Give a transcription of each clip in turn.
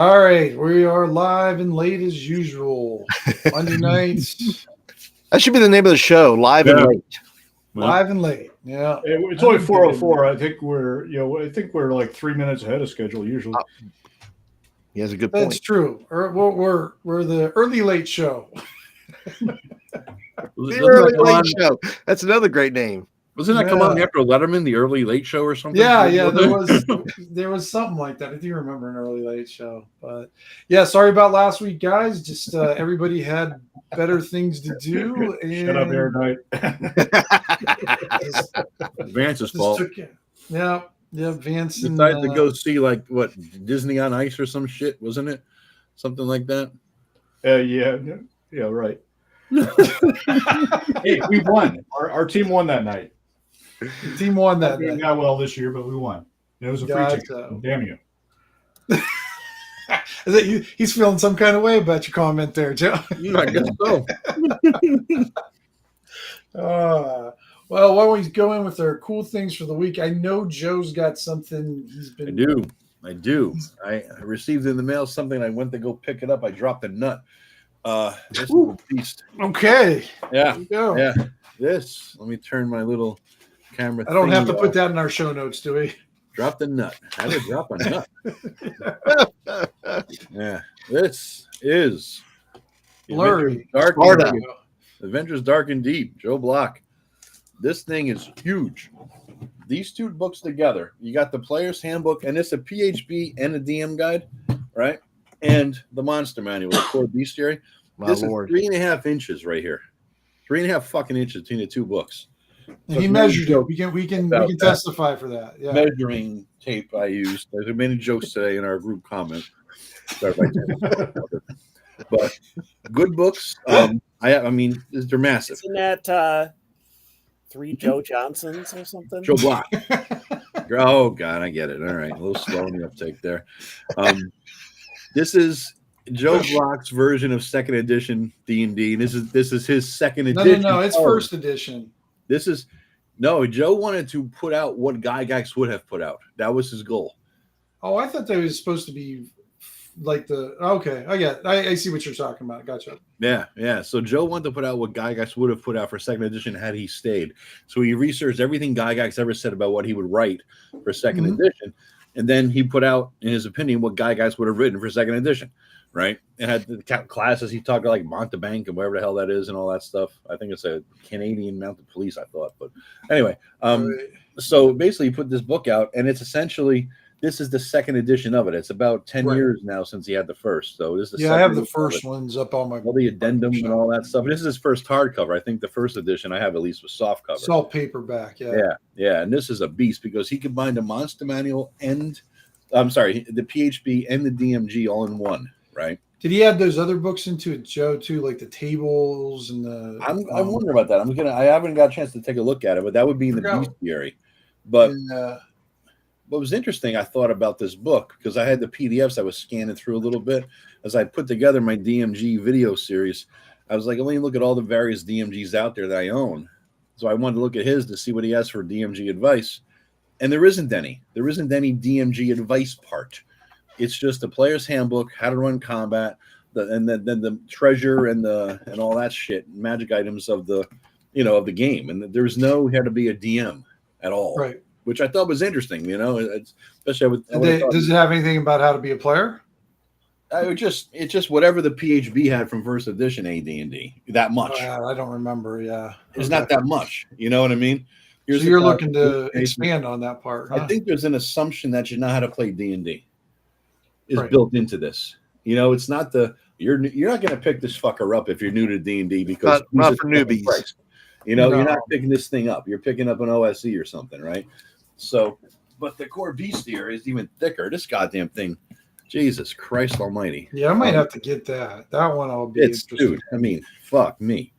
All right, we are live and late as usual. Monday nights. That should be the name of the show. Live and late. Live and late. Yeah. It's only 4:04. I think we're like 3 minutes ahead of schedule usually. He has a good point. That's true. We're the early late show. The early late show. That's another great name. Wasn't that come on after Letterman, the early late show or something? Yeah, there was something like that. I do remember an early late show. But yeah, sorry about last week, guys. Just everybody had better things to do. And shut up, Aaron Knight. Vance's fault. Yeah, Vance decided to go see like what Disney on Ice or some shit, wasn't it? Something like that. Yeah, right. Hey, we won. Our team won that night. The team won that night. Not well this year, but we won. It was a free ticket. Damn you. He's feeling some kind of way about your comment there, Joe. I guess so. Well, why don't we go in with our cool things for the week? I know Joe's got something he's been. I do. I received in the mail something. I went to go pick it up. I dropped a nut. This is a beast. Okay. Yeah. Yeah. This. Let me turn my little camera. I don't have to put that in our show notes, do we? Drop the nut. How did I drop a nut? Yeah. This is Blurry. Adventures Dark and Deep. Joe Block. This thing is huge. These two books together. You got the Player's Handbook, and it's a PHB and a DM guide, right? And the Monster Manual, the core bestiary. This is 3.5 inches right here. 3.5 fucking inches between the two books. And he measured it. We can testify for that. Yeah. Measuring tape I used. There's many jokes today in our group comment. Sorry about that. But good books. I mean, they're massive. Isn't that 3 Joe Johnsons or something? Joe Block. Oh God, I get it. All right, a little slow in the uptake there. This is Joe Block's version of second edition D&D. This is his second edition. No, it's first edition. Joe wanted to put out what Gygax would have put out. That was his goal. Oh, I thought that was supposed to be like I see what you're talking about. Gotcha. Yeah. So Joe wanted to put out what Gygax would have put out for second edition had he stayed. So he researched everything Gygax ever said about what he would write for second edition. And then he put out, in his opinion, what Gygax would have written for second edition, right? It had the classes he talked like Montebank and whatever the hell that is and all that stuff. I think it's a Canadian Mounted Police, I thought. But anyway, so basically he put this book out, and it's essentially, this is the second edition of it. It's about 10 years now since he had the first. So this is I have the first ones up on my all the addendums and all that stuff. This is his first hardcover. I think the first edition I have at least was soft cover. It's all paperback, yeah. And this is a beast because he combined the Monster Manual and the PHB and the DMG all in one, right? Did he add those other books into it, Joe, too, like the tables and the? I'm wondering about that. I haven't got a chance to take a look at it, but that would be in the bestiary. But what was interesting, I thought about this book because I had the PDFs I was scanning through a little bit as I put together my DMG video series. I was like, let me look at all the various DMGs out there that I own. So I wanted to look at his to see what he has for DMG advice. And there isn't any. There isn't any DMG advice part. It's just the Player's Handbook, how to run combat, and then the treasure and all that shit, magic items of the game. And there's no how to be a DM at all, right? Which I thought was interesting. Especially with. Does it have anything about how to be a player? It's just whatever the PHB had from first edition AD&D. That much. I don't remember. Yeah, it's not that much. You know what I mean? So you're looking to expand on that part. I think there's an assumption that you know how to play D&D is built into this. It's not you're not going to pick this fucker up if you're new to D&D because not for newbies. You're not picking this thing up. You're picking up an OSE or something, right? So, but the core bestiary is even thicker. This goddamn thing, Jesus Christ Almighty! Yeah, I might have to get that. That one I'll be. Dude. I mean, fuck me.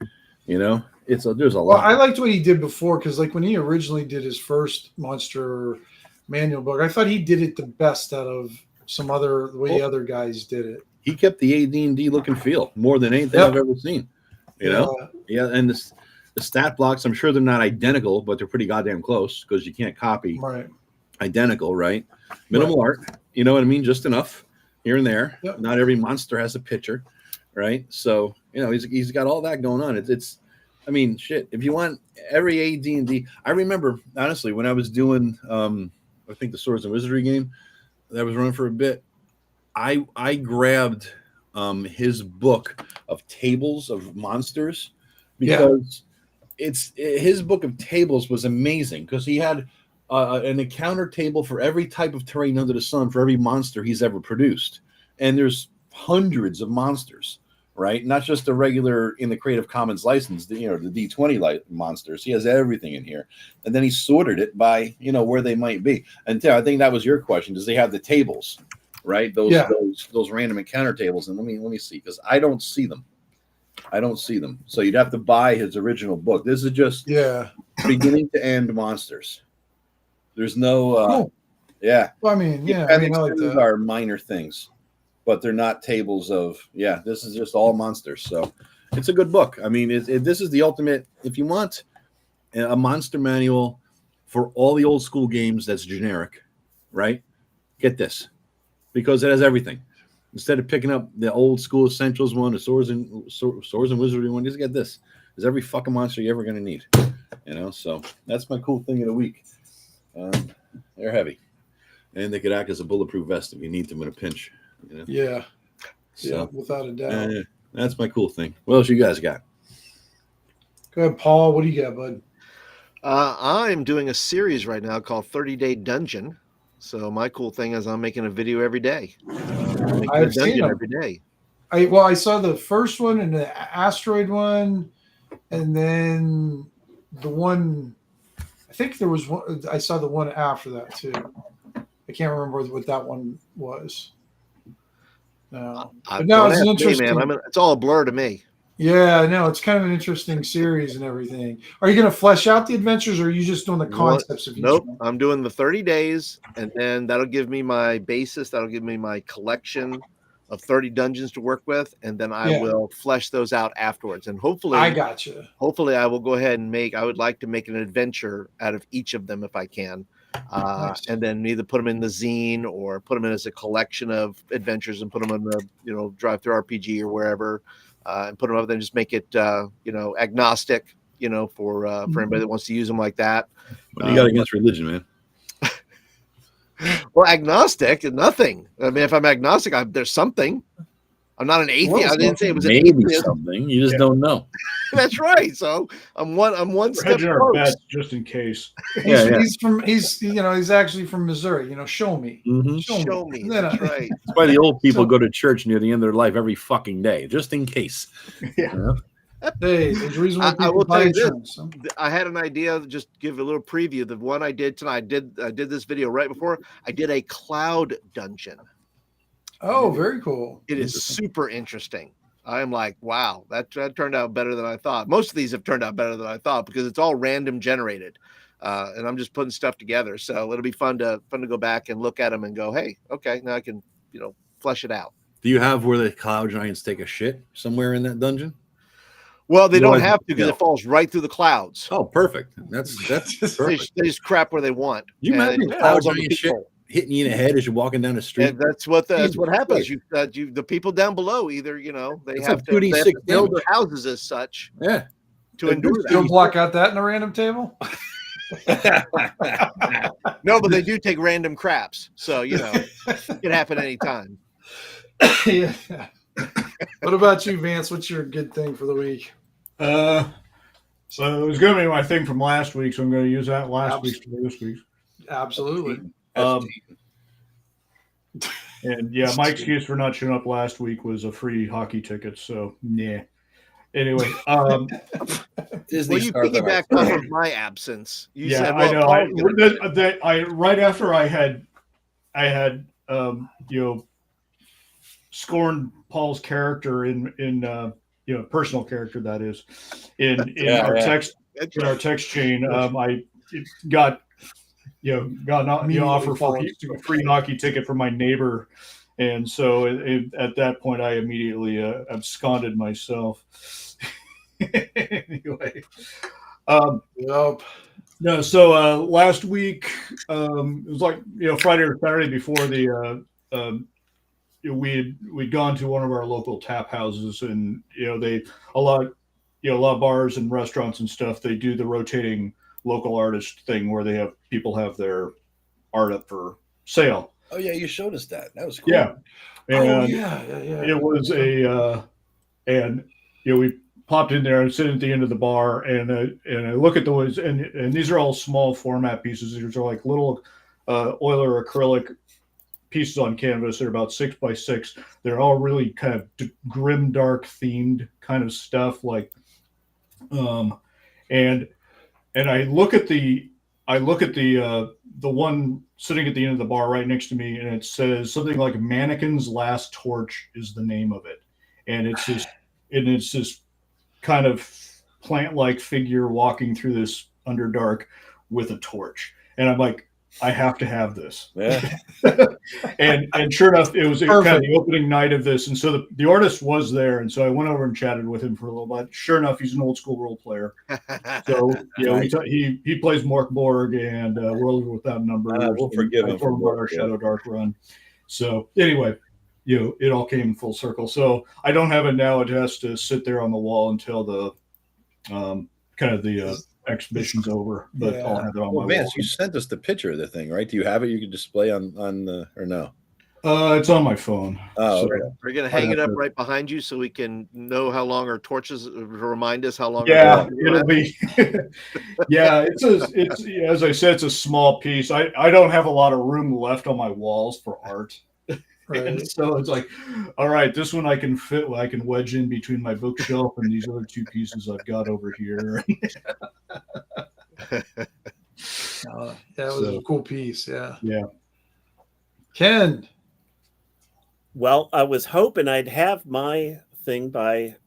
There's a lot. Well, I liked what he did before because, like, when he originally did his first Monster Manual book, I thought he did it the best out of the way other guys did it. He kept the AD&D look and feel more than anything I've ever seen. Yeah, and the stat blocks, I'm sure they're not identical, but they're pretty goddamn close because you can't copy identical, right? Minimal art, you know what I mean? Just enough. here and there. Yep. Not every monster has a picture, right? So he's got all that going on. It's I mean, shit. If you want every AD&D, I remember honestly when I was doing I think the Swords and Wizardry game that was running for a bit. I grabbed his book of tables of monsters because his book of tables was amazing because he had an encounter table for every type of terrain under the sun for every monster he's ever produced, and there's hundreds of monsters, right? Not just the regular in the Creative Commons license, the D20 monsters. He has everything in here, and then he sorted it by where they might be. And I think that was your question: does they have the tables? Right, those random encounter tables, and let me see because I don't see them. So you'd have to buy his original book. This is just beginning to end monsters. There's no cool. Well, I like that. Are minor things, but they're not tables of this is just all monsters. So it's a good book. I mean, this is the ultimate. If you want a monster manual for all the old school games that's generic, right? Get this. Because it has everything. Instead of picking up the old school essentials one, the swords and wizardry one, just get this. There's every fucking monster you're ever going to need. So that's my cool thing of the week. They're heavy, and they could act as a bulletproof vest if you need them in a pinch. So, without a doubt. That's my cool thing. What else you guys got? Go ahead, Paul. What do you got, bud? I'm doing a series right now called 30-Day Dungeon. So my cool thing is I'm making a video every day. I've seen them every day. I saw the first one and the asteroid one, and then the one. I think there was one. I saw the one after that too. I can't remember what that one was. No, but no, it's an interesting. It's all a blur to me. Yeah, no, it's kind of an interesting series and everything. Are you going to flesh out the adventures, or are you just doing the concepts of each one? I'm doing the 30 days, and then that'll give me my basis. That'll give me my collection of 30 dungeons to work with, and then I will flesh those out afterwards. And hopefully, I got you. Hopefully, I will go ahead and I would like to make an adventure out of each of them if I can. Nice. And then either put them in the zine or put them in as a collection of adventures and put them in the drive through RPG or wherever. And put them up there and just make it, agnostic, for anybody that wants to use them like that. What do you got against religion, man? Well, agnostic is nothing. I mean, if I'm agnostic, there's something. I'm not an atheist. I didn't say it was maybe something. You just don't know. That's right. So I'm one step close. Just in case. He's actually from Missouri. Show me. Mm-hmm. Show me. That's right. That's why the old people go to church near the end of their life every fucking day, just in case. Yeah. Hey, there's a reason why people I will buy tell you insurance. I had an idea. Just give a little preview. The one I did tonight. I did this video right before. I did a cloud dungeon. Oh, very cool. It is super interesting. I'm like, wow, that turned out better than I thought. Most of these have turned out better than I thought because it's all random generated. And I'm just putting stuff together. So it'll be fun to go back and look at them and go, hey, okay, now I can, flesh it out. Do you have where the cloud giants take a shit somewhere in that dungeon? Well, they don't have to because it falls right through the clouds. Oh, perfect. That's perfect. They just crap where they want. You imagine cloud giant shit hitting you in the head as you're walking down the street. And that's what happens. The people down below either they have to build their houses as such. Yeah. To endure that. You'll block out that in a random table. No, but they do take random craps, so it can happen anytime. Yeah. What about you, Vance? What's your good thing for the week? So it was going to be my thing from last week, so I'm going to use that week's for this week's. Absolutely. And my excuse for not showing up last week was a free hockey ticket. So yeah. Anyway, Disney you piggybacked off of my absence. You said, I know. I right after I had scorned Paul's character in personal character that is in our text chain. I got an offer for a free hockey ticket from my neighbor, and so at that point I immediately absconded myself. Anyway, no. So last week it was like Friday or Saturday before the we'd gone to one of our local tap houses, and a lot of bars and restaurants and stuff, they do the rotating local artist thing where they have people have their art up for sale. Oh yeah, you showed us that. That was cool. Yeah, and yeah. it was and we popped in there and sit at the end of the bar, and I look at those, and these are all small format pieces. These are like little oil or acrylic pieces on canvas. They're about 6 by 6. They're all really kind of grim, dark themed kind of stuff. Like, and I look at the one sitting at the end of the bar right next to me, and it says something like "Mannequin's Last Torch" is the name of it, and it's this kind of plant-like figure walking through this underdark with a torch, and I'm like, I have to have this. Yeah. and sure enough, it was kind of the opening night of this, and so the artist was there, and so I went over and chatted with him for a little bit. Sure enough, he's an old school role player, so he plays Mork Borg and World Without Numbers. We'll forgive him for our Shadow Dark run. So anyway, it all came full circle. So I don't have it now. It has to sit there on the wall until the kind of the exhibition's over, but I'll have it on my Vance, wall. you sent us the picture of the thing, right? Do you have it? You can display on the or no? It's on my phone. Oh, so, okay. We're gonna hang it up right behind you so we can know how long our torches remind us how long. Yeah, it'll be. Yeah, it's as I said, it's a small piece. I don't have a lot of room left on my walls for art. Right. And so it's like, all right, this one I can fit. I can wedge in between my bookshelf and these other two pieces I've got over here. That was a cool piece. Yeah. Yeah. Ken. Well, I was hoping I'd have my thing by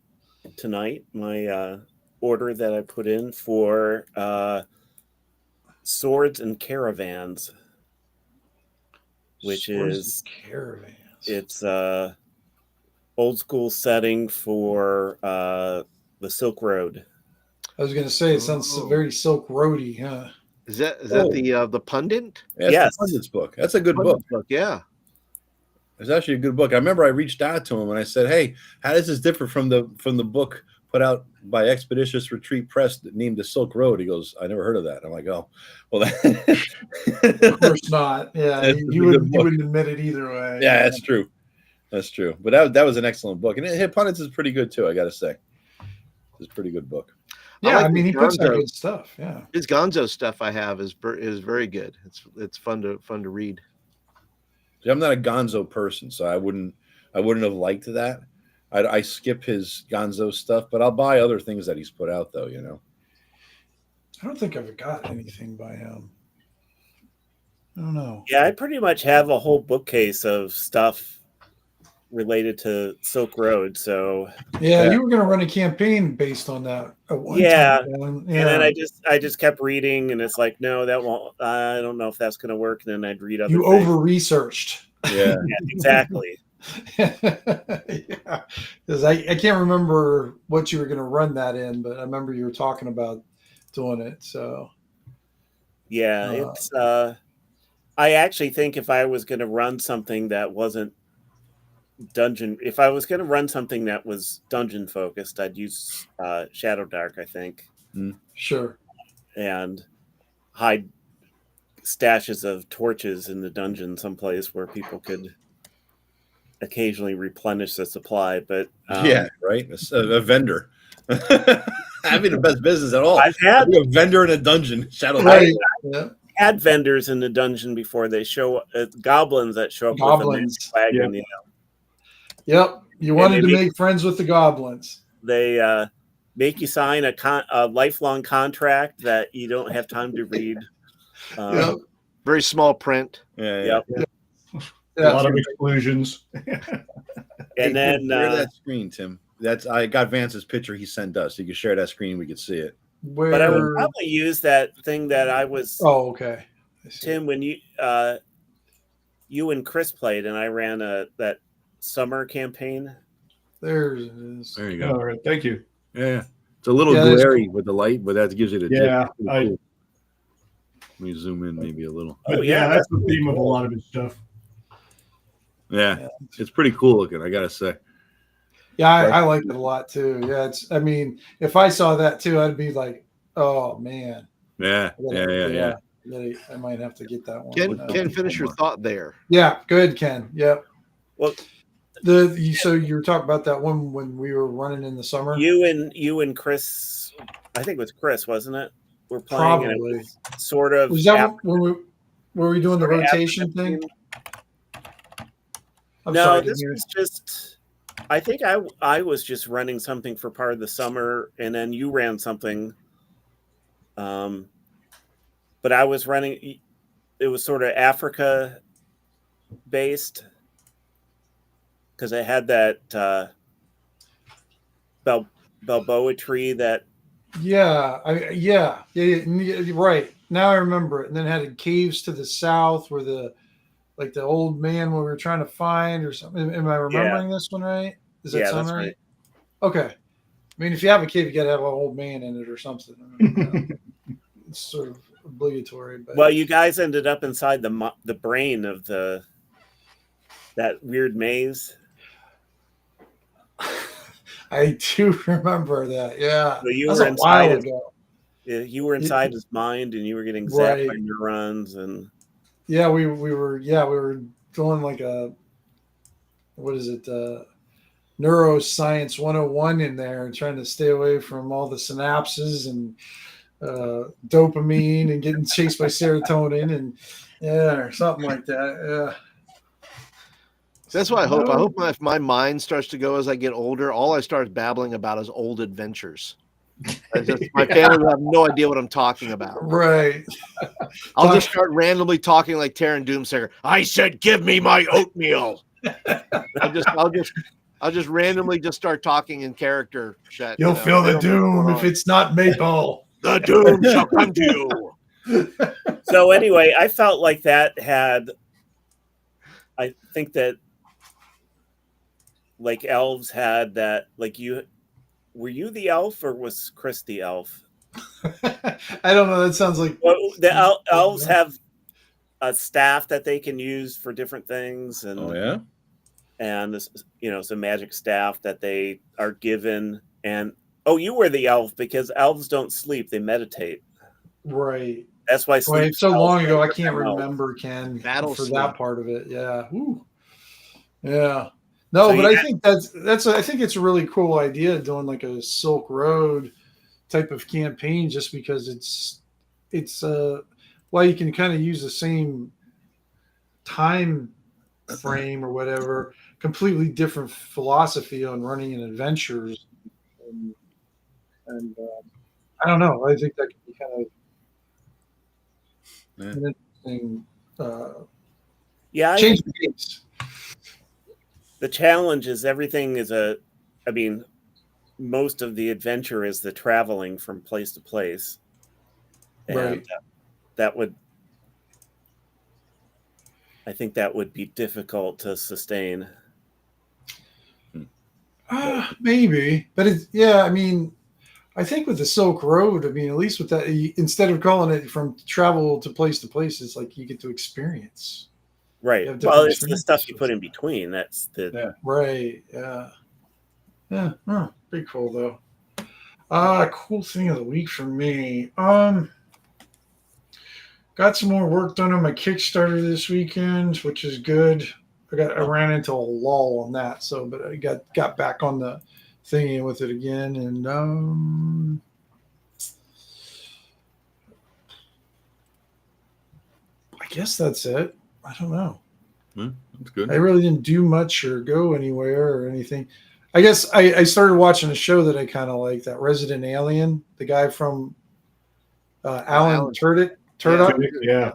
tonight, my order that I put in for Swords and Caravans, which is Caravans. It's old school setting for the Silk Road. I was going to say it sounds very Silk Roady, huh? Is that the pundit? Yeah, Yes. the Pundit's book. That's a good book. Yeah. It's actually a good book. I remember I reached out to him and I said, "Hey, how does this differ from the book put out by Expeditious Retreat Press named The Silk Road?" He goes, "I never heard of that." I'm like, "Oh, well, Of course not. Yeah, you wouldn't admit it either way. Yeah, that's true. That's true. But that was an excellent book, and Hit Pundits is pretty good too. I got to say, it's a pretty good book. Yeah, I I mean, he puts out Gonzo. good stuff. Yeah, His Gonzo stuff I have is very good. It's fun to read. See, I'm not a Gonzo person, so I wouldn't have liked that. I skip his Gonzo stuff, but I'll buy other things that he's put out, though. I don't think I've got anything by him. I don't know. Yeah, I pretty much have a whole bookcase of stuff related to Silk Road. So Yeah, you were going to run a campaign based on that. At one time, man. and then I just kept reading, and it's like, no, that won't. I don't know if that's going to work. And then I'd read other. You things. over researched. Yeah, Yeah, exactly. Yeah, because I can't remember what you were going to run that in, but I remember you were talking about doing it. So Yeah, it's. I actually think if I was going to run something that wasn't dungeon, if I was going to run something that was dungeon focused, I'd use Shadow Dark, I think. Sure. And hide stashes of torches in the dungeon someplace where people could occasionally replenish the supply. But yeah, right. A vendor. Having the best business at all. I've had a vendor in a dungeon. Shadow Right. Dark. Yeah. had vendors in the dungeon before. They show goblins that show up Goblins. with a wagon. Yep. You wanted to make friends with the goblins. They make you sign a lifelong contract that you don't have time to read. Yep. Very small print. Yeah. A lot of exclusions. And then share that screen, Tim. I got Vance's picture he sent us. You can share that screen. We could see it. But I would probably use that thing that I was. Oh, okay. Tim, when you and Chris played, and I ran that summer campaign. There it is. There you go. All right, thank you. Yeah, it's a little glary with the light, but that gives you the Yeah, dip. Cool. Let me zoom in maybe a little. Yeah, that's the theme of a lot of his stuff. Yeah, it's pretty cool looking, I gotta say. Yeah, I like it a lot too. Yeah, I mean, if I saw that too, I'd be like, oh man. Yeah. I might have to get that one. Ken, finish your thought there. Yeah, good, Ken. Yep. Well, so you were talking about that one when we were running in the summer. You and Chris, I think it was Chris, wasn't it? We're playing. Probably. And it was sort of. Was that when were we doing the rotation thing? No, this was just. I think I was just running something for part of the summer, and then you ran something. But I was running. It was sort of Africa based because I had that Balboa tree that. Yeah, right. Now I remember it. And then it had caves to the south where the old man we were trying to find or something. Am I remembering this one right? Does that sound right? Okay. I mean, if you have a cave, you got to have an old man in it or something. I mean, it's sort of obligatory. But well, you guys ended up inside the brain of that weird maze. I do remember that. Yeah, so you were inside. You were inside his mind, and you were getting zapped by neurons and. Yeah, we were doing like neuroscience 101 in there and trying to stay away from all the synapses and dopamine and getting chased by serotonin and or something like that. Yeah. That's what I hope. I hope if my mind starts to go as I get older, all I start babbling about is old adventures. My family will have no idea what I'm talking about. Right. I'll just start randomly talking like Tarin Doomsayer. I said, "Give me my oatmeal." I'll just randomly just start talking in character. You'll feel the doom if it's not maple. The doom shall come to you. So anyway, I felt like that had. I think that, like elves had that, like you. Were you the elf or was Chris the elf? I don't know. That sounds like the elves have a staff that they can use for different things, and and some magic staff that they are given. And you were the elf because elves don't sleep; they meditate. Right. That's why. Wait, so long ago, I can't remember Ken for that part of it. Yeah. Ooh. Yeah. No, but I think I think it's a really cool idea doing like a Silk Road type of campaign just because it's well, you can kind of use the same time frame or whatever, completely different philosophy on running and adventures. And I don't know. I think that could be kind of an interesting change the games. The challenge is everything is most of the adventure is the traveling from place to place. And I think that would be difficult to sustain. Maybe, but I mean, I think with the Silk Road, I mean, at least with that, instead of calling it from travel to place, it's like you get to experience. Right. Well, it's the stuff you put in between. That's right. Yeah. Yeah. Oh, pretty cool though. Cool thing of the week for me. Got some more work done on my Kickstarter this weekend, which is good. I ran into a lull on that, but I got back on the thingy with it again, and I guess that's it. I don't know. That's good. I really didn't do much or go anywhere or anything. I guess I started watching a show that I kind of like, that Resident Alien, the guy from Alan Tudyk. Yeah.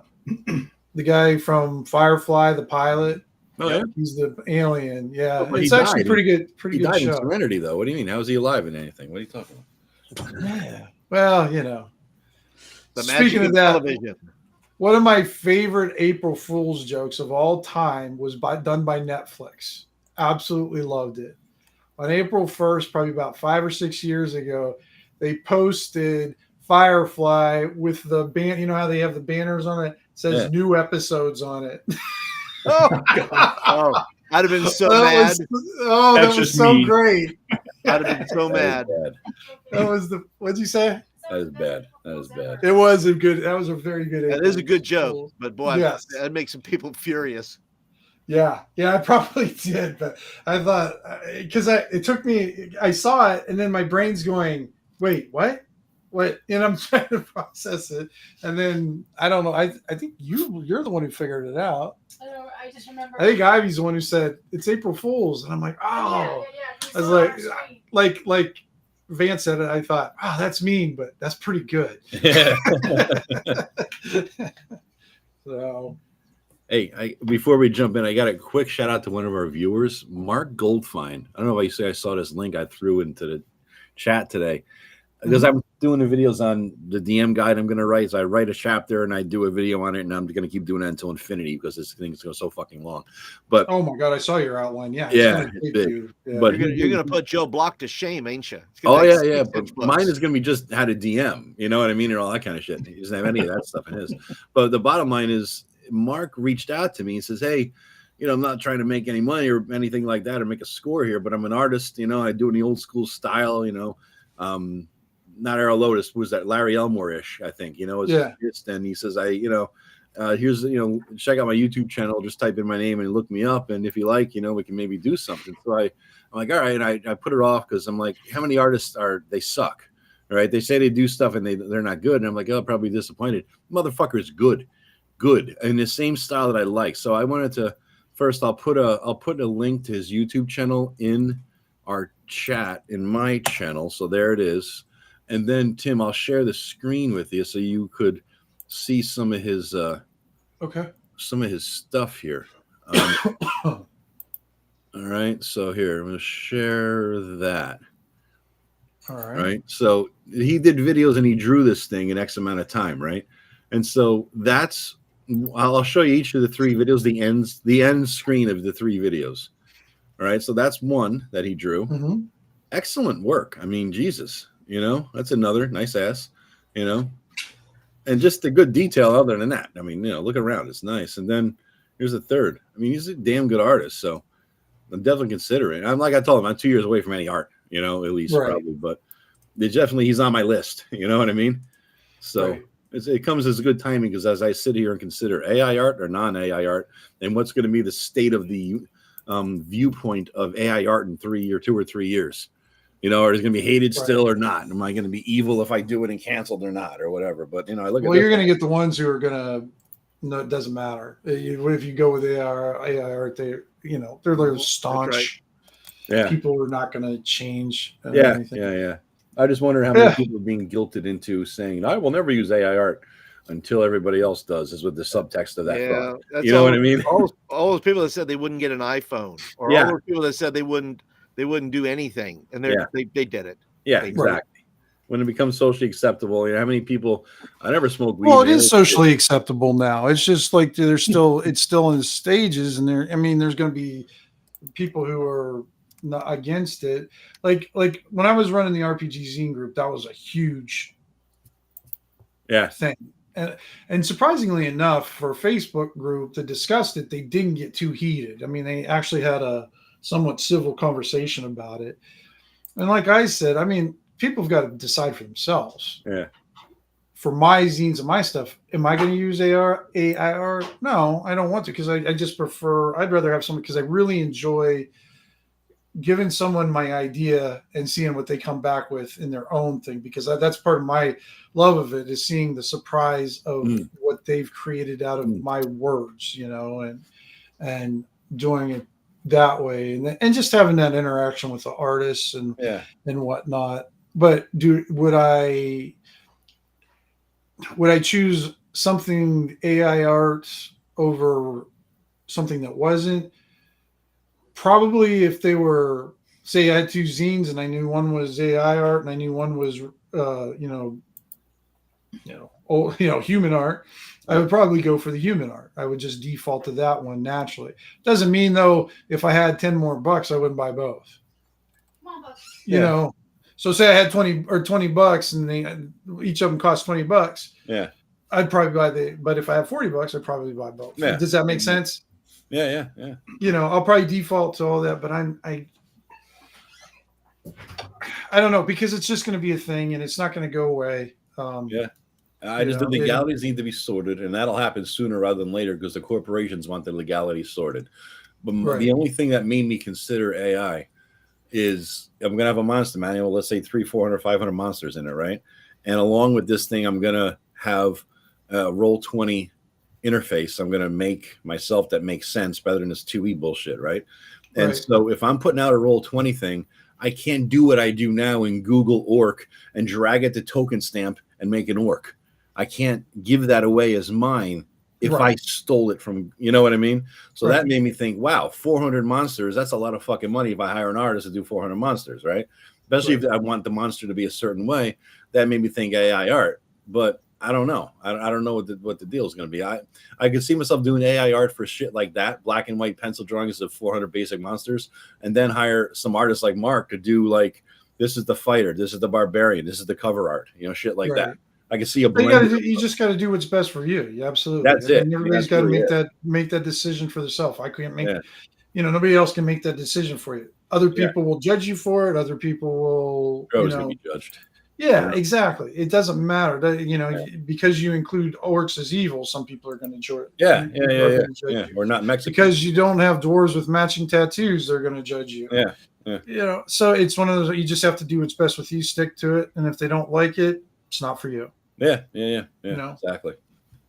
The guy from Firefly, the pilot. Oh, yeah. He's the alien. Yeah. Oh, it's actually pretty good. He died in Serenity, though. What do you mean? How is he alive in anything? What are you talking about? Yeah. Well, The speaking of that, television. One of my favorite April Fool's jokes of all time was done by Netflix. Absolutely loved it. On April 1st, probably about 5 or 6 years ago, they posted Firefly with the band. You know how they have the banners on it? It says new episodes on it. Oh, God. I'd have been so mad. That's that was just so mean. great. I'd have been so mad. That was what'd you say? That is bad. That is bad. It was a good. That was a very good. That is a good joke, but boy, yes, that makes some people furious. Yeah, I probably did, but I thought because it took me. I saw it, and then my brain's going, "Wait, what? What?" And I'm trying to process it, and then I don't know. I think you're the one who figured it out. I just remember. I think Ivy's the one who said it's April Fool's, and I'm like, "Oh." I was like Vance said it. I thought, "Oh, that's mean, but that's pretty good." So. Hey, before we jump in, I got a quick shout out to one of our viewers, Mark Goldfine. I don't know if you say I saw this link I threw into the chat today because I'm doing the videos on the DM guide I'm going to write. So I write a chapter and I do a video on it, and I'm going to keep doing that until infinity because this thing is so fucking long. But oh my god, I saw your outline. Yeah, it's big. Yeah. But you're going to put Joe Block to shame, ain't you? Oh yeah. But mine is going to be just how to DM. You know what I mean, and all that kind of shit. He doesn't have any of that stuff in his. But the bottom line is, Mark reached out to me and says, "Hey, I'm not trying to make any money or anything like that or make a score here, but I'm an artist. I do it in the old school style. Not Errol Lotus, was that Larry Elmore-ish, I think. And he says, here's check out my YouTube channel. Just type in my name and look me up, and if you like, we can maybe do something." So I'm like, all right, and I put it off because I'm like, how many artists they suck, right? They say they do stuff and they're not good, and I'm like, oh, probably disappointed. Motherfucker is good in the same style that I like. So I wanted to first I'll put a link to his YouTube channel in our chat in my channel. So there it is. And then Tim, I'll share the screen with you so you could see some of his some of his stuff here. All right. So here, I'm going to share that. All right. Right. So he did videos and he drew this thing in X amount of time, right? And so I'll show you each of the three videos, the end screen of the three videos. All right. So that's one that he drew. Mm-hmm. Excellent work. I mean, Jesus, that's another nice ass, and just a good detail other than that. I mean, look around. It's nice. And then here's a third. I mean, he's a damn good artist. So I'm definitely considering. I'm like I told him, I'm 2 years away from any art, at least probably, but he's on my list. You know what I mean? So. Right. It comes as a good timing because as I sit here and consider AI art or non-AI art and what's going to be the state of the viewpoint of AI art in 2 or 3 years, or is it going to be hated still or not? Am I going to be evil if I do it and canceled or not or whatever? But, I look at you're going to get the ones who are going to, no, it doesn't matter. If you go with AI art, they're staunch. Right. Yeah. People are not going to change. Anything. Yeah. I just wonder how many people are being guilted into saying, I will never use AI art until everybody else does, is with the subtext of that. Yeah, you know what I mean? All those people that said they wouldn't get an iPhone, or all those people that said they wouldn't do anything, and they did it. Yeah, exactly. When it becomes socially acceptable, how many people? I never smoked weed. Well, it is socially acceptable now. It's just like it's still in stages, and there's going to be people who are not against it. Like when I was running the RPG zine group, that was a huge thing. And surprisingly enough, for a Facebook group that discussed it, they didn't get too heated. I mean, they actually had a somewhat civil conversation about it. And like I said, people have got to decide for themselves. Yeah. For my zines and my stuff, am I going to use AI art? No, I don't want to, because I just prefer, I'd rather have something, because I really enjoy giving someone my idea and seeing what they come back with in their own thing, because that's part of my love of it, is seeing the surprise of what they've created out of my words, and doing it that way, and just having that interaction with the artists and whatnot. But would I choose something AI art over something that wasn't? Probably if they were, say I had two zines and I knew one was AI art and I knew one was human art, I would probably go for the human art. I would just default to that one naturally. Doesn't mean though, if I had 10 more bucks, I wouldn't buy both. So say I had $20 and each of them cost $20. Yeah. I'd probably buy but if I have $40, I'd probably buy both. Yeah. Does that make sense? Yeah. You know, I'll probably default to all that, but I don't know, because it's just going to be a thing and it's not going to go away. Yeah. The legalities need to be sorted, and that'll happen sooner rather than later because the corporations want the legalities sorted. But the only thing that made me consider AI is I'm going to have a monster manual, let's say 300, 400, 500 monsters in it, right? And along with this thing, I'm going to have a Roll20 interface. I'm going to make myself that makes sense better than this 2E bullshit, right? And so if I'm putting out a Roll20 thing, I can't do what I do now in Google Orc and drag it to token stamp and make an orc. I can't give that away as mine if I stole it from, you know what I mean? So that made me think, wow, 400 monsters, that's a lot of fucking money if I hire an artist to do 400 monsters, right? Especially if I want the monster to be a certain way. That made me think AI art. But I don't know. I don't know what the deal is going to be. I could see myself doing AI art for shit like that, black and white pencil drawings of 400 basic monsters, and then hire some artists like Mark to do like, this is the fighter, this is the barbarian, this is the cover art, you know, shit like that. I can see a blend. You just got to do what's best for you. Yeah, absolutely. That's it. Everybody's got to make that decision for themselves. I can't make, you know, nobody else can make that decision for you. Other people will judge you for it. Other people will, always gonna be judged. Yeah, exactly. It doesn't matter. You know, because you include orcs as evil, some people are going to enjoy it. Yeah. Or not Mexican. Because you don't have dwarves with matching tattoos, they're going to judge you. Yeah. You know, so it's one of those, you just have to do what's best with you, stick to it. And if they don't like it, it's not for you. Yeah. You know, exactly.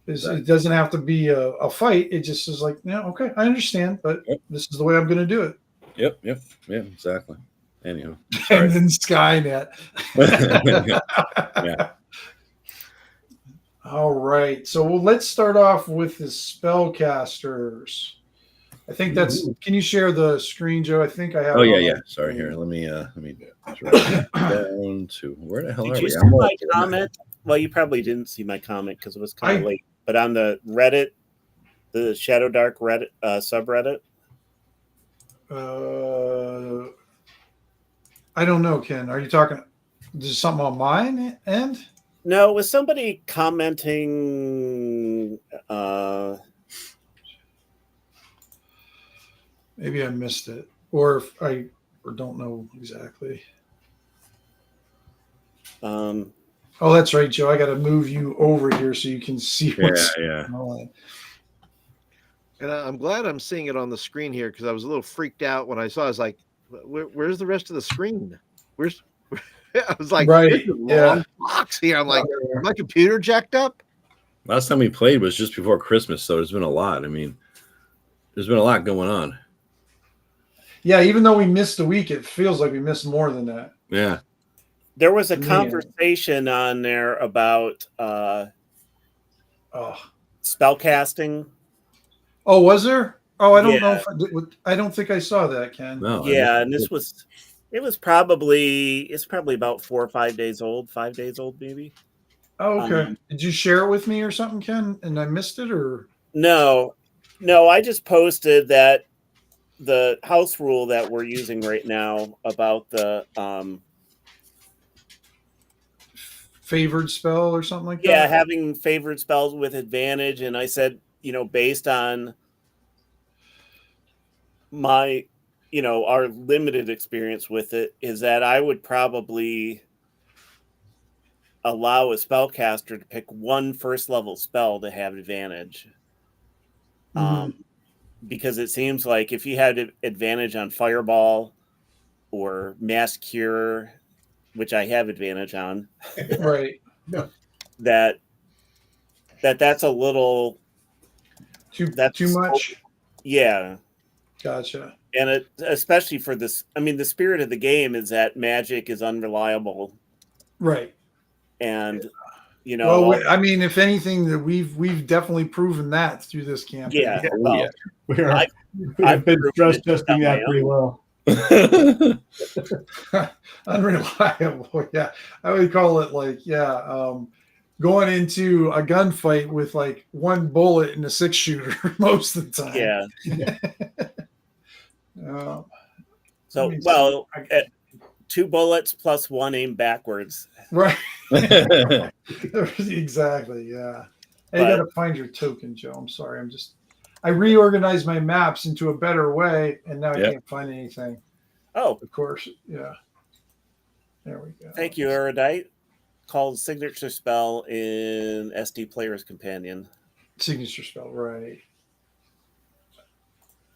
It doesn't have to be a fight. It just is like, yeah, okay, I understand, but this is the way I'm going to do it. Yep, exactly. Anyhow. And then Skynet. All right. So let's start off with the spellcasters. I think that's. Can you share the screen, Joe? I think I have. Oh yeah. Sorry, here. Let me down to where the hell Did are you we? see my comment? Well, you probably didn't see my comment because it was kind of late. But on the Reddit, the Shadow Dark Reddit subreddit. I don't know, Ken. Are you talking? Is something on mine end? No, it was somebody commenting. Maybe I missed it, or don't know exactly. Oh, that's right, Joe. I got to move you over here so you can see what's going on. And I'm glad I'm seeing it on the screen here because I was a little freaked out when I saw. I was like, "Where's the rest of the screen? Where's?" I was like, "Long box here." I'm like, "Is my computer jacked up?" Last time we played was just before Christmas, so there's been a lot. I mean, there's been a lot going on. Yeah, even though we missed a week, it feels like we missed more than that. Yeah. There was a conversation on there about spellcasting. Oh, was there? Oh, I don't know if I don't think I saw that, Ken. No. Yeah, and it was probably about 4 or 5 days old, 5 days old maybe. Oh, okay. Did you share it with me or something, Ken? And I missed it, or no? I just posted that the house rule that we're using right now about the favored spell or something like that. Yeah, having favored spells with advantage, and I said, based on my, our limited experience with it, is that I would probably allow a spellcaster to pick one first level spell to have advantage. Because it seems like if you had advantage on Fireball or Mass Cure, which I have advantage on, right? That's a little too much. Yeah, gotcha. And it, especially for this, I mean, the spirit of the game is that magic is unreliable, right? And well, I mean, if anything, that we've definitely proven that through this campaign. Yeah, I've been stress testing that pretty well. Unreliable. Yeah, I would call it like going into a gunfight with like one bullet in a 6-shooter most of the time. Yeah. So 2 bullets plus 1 aim backwards. Right. Exactly. Yeah. Hey, you got to find your token, Joe. I'm sorry. I reorganized my maps into a better way, and now I can't find anything. Oh, of course, yeah. There we go. Thank you, Erudite. Called signature spell in SD Player's Companion. Signature spell, right?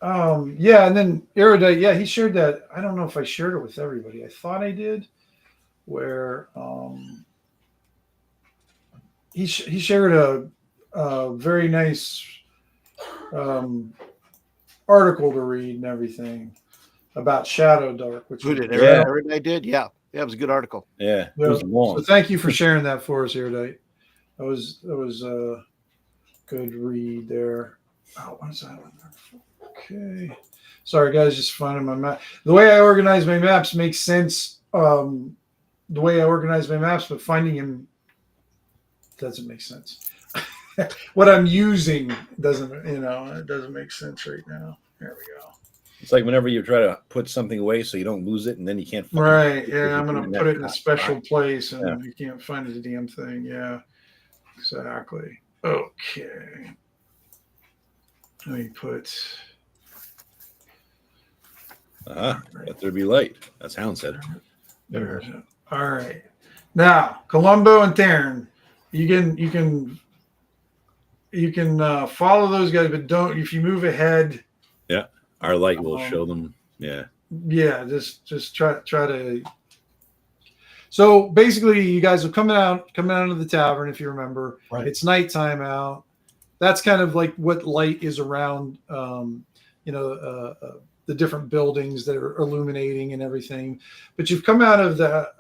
Yeah, and then Erudite, yeah, he shared that. I don't know if I shared it with everybody. I thought I did. Where he shared a very nice article to read and everything about Shadow Dark, which who did Erudite did, yeah, it was a good article. Yeah, it was long. So thank you for sharing that for us, Erudite. That was a good read there. Oh, what is that? Okay, sorry guys, just finding my map. The way I organize my maps makes sense. The way I organize my maps, but finding him doesn't make sense. What I'm using doesn't, it doesn't make sense right now. There we go. It's like whenever you try to put something away so you don't lose it, and then you can't find Right. it. Yeah, I'm going to put it in a special place, and you can't find the damn thing. Yeah, exactly. Okay. Let me put. Let there be light. That's Hounds Head. There's it. All right. Now, Columbo and Tarin, you can follow those guys, but don't. If you move ahead, our light will show them. Yeah. Just try to. So basically, you guys are coming out of the tavern. If you remember, right. It's nighttime out. That's kind of like what light is around. The different buildings that are illuminating and everything. But you've come out of the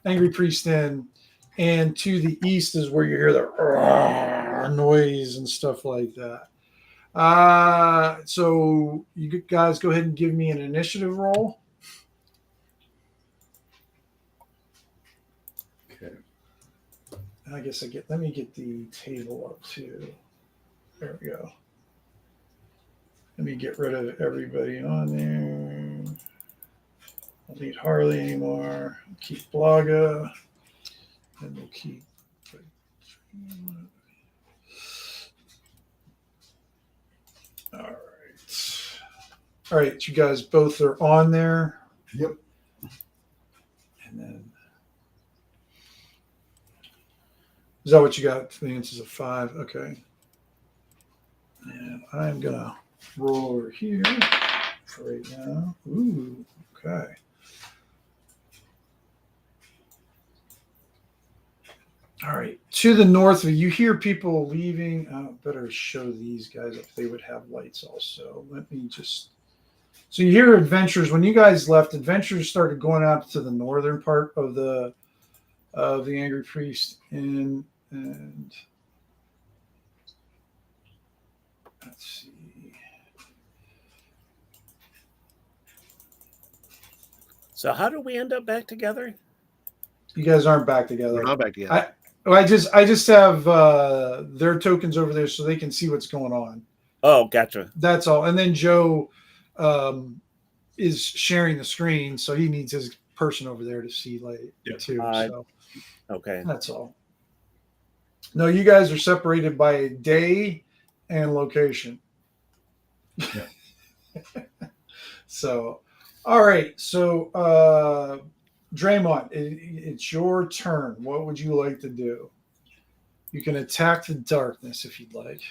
Angry Priest Inn, and to the east is where you hear the noise and stuff like that. So you guys go ahead and give me an initiative roll. Okay. I guess let me get the table up too. There we go. Let me get rid of everybody on there. I don't need Harley anymore. Keep Bloggah. And we'll keep. All right. You guys both are on there. Yep. And then. Is that what you got? The answer's a 5. Okay. And I'm going to roll over here for right now. Ooh, okay. All right. To the north of you hear people leaving. Better show these guys if they would have lights also. Let me just. So you hear adventurers. When you guys left, adventurers started going out to the northern part of the Angry Priest Inn, and let's see. So how do we end up back together? You guys aren't back together. We're not back together. I just have their tokens over there so they can see what's going on. Oh, gotcha. That's all. And then Joe is sharing the screen, so he needs his person over there to see light too. So okay. That's all. No, you guys are separated by day and location. Yeah. So, all right. So, Dremont, it's your turn. What would you like to do? You can attack the darkness if you'd like.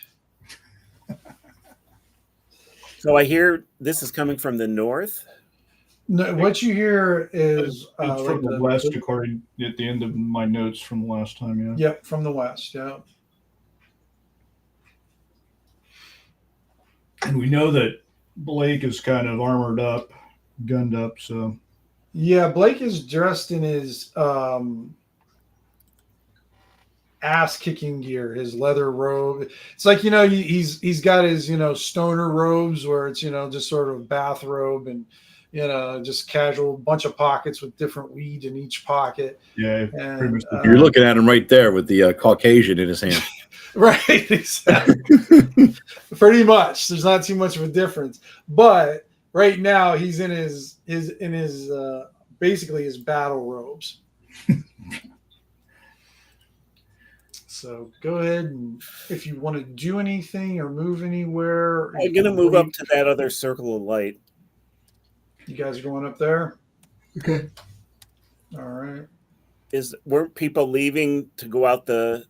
So I hear this is coming from the north. No, what you hear is it's from the west, according at the end of my notes from last time. Yeah. Yep, from the west. Yeah. And we know that Blake is kind of armored up, gunned up. So. Yeah, Blake is dressed in his ass-kicking gear, his leather robe. It's like, he's got his, stoner robes where it's, just sort of bathrobe and, just casual, bunch of pockets with different weed in each pocket. Yeah. And, you're looking at him right there with the Caucasian in his hand. Right, exactly. Pretty much. There's not too much of a difference. But right now he's in his basically his battle robes. So go ahead, and if you want to do anything or move anywhere, I'm gonna move up to that other circle of light. You guys are going up there? Okay. All right. Weren't people leaving to go out to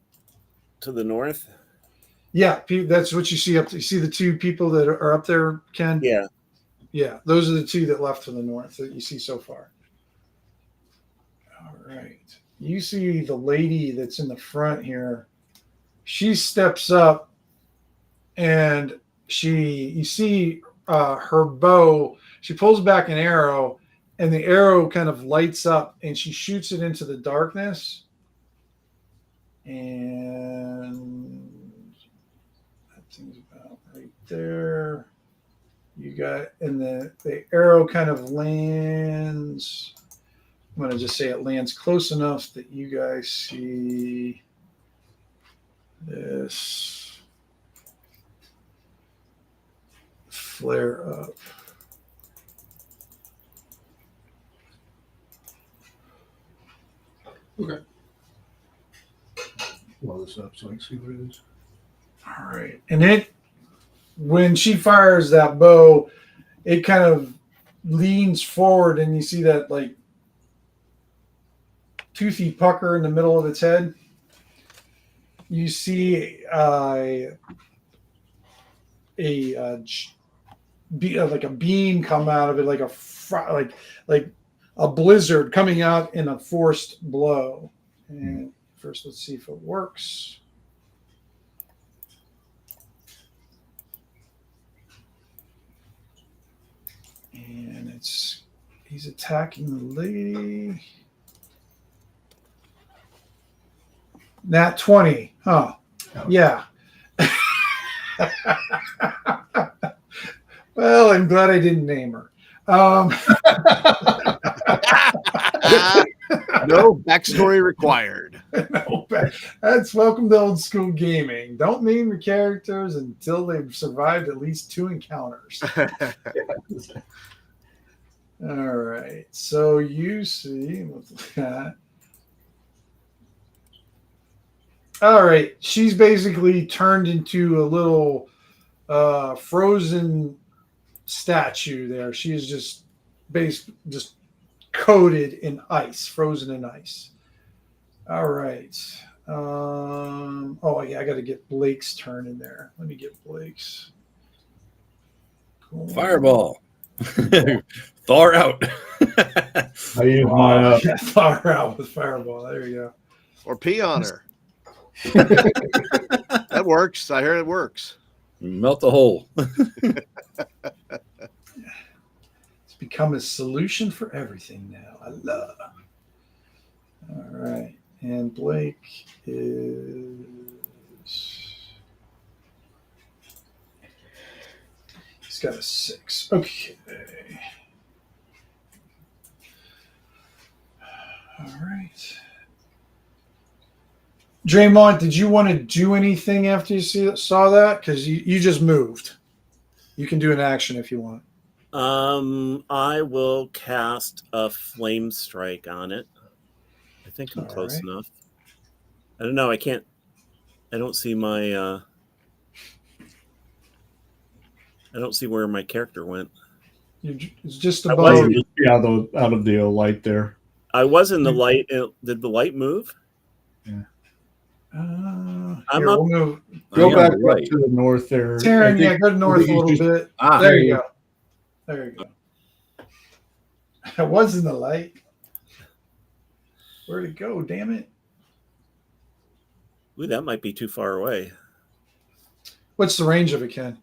the north? Yeah, that's what you see up. You see the two people that are up there, Ken? Yeah. Yeah, those are the two that left to the north that you see so far. All right. You see the lady that's in the front here. She steps up, and you see her bow. She pulls back an arrow, and the arrow kind of lights up, and she shoots it into the darkness. And that thing's about right there. You got, and the arrow kind of lands. I'm going to just say it lands close enough that you guys see this flare up. Okay. Blow this up so I can see what it is. All right. And when she fires that bow, it kind of leans forward, and you see that like toothy pucker in the middle of its head. You see like a beam come out of it, like a blizzard coming out in a forced blow. And first, let's see if it works. And he's attacking the lady. Nat 20, huh? Oh. Yeah. Well, I'm glad I didn't name her. No backstory required. No, that's welcome to old school gaming. Don't name your characters until they've survived at least 2 encounters. All right. So you see that. All right. She's basically turned into a little frozen statue there. She is just coated in ice, frozen in ice. All right. Oh, yeah, I got to get Blake's turn in there. Let me get Blake's. Cool. Fireball. Thar out. I use my Thar out with fireball. There you go. Or pee on her. That works. I hear it works. Melt the hole. It's become a solution for everything now. I love. All right. And Blake is... He's got a 6. Okay. All right. Dremont, did you want to do anything after you saw that? Because you just moved. You can do an action if you want. I will cast a flame strike on it. I think I'm close enough. I don't know. I don't see my. I don't see where my character went. It's just above. Out of the light there. I was in the light. Did the light move? Yeah. I'm here, up. We'll move. Go back up to the north there. Tarin, yeah, go north a little bit. There you go. There you go. I was in the light. Where'd it go? Damn it. Ooh, that might be too far away. What's the range of it, Ken?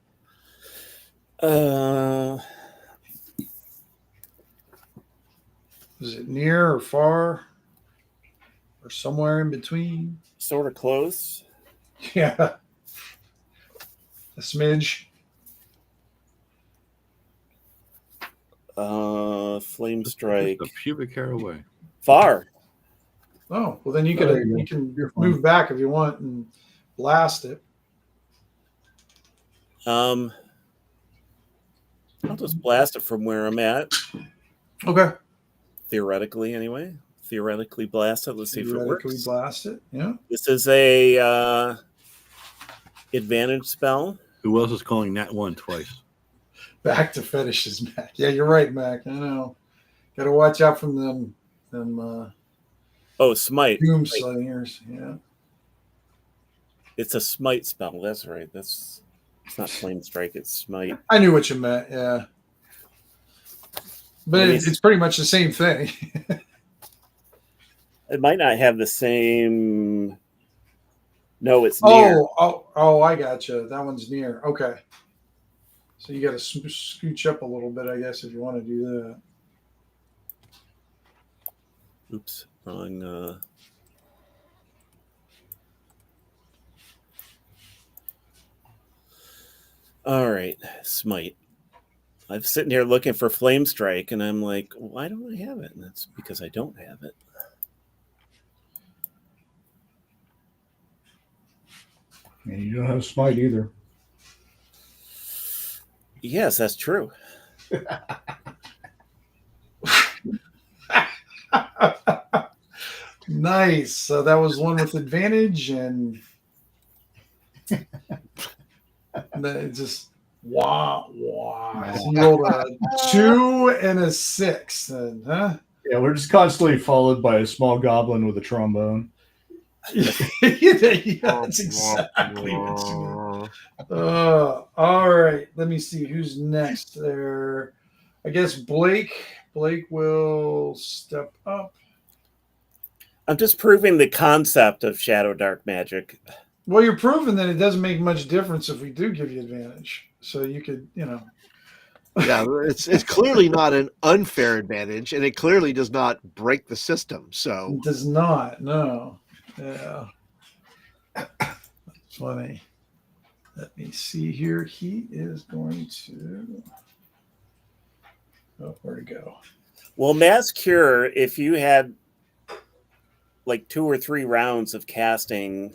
Is it near or far? Or somewhere in between? Sort of close. Yeah. A smidge. Flame strike. A pubic hair away. Far. Oh, well then you can move back if you want and blast it. I'll just blast it from where I'm at. Okay. Theoretically, anyway. theoretically blast it. Let's see if it works. Blast it. Yeah. This is a advantage spell. Who else is calling Nat 1 twice? Back to fetishes, Mac. Yeah, you're right, Mac. I know. Got to watch out from them. Smite. Doom slingers. Yeah. It's a smite spell. That's right. It's not flame strike. It's smite. I knew what you meant. Yeah. But it's pretty much the same thing. It might not have the same. No, it's near. Oh, I gotcha. That one's near. Okay. So you got to scooch up a little bit, I guess, if you want to do that. Oops, wrong. All right, smite. I'm sitting here looking for flame strike, and I'm like, why don't I have it? And that's because I don't have it. And you don't have smite either. Yes, that's true. Nice. So that was one with advantage, and then just wow. So you rolled a 2 and a 6, then, huh? Yeah, we're just constantly followed by a small goblin with a trombone. Yeah, that's exactly what you mean. All right. Let me see who's next there. I guess Blake. Blake will step up. I'm just proving the concept of shadow dark magic. Well, you're proving that it doesn't make much difference if we do give you advantage. So you could, Yeah, it's clearly not an unfair advantage, and it clearly does not break the system. So it does not. No. Yeah. That's funny. Let me see here. He is going to. Oh, where'd it go? Well, Mass Cure, if you had like 2 or 3 rounds of casting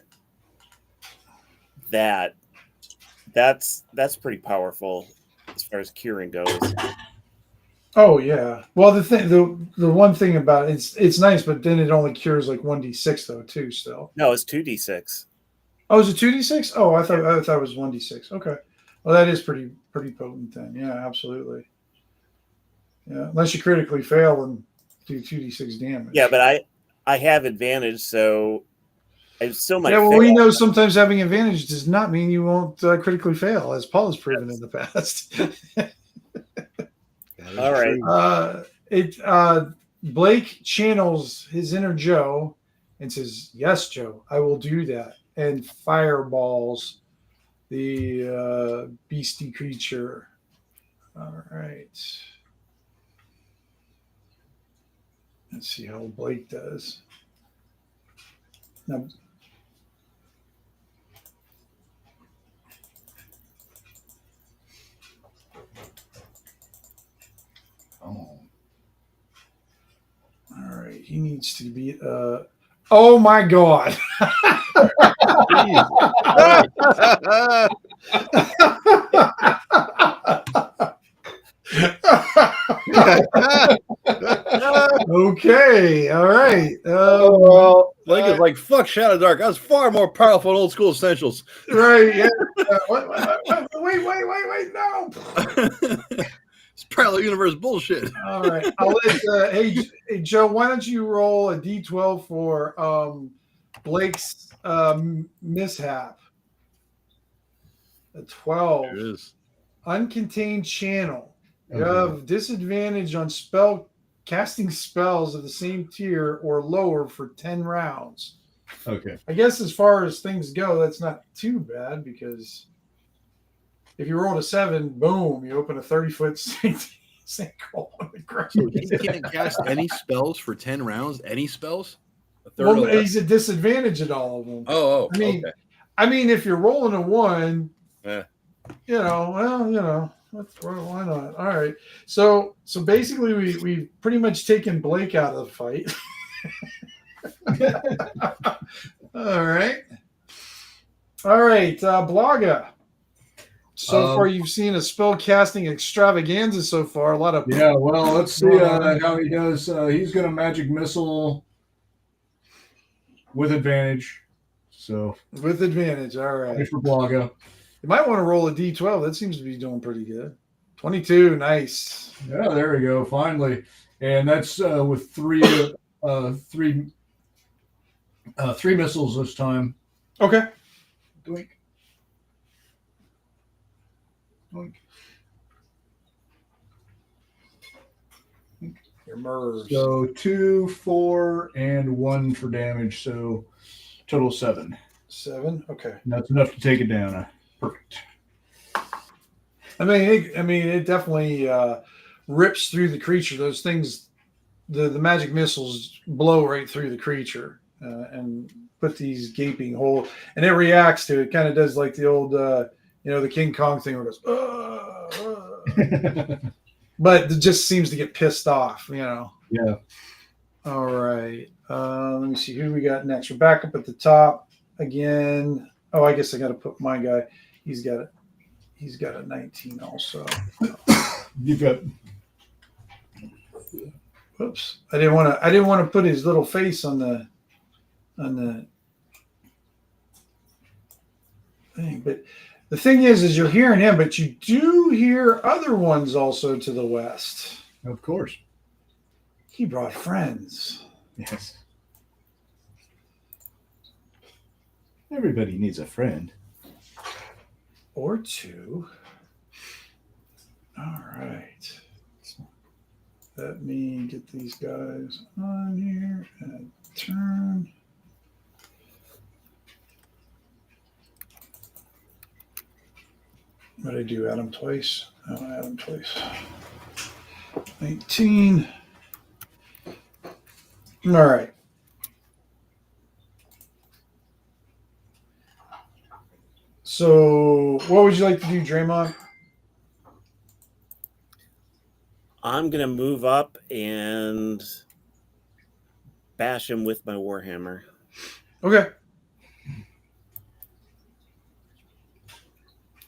that's pretty powerful as far as curing goes. Oh yeah. Well, the one thing about it's nice, but then it only cures like 1d6 though too. Still. No, it's 2d6. Oh, is it 2d6? Oh, I thought it was 1d6. Okay. Well, that is pretty potent then. Yeah, absolutely. Yeah, unless you critically fail and do 2d6 damage. Yeah, but I have advantage, so I still might. Yeah, well, we know sometimes having advantage does not mean you won't critically fail, as Paul has proven in the past. All right. Blake channels his inner Joe and says, "Yes, Joe, I will do that," and fireballs the beastie creature. All right. Let's see how Blake does. Now, all right, he needs to be. Oh my God! Okay, all right. Blake is like, fuck Shadow Dark. I was far more powerful in Old School Essentials. Right, yeah. Wait, no. It's parallel universe bullshit. All right. I'll let, hey, Joe, why don't you roll a D12 for Blake's mishap? A 12. There it is. Uncontained channel. You have disadvantage on casting spells of the same tier or lower for 10 rounds. Okay. I guess as far as things go, that's not too bad because if you rolled a 7, boom, you open a 30-foot sinkhole on the ground. So he can't cast any spells for 10 rounds? Any spells? Well, he's at disadvantage at all of them. Oh, okay. I mean, if you're rolling a 1, why not? All right. So basically, we've pretty much taken Blake out of the fight. All right. Bloggah. So far, you've seen a spell casting extravaganza so far. A lot of well, let's see how he does. He's going to magic missile with advantage. So with advantage. All right. For Bloggah. You might want to roll a d12. That seems to be doing pretty good. 22. Nice. Yeah, there we go. Finally, and that's with three missiles this time. Okay. Doink. Doink. Your MERS. So 2, 4, and 1 for damage. So total 7. 7. Okay. And that's enough to take it down. Perfect. I mean, it definitely rips through the creature. Those things, the magic missiles blow right through the creature and put these gaping holes, and it reacts to it. Kind of does like the old, the King Kong thing where it goes, but it just seems to get pissed off, Yeah. All right. Let me see who we got next. We're back up at the top again. Oh, I guess I got to put my guy. He's got a 19 also. You've got. Whoops! I didn't want to put his little face on the thing. But the thing is you're hearing him, but you do hear other ones also to the west. Of course. He brought friends. Yes. Everybody needs a friend. Or two. All right. Let me get these guys on here and turn. What did I do? Add them twice? No, add them twice. 19. All right. So, what would you like to do, Dremont? I'm going to move up and bash him with my Warhammer. Okay.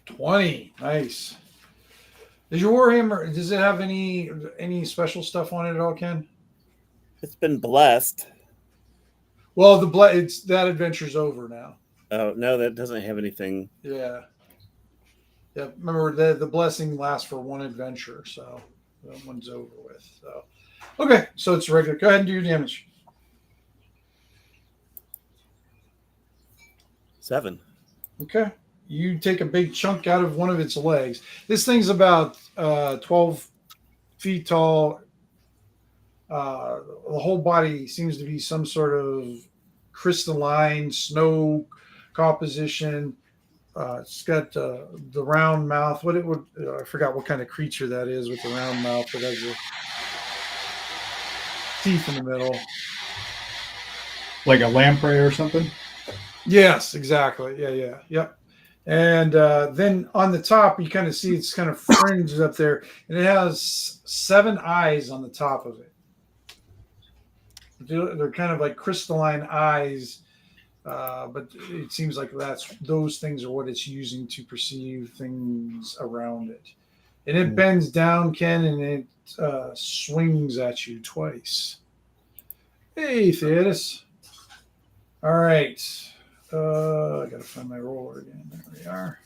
20. Nice. Does your Warhammer, does it have any special stuff on it at all, Ken? It's been blessed. Well, it's that adventure's over now. Oh, no, that doesn't have anything. Yeah. Yeah. Remember, the blessing lasts for one adventure, so that one's over with. So, okay, so it's regular. Go ahead and do your damage. 7. Okay. You take a big chunk out of one of its legs. This thing's about 12 feet tall. The whole body seems to be some sort of crystalline snow composition. It's got the round mouth. I forgot what kind of creature that is with the round mouth that has the teeth in the middle. Like a lamprey or something? Yes, exactly. Yeah. Yep. And then on the top, you kind of see it's kind of fringed up there, and it has 7 eyes on the top of it. They're kind of like crystalline eyes, but it seems like those things are what it's using to perceive things around it. And it bends down, Ken, and it swings at you twice. Hey, Theodis. All right. I gotta find my roller again. There we are.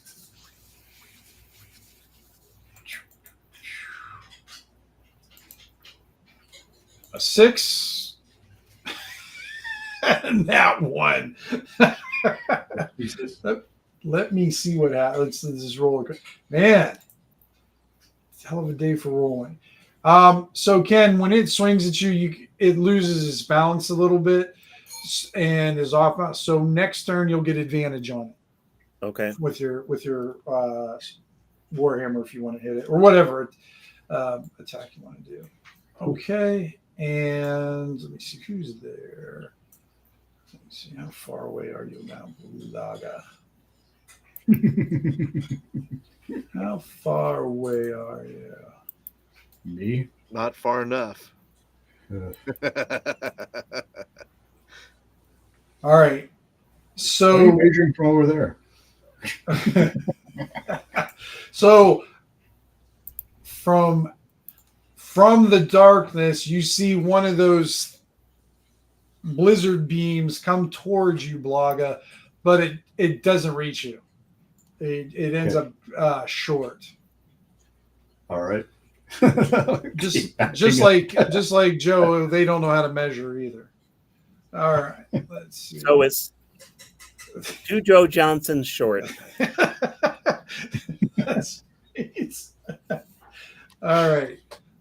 A 6. And that 1. Let me see what happens. Let's just roll. Man, it's a hell of a day for rolling. So Ken, when it swings at you, it loses its balance a little bit and is off. So next turn you'll get advantage on it. Okay. With your Warhammer if you want to hit it or whatever attack you want to do. Okay, and let me see who's there. Let me see how far away are you now, Bloggah? How far away are you? Me? Not far enough. All right. So measuring from over there. So from the darkness, you see one of those blizzard beams come towards you, Bloggah, but it doesn't reach you. It ends up short. All right. just like Joe, they don't know how to measure either. All right, let's see. So it's 2 Joe Johnsons short. All right.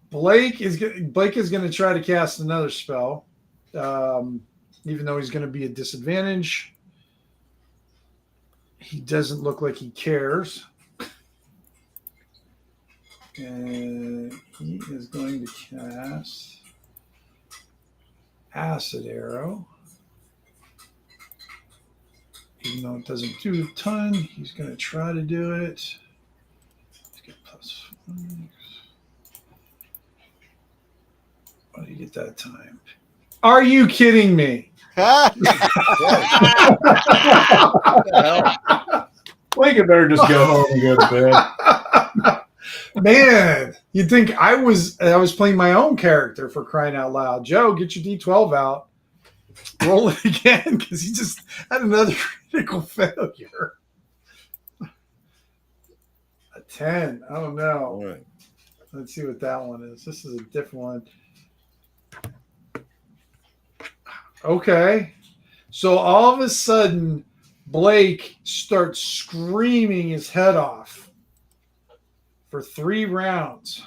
Blake is going to try to cast another spell, even though he's going to be at disadvantage. He doesn't look like he cares. And he is going to cast Acid Arrow. Even though it doesn't do a ton, he's going to try to do it. Let's get +1. What do you get that time? Are you kidding me? Blake better just go home and go to bed. Man, you'd think I was playing my own character, for crying out loud. Joe, get your D12 out. Roll it again, because he just had another critical failure. A 10. Oh no. All right. Let's see what that one is. This is a different one. Okay. So all of a sudden, Blake starts screaming his head off for 3 rounds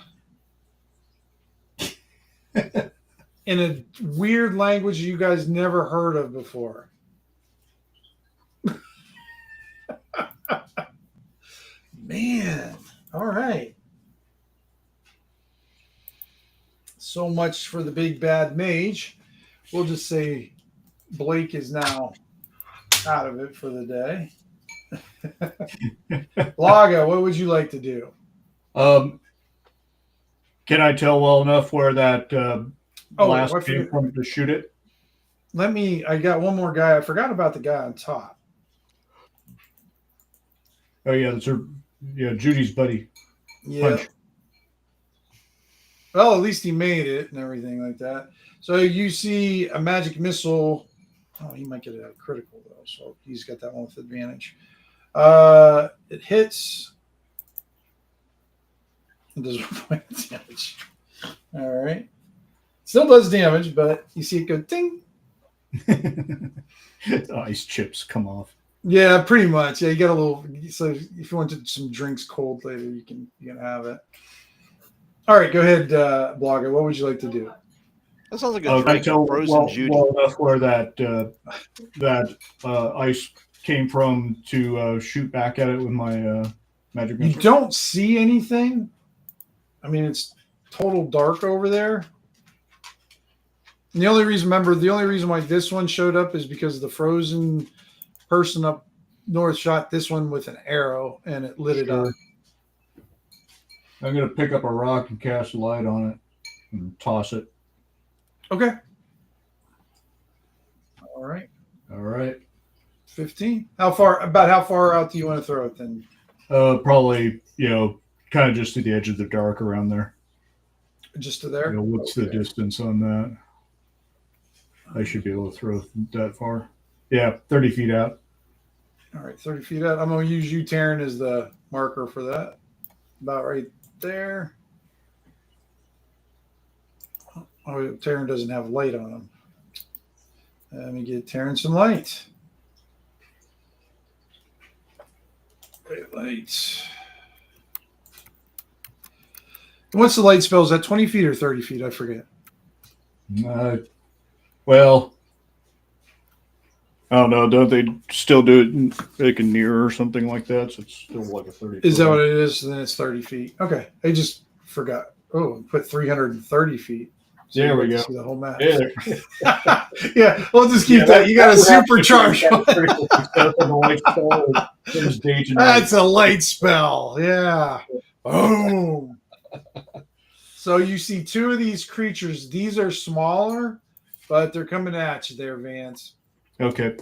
in a weird language you guys never heard of before. Man. All right. So much for the big bad mage. We'll just say Blake is now out of it for the day. Bloggah, what would you like to do? Can I tell well enough where that blast came from to shoot it? I got one more guy. I forgot about the guy on top. Oh yeah, that's Judy's buddy. Yeah. Punch. Well, at least he made it and everything like that. So you see a magic missile. Oh, he might get a critical though, so he's got that one with advantage. It hits. It does 1 point of damage. All right. Still does damage, but you see it go ding. Ice chips come off. Yeah, pretty much. Yeah, you got a little. So if you wanted some drinks cold later, you can have it. All right, go ahead, Bloggah. What would you like to do? That sounds like a drink of frozen Judy. Well enough where that ice came from to shoot back at it with my magic missile. You don't see anything. I mean, it's total dark over there. And the only reason why this one showed up is because the frozen person up north shot this one with an arrow and it lit it up. I'm going to pick up a rock and cast a light on it and toss it. Okay. All right. 15. About how far out do you want to throw it then? Probably, kind of just to the edge of the dark around there. Just to there? What's the distance on that? I should be able to throw that far. Yeah, 30 feet out. All right, 30 feet out. I'm going to use you, Tarin, as the marker for that. About right there. Oh, Tarin doesn't have light on him. Let me get Tarin some light. Great light. And what's the light spell? Is that 20 feet or 30 feet? I forget. Well, I don't know. Don't they still do it like a near or something like that? So it's still like a 30. Is that what it is? Then it's 30 feet. Okay. I just forgot. Oh, put 330 feet. So there we go. See the whole map. Yeah, yeah, we'll just keep that. You got a supercharged one. That's a light spell. Yeah. Boom. So you see 2 of these creatures. These are smaller, but they're coming at you there, Vance. Okay.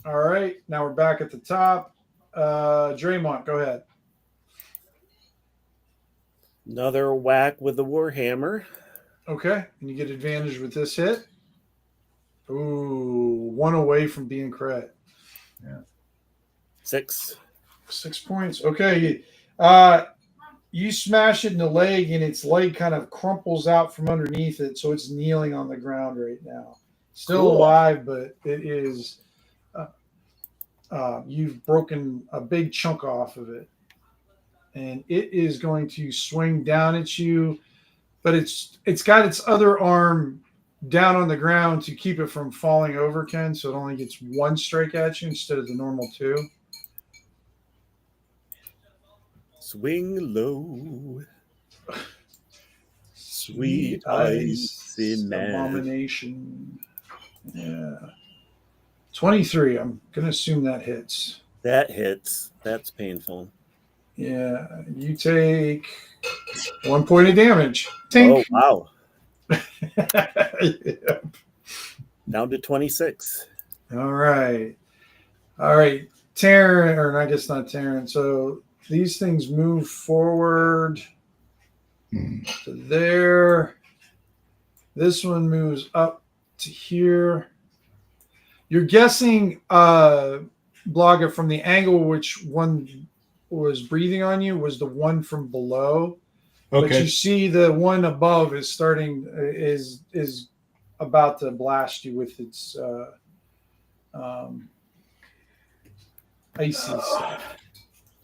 All right. Now we're back at the top. Dremont, go ahead. Another whack with the Warhammer. Okay. And you get advantage with this hit. Ooh, 1 away from being crit. Yeah. 6. 6 points. Okay. You smash it in the leg, and its leg kind of crumples out from underneath it, so it's kneeling on the ground right now. Still alive, but it is. You've broken a big chunk off of it, and it is going to swing down at you. But it's got its other arm down on the ground to keep it from falling over, Ken. So it only gets 1 strike at you instead of the normal 2. Swing low. Sweet ice abomination. Yeah. 23. I'm going to assume that hits. That hits. That's painful. Yeah. You take 1 point of damage. Tink. Oh, wow. Yeah. Down to 26. All right. Tarin, or I guess not Tarin. So these things move forward to there. This one moves up to here. You're guessing, Bloggah, from the angle which one was breathing on you was the one from below. Okay. But you see the one above is about to blast you with its icy stuff.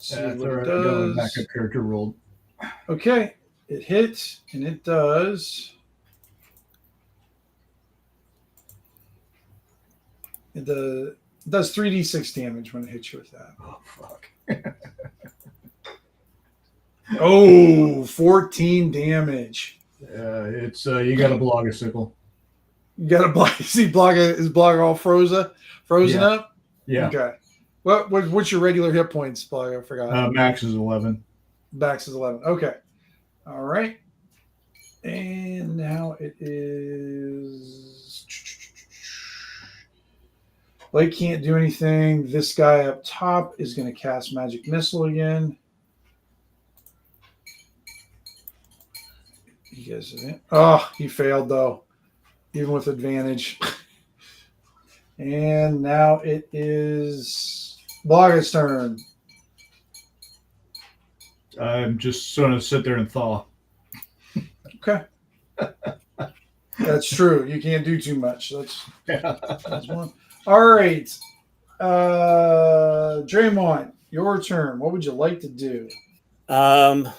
See That's what all it right. I got my does. backup character rolled. Okay, it hits, and it does. It does 3d6 damage when it hits you with that. Oh, fuck. Oh, 14 damage. It's you got a Bloggah sickle. You got a block. See, is Bloggah all frozen up? Yeah. Okay. What's your regular hit points, Bloggah? I forgot. Max is 11. Max is 11. Okay. All right. And now it is. Blake can't do anything. This guy up top is going to cast Magic Missile again. He gets it. Oh, he failed though, even with advantage. And now it is Bloggah's turn. I'm just going to sit there and thaw. Okay. That's true. You can't do too much. That's one. All right. Dremont, your turn. What would you like to do? I'm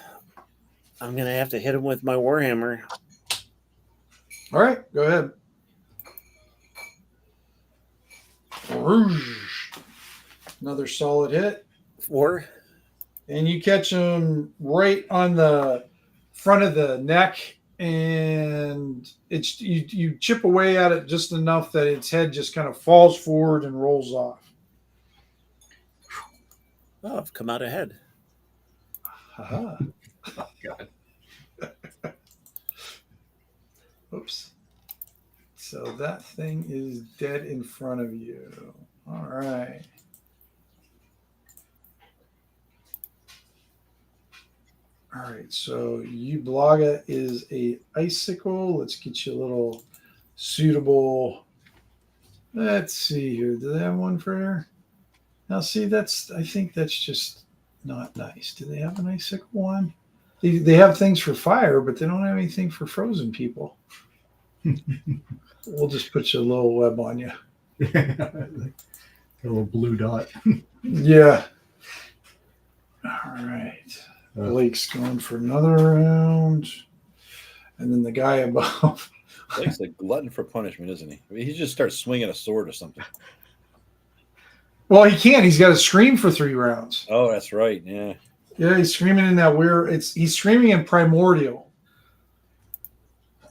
going to have to hit him with my Warhammer. All right. Go ahead. Another solid hit. 4. And you catch him right on the front of the neck, and it's you chip away at it just enough that its head just kind of falls forward and rolls off. Oh, I've come out ahead. Haha. Oh, God. Oops. So that thing is dead in front of you. All right. All right, so you Bloggah is a icicle. Let's get you a little suitable. Let's see here. Do they have one for her? Now, see, I think that's just not nice. Do they have an icicle one? They have things for fire, but they don't have anything for frozen people. We'll just put you a little web on you. A little blue dot. Yeah. All right. Blake's going for another round. And then the guy above. Blake's a glutton for punishment, isn't he? I mean, he just starts swinging a sword or something. Well, he can't. He's got to scream for 3 rounds. Oh, that's right. Yeah. Yeah, he's screaming in that weird. He's screaming in primordial.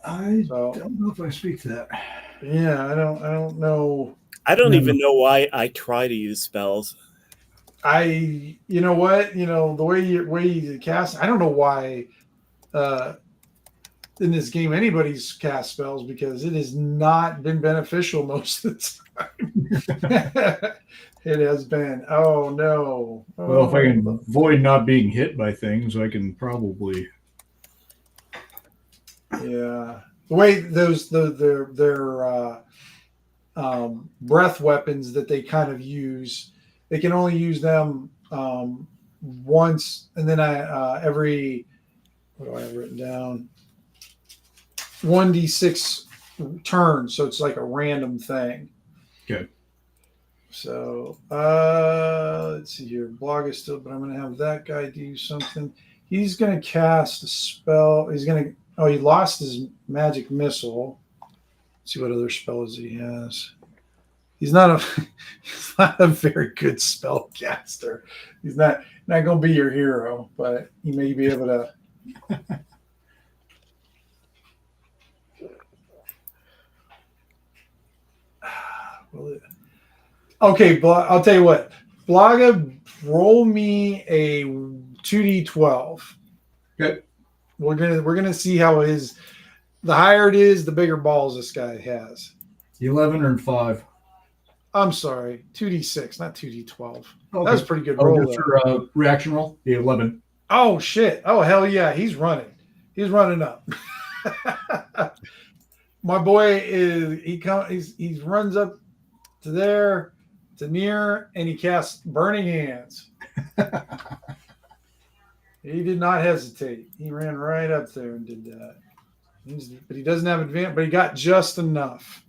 I don't know if I speak to that. Yeah, I don't know. I don't even know why I try to use spells. You know what? The way you cast. I don't know why. In this game, anybody's cast spells because it has not been beneficial most of the time. It has been. Oh no. Well, if I can avoid not being hit by things, I can probably. Yeah, the way their breath weapons that they kind of use. They can only use them once, and then every, what do I have written down? 1d6 turns, so it's like a random thing. Okay. So let's see here. Bloggah still, but I'm going to have that guy do something. He's going to cast a spell. He's going to. Oh, he lost his magic missile. Let's see what other spells he has. He's not a very good spellcaster. He's not going to be your hero, but he may be able to. Okay, I'll tell you what. Bloggah, roll me a 2d12. Okay. We're gonna see how it is. The higher it is, the bigger balls this guy has. 11 or 5. I'm sorry, 2d6, not 2d12. Okay. That was a pretty good roll. That's your reaction roll. The 11. Oh shit! Oh hell yeah, he's running. He's running up. My boy he runs up to there, to near, and he casts Burning Hands. He did not hesitate. He ran right up there and did that. But he doesn't have advantage, but he got just enough.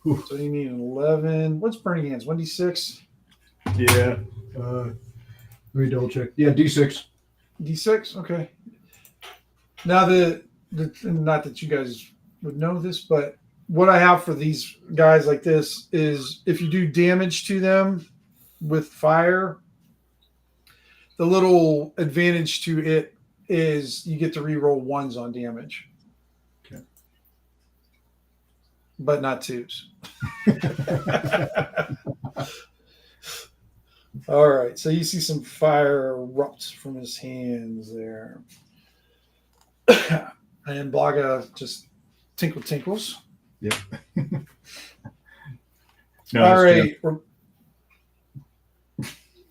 Ooh. So you need an 11. What's Burning Hands? 1d6? Yeah. Let me double check. Yeah, D6. D6? Okay. Now, not that you guys would know this, but what I have for these guys like this is if you do damage to them with fire, the little advantage to it is you get to reroll 1s on damage. Okay. But not 2s. All right. So you see some fire erupts from his hands there. And Bloggah just tinkles. Yep. All right.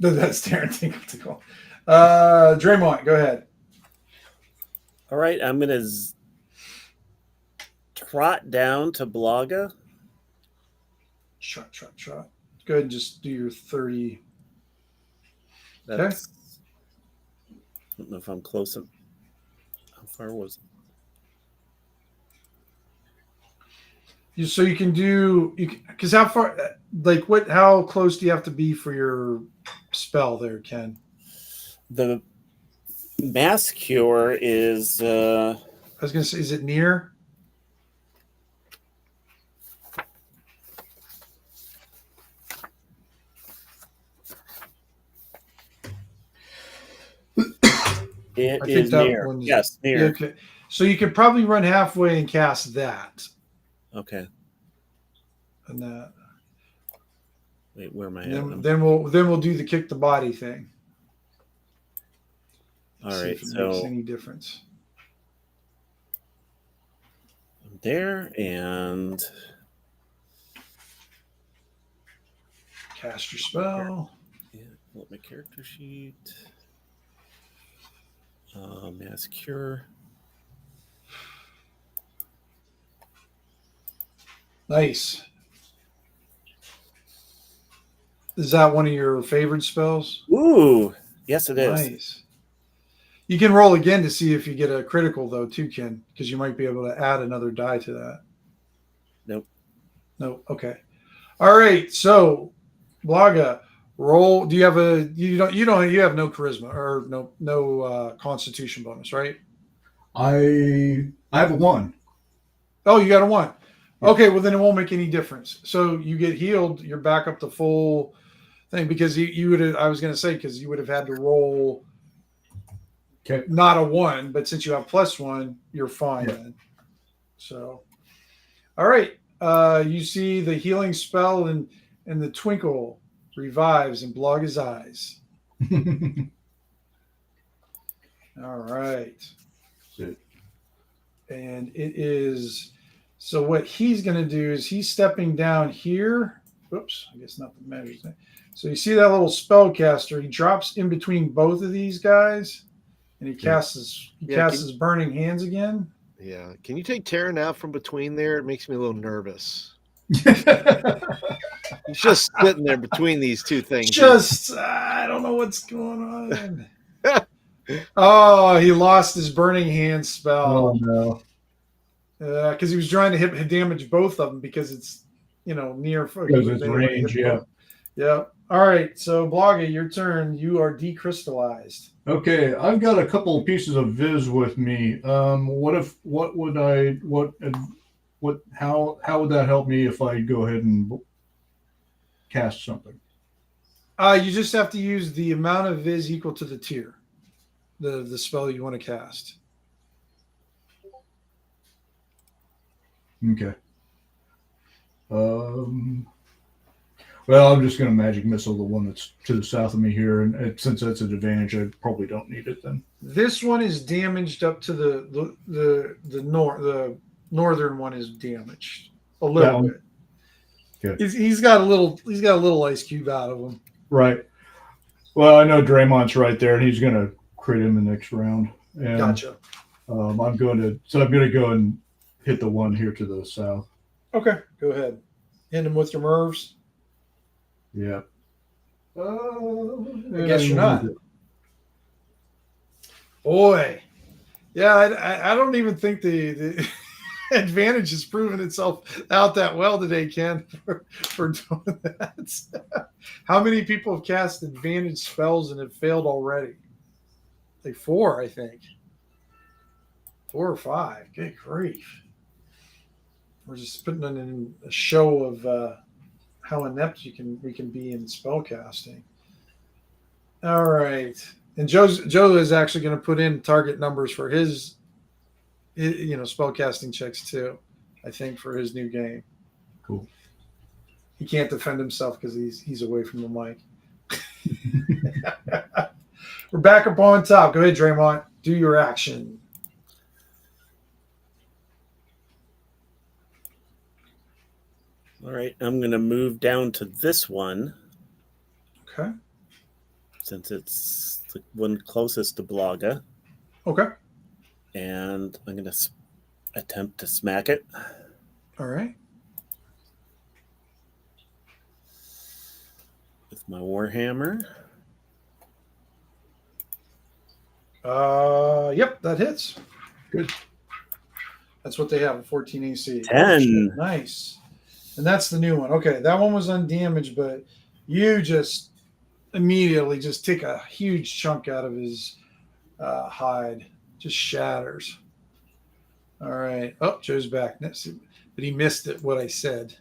That's Tarin tinkle. Dremont, go ahead. All right, I'm going to trot down to Bloggah. Trot. Go ahead and just do your 30. Okay. I don't know if I'm close. How far was it? So you can do, because how far, like how close do you have to be for your spell there, Ken? The mass cure is. I was going to say, is it near? It is near. Yes, near. Okay. So you could probably run halfway and cast that. Okay. And that. Wait, where am I? Then we'll do the kick the body thing. All see right. if it So makes any difference. I'm there and Cast your spell. yeah, pull up my character sheet. Mass cure. Nice. Is that one of your favorite spells? Ooh, yes, it is. Nice. You can roll again to see if you get a critical, though, too, Ken, because you might be able to add another die to that. Nope. No. Okay. All right. So, Bloggah, roll. Do you have you have no charisma or no constitution bonus, right? I have a 1. Oh, you got a 1. Okay, well then it won't make any difference. So you get healed, you're back up to full thing because you would have. I was going to say because you would have had to roll. Okay. Not a 1, but since you have +1, you're fine. Yeah. Then. So, all right. You see the healing spell and the twinkle revives in Bloggah's eyes. All right. That's it. And it is. So what he's going to do is he's stepping down here. Oops, I guess not the measures. So you see that little spellcaster. He drops in between both of these guys, and he casts his burning hands again. Yeah. Can you take Tarin out from between there? It makes me a little nervous. He's just sitting there between these two things. I don't know what's going on. Oh, he lost his burning hand spell. Oh no! Because he was trying to hit damage both of them because it's near Because it's range. Yeah. Yep. All right. So Bloggah, your turn. You are decrystallized. Okay, I've got a couple of pieces of Viz with me. How would that help me if I go ahead and cast something? You just have to use the amount of Viz equal to the tier, the spell you want to cast. Okay. Well, I'm just going to magic missile the one that's to the south of me here, and since that's an advantage, I probably don't need it then. This one is damaged up to the northern one is damaged a little bit. Okay. He's got a little ice cube out of him. Right. Well, I know Dremont's right there, and he's going to crit him the next round. And, Gotcha. I'm going to go and hit the one here to the south. Okay, go ahead. Hit him with your Mervs. Yeah. I guess you're not. Boy. Yeah, I don't even think the advantage has proven itself out that well today, Ken, for doing that. How many people have cast advantage spells and have failed already? Like 4, I think. 4 or 5. Good grief. We're just putting in a show of how inept we can be in spellcasting. All right. And Joe is actually going to put in target numbers for his spellcasting checks too, I think, for his new game. Cool. He can't defend himself because he's away from the mic. We're back up on top. Go ahead, Dremont. Do your action. All right, I'm going to move down to this one. Okay. Since it's the one closest to Bloggah. Okay. And I'm going to attempt to smack it. All right. With my Warhammer. Yep, that hits. Good. That's what they have, a 14 AC. 10. Oh, nice. And that's the new one. Okay, that one was undamaged, but you just immediately just take a huge chunk out of his hide. Just shatters. All right. Oh, Joe's back. But he missed it, what I said.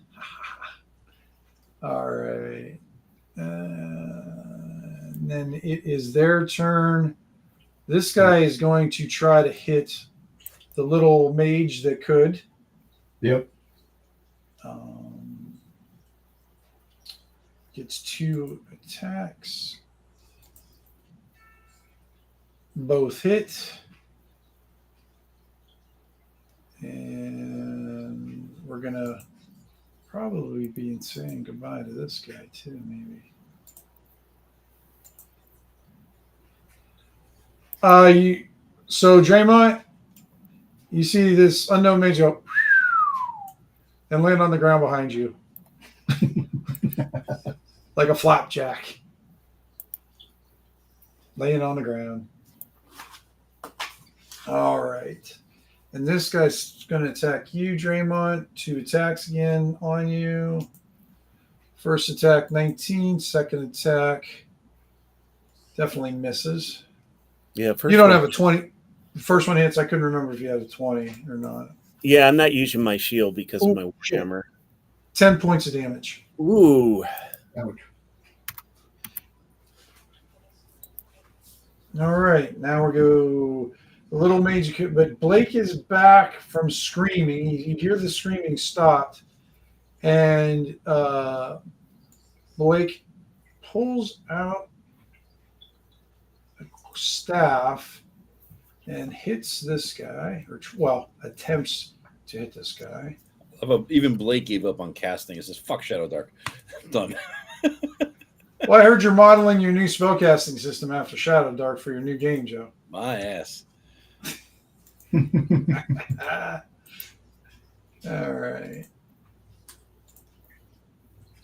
All right. And then it is their turn. This guy is going to try to hit the little mage that could. Yep. Gets 2 attacks. Both hit. And we're going to probably be saying goodbye to this guy too, maybe. So Dremont, you see this unknown mage go and land on the ground behind you. Like a flapjack. Laying on the ground. All right. And this guy's going to attack you, Dremont. 2 attacks again on you. First attack, 19. Second attack, definitely misses. Yeah. You don't have a 20. The first one hits. I couldn't remember if you had a 20 or not. Yeah, I'm not using my shield because of my Warhammer. 10 points of damage. Ooh. Ouch. All right. Now we'll go a little mage. But Blake is back from screaming. You hear the screaming stopped. And Blake pulls out a staff and hits this guy, or attempts to hit this guy. Even Blake gave up on casting. It says, fuck Shadow Dark. Done. Well, I heard you're modeling your new spellcasting system after Shadow Dark for your new game, Joe. My ass. All right.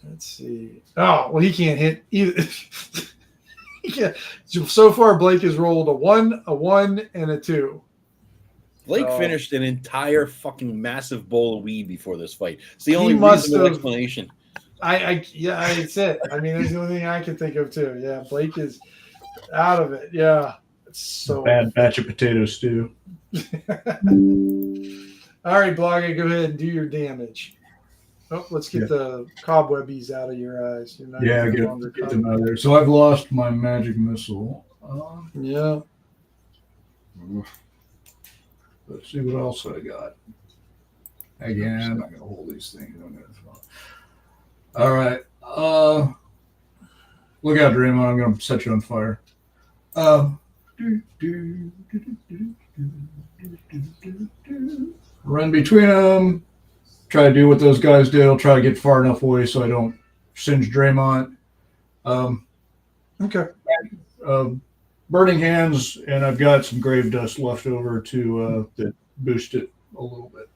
Let's see. Oh, well, he can't hit either. He can't. So far, Blake has rolled a 1, and a 2. Blake So, finished an entire fucking massive bowl of weed before this fight. It's the only must reasonable have- explanation. yeah, it's it. I mean, that's the only thing I can think of too. Yeah, Blake is out of it. Yeah, it's so Bad batch of potato stew. All right, Bloggah, go ahead and do your damage. Oh, let's get the cobwebbies out of your eyes. You're not Yeah, any get longer them out of there. So I've lost my magic missile. Yeah. Let's see what else I got. Again, I'm not going to hold these things. All right. Look out, Dremont. I'm going to set you on fire. Run between them. Try to do what those guys did. I'll try to get far enough away so I don't singe Dremont. Okay. Burning hands, and I've got some grave dust left over to boost it a little bit.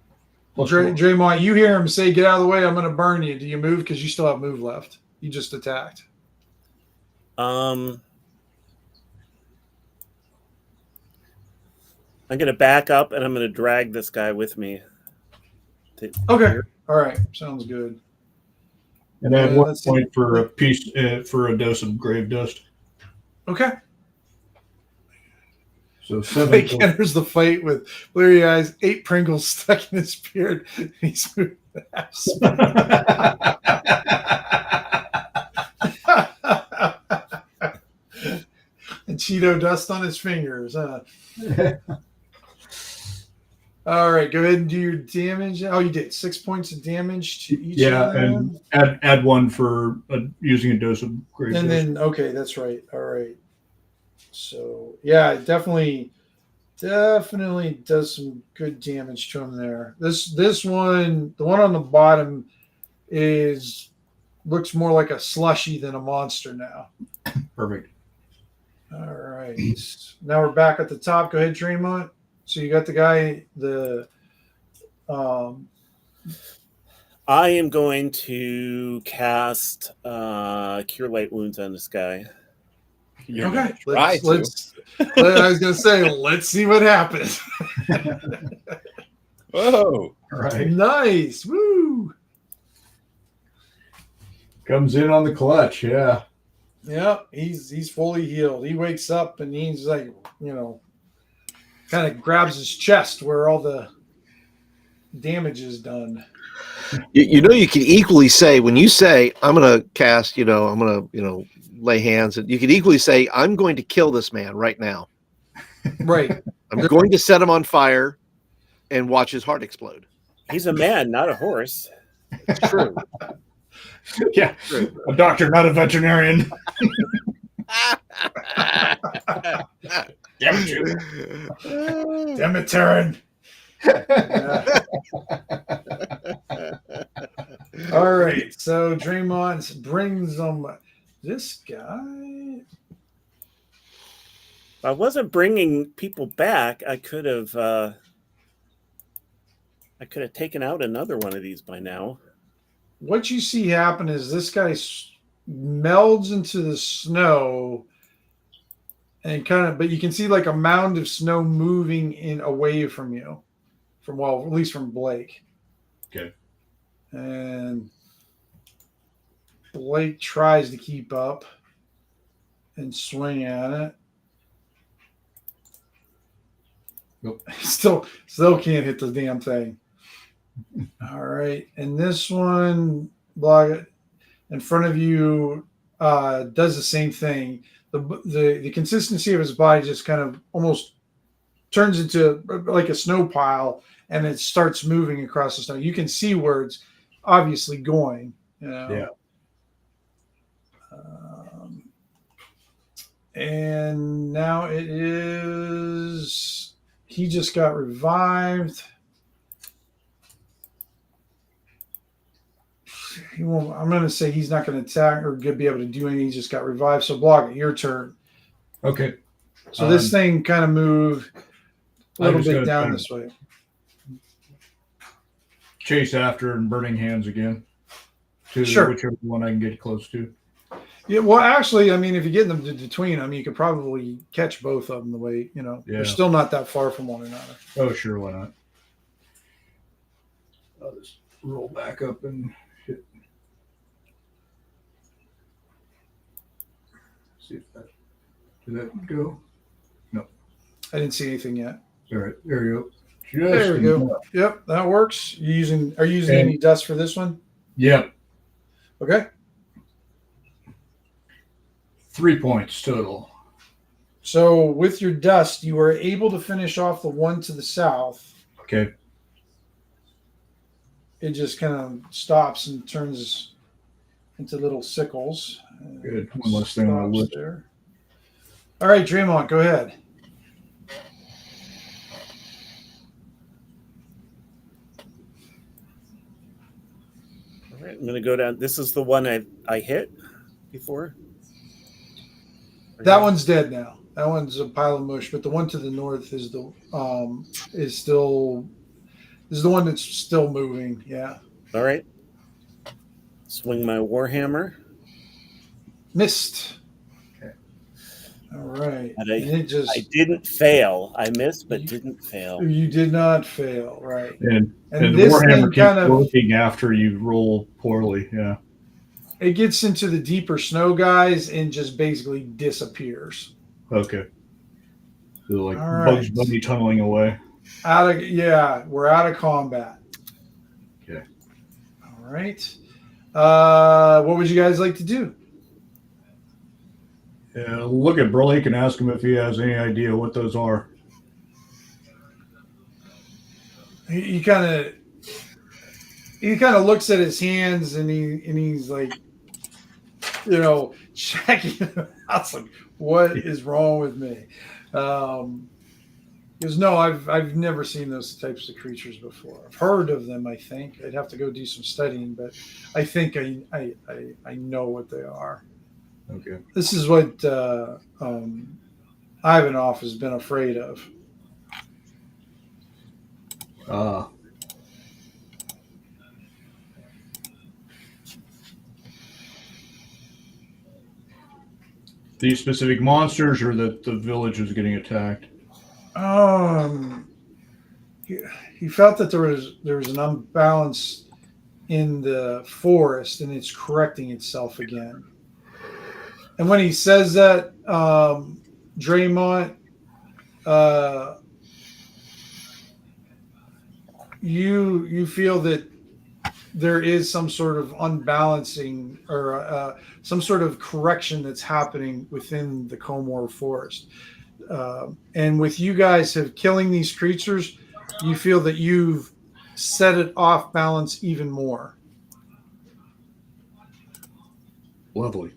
Dremont, you hear him say, "Get out of the way! I'm going to burn you." Do you move? Because you still have move left. You just attacked. I'm going to back up, and I'm going to drag this guy with me. Okay. All right. Sounds good. And I have 1 point for a piece for a dose of grave dust. Okay. So 7. Blake enters the fight with bleary eyes, 8 Pringles stuck in his beard. He's moving fast. And Cheeto dust on his fingers. Huh? All right, go ahead and do your damage. Oh, you did 6 points of damage to each. Yeah, of them. and add 1 for using a dose of grave dust. And then okay, that's right. All right. So yeah, it definitely does some good damage to him there. This one, the one on the bottom, looks more like a slushy than a monster now. Perfect. All right. Now we're back at the top. Go ahead, Dremont. So you got the guy, I am going to cast Cure Light Wounds on this guy. Okay. I was going to say, let's see what happens. Whoa. Right. Nice. Woo. Comes in on the clutch. Yeah. Yeah. He's fully healed. He wakes up and he's like, kind of grabs his chest where all the damage is done. You can equally say, when you say, I'm going to cast, I'm going to, lay hands, and you could equally say, I'm going to kill this man right now. Right. I'm going to set him on fire and watch his heart explode. He's a man, not a horse. It's true. Yeah. True. A doctor, not a veterinarian. Damn you. Damn it, Tarin. All right. So Dremont brings them this guy. If I wasn't bringing people back, I could have taken out another one of these by now. What you see happen is this guy melds into the snow. And but you can see like a mound of snow moving in away from you, at least from Blake. Okay. And Blake tries to keep up and swing at it. Nope. Still can't hit the damn thing. All right. And this one, Bloggah, in front of you, does the same thing. The consistency of his body just kind of almost turns into like a snow pile, and it starts moving across the snow. You can see where it's obviously going. Yeah. And now it is. He just got revived. I'm going to say he's not going to attack or be able to do anything. He just got revived. So, Bloggah, your turn. Okay. So this thing kind of moved a little bit down this way. Chase after and burning hands again. to Sure. whichever one I can get close to. Yeah, well, actually, I mean, if you get them between them, you could probably catch both of them the way, they're still not that far from one another. Oh, sure, why not? I'll just roll back up and hit. See if that did that go? No, I didn't see anything yet. all right, there you go. There we go. Yep, that works. Are you using any dust for this one? Yep. Okay. 3 points total. So with your dust, you were able to finish off the one to the south. Okay. It just kind of stops and turns into little sickles. Good. One less thing on the list there. All right, Dremont, go ahead. All right, I'm going to go down. This is the one I hit before. That one's dead now. That one's a pile of mush. But the one to the north is the one that's still moving. Yeah. All right. Swing my warhammer. Missed. Okay. All right. And I didn't fail. I missed, but didn't fail. You did not fail, right? And the this warhammer thing kind keeps of working after you roll poorly. Yeah. it gets into the deeper snow, guys, and just basically disappears. Okay. So like All Bugs right. Bunny tunneling away. We're out of combat. Okay. All right. What would you guys like to do? Look at Blake and ask him if he has any idea what those are. He kind of looks at his hands and he's like, checking them out. It's like, what is wrong with me? Because no, I've never seen those types of creatures before. I've heard of them. I think I'd have to go do some studying, but I think I know what they are. Okay. This is what Ivanoff has been afraid of. These specific monsters, or that the village is getting attacked? He felt that there was an unbalance in the forest, and it's correcting itself again. And when he says that, Dremont, you feel that there is some sort of unbalancing or some sort of correction that's happening within the Comor forest. And with you guys killing these creatures, you feel that you've set it off balance even more. Lovely.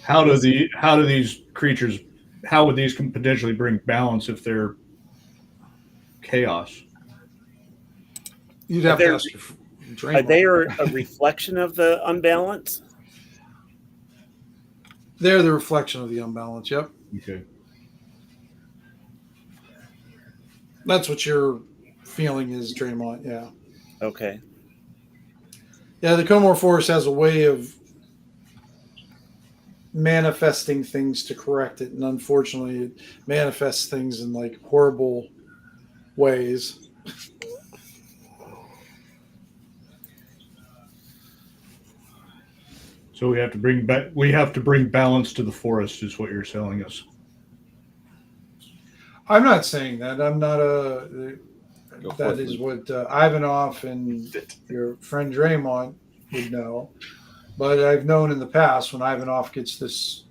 How would these potentially bring balance if they're chaos? You'd have to ask Are they a reflection of the unbalance? They're the reflection of the unbalance. Yep. Okay. That's what your feeling is, Dremont. Yeah. Okay. Yeah, the Comor Forest has a way of manifesting things to correct it, and unfortunately, it manifests things in like horrible ways. So we have to bring balance to the forest, is what you're telling us. I'm not saying that. I'm not a. That is what Ivanoff and your friend Dremont would know. But I've known in the past when Ivanoff gets this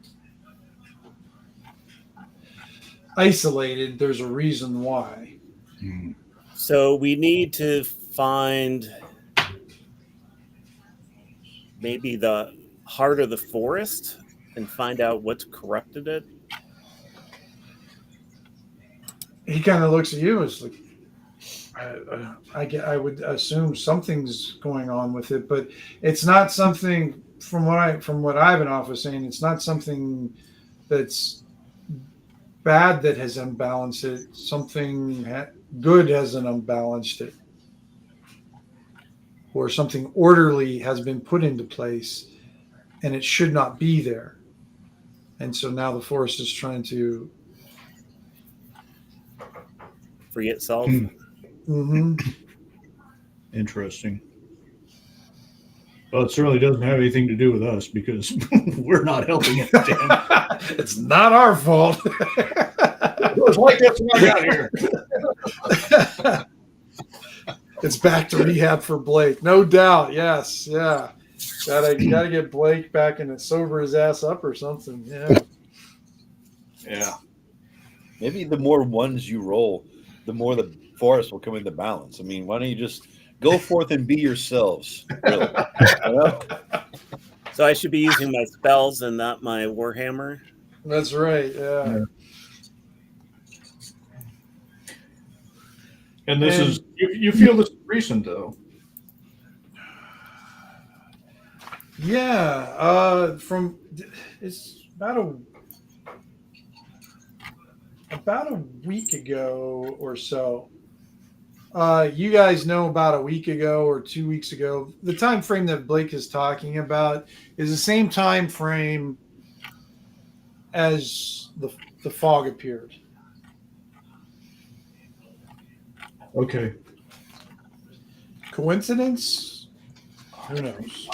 isolated, there's a reason why. So we need to find maybe the heart of the forest and find out what's corrupted it. He kind of looks at you as like, I would assume something's going on with it, but it's not something from what Ivanoff was saying. It's not something that's bad that has unbalanced it. Something good hasn't unbalanced it. Or something orderly has been put into place and it should not be there. And so now the forest is trying to free itself. Mm-hmm. Interesting. Well, it certainly doesn't have anything to do with us because we're not helping it. It's not our fault. It was like this when I got here. It's back to rehab for Blake, no doubt. Yes, yeah. Gotta get Blake back and sober his ass up or something. Yeah. Yeah. Maybe the more ones you roll, the more the forest will come into balance. I mean, why don't you just go forth and be yourselves? Really. You know? So I should be using my spells and not my Warhammer. That's right. Yeah. And this is you feel this is recent though. Yeah. From it's about a week ago or so. You guys know about a week ago or 2 weeks ago. The time frame that Blake is talking about is the same time frame as the fog appeared. Okay. Coincidence? Who knows?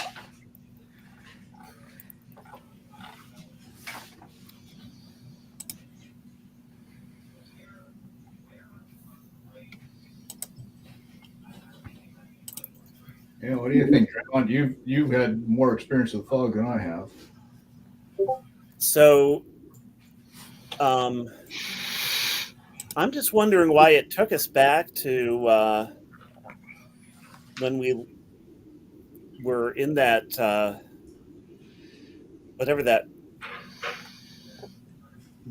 Yeah, what do you think, Dremont? You've had more experience with fog than I have. So I'm just wondering why it took us back to when we were in that whatever that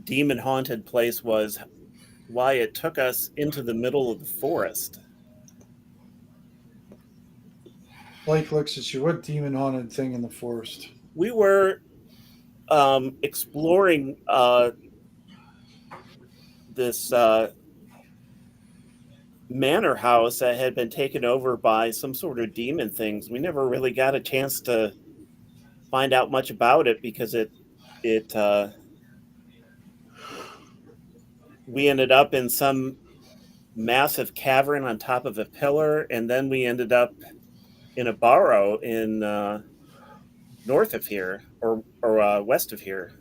demon haunted place was, why it took us into the middle of the forest. Blake looks at you. What demon haunted thing in the forest? We were exploring this manor house that had been taken over by some sort of demon things. We never really got a chance to find out much about it because we ended up in some massive cavern on top of a pillar, and then we ended up in a barrow in north of here or west of here.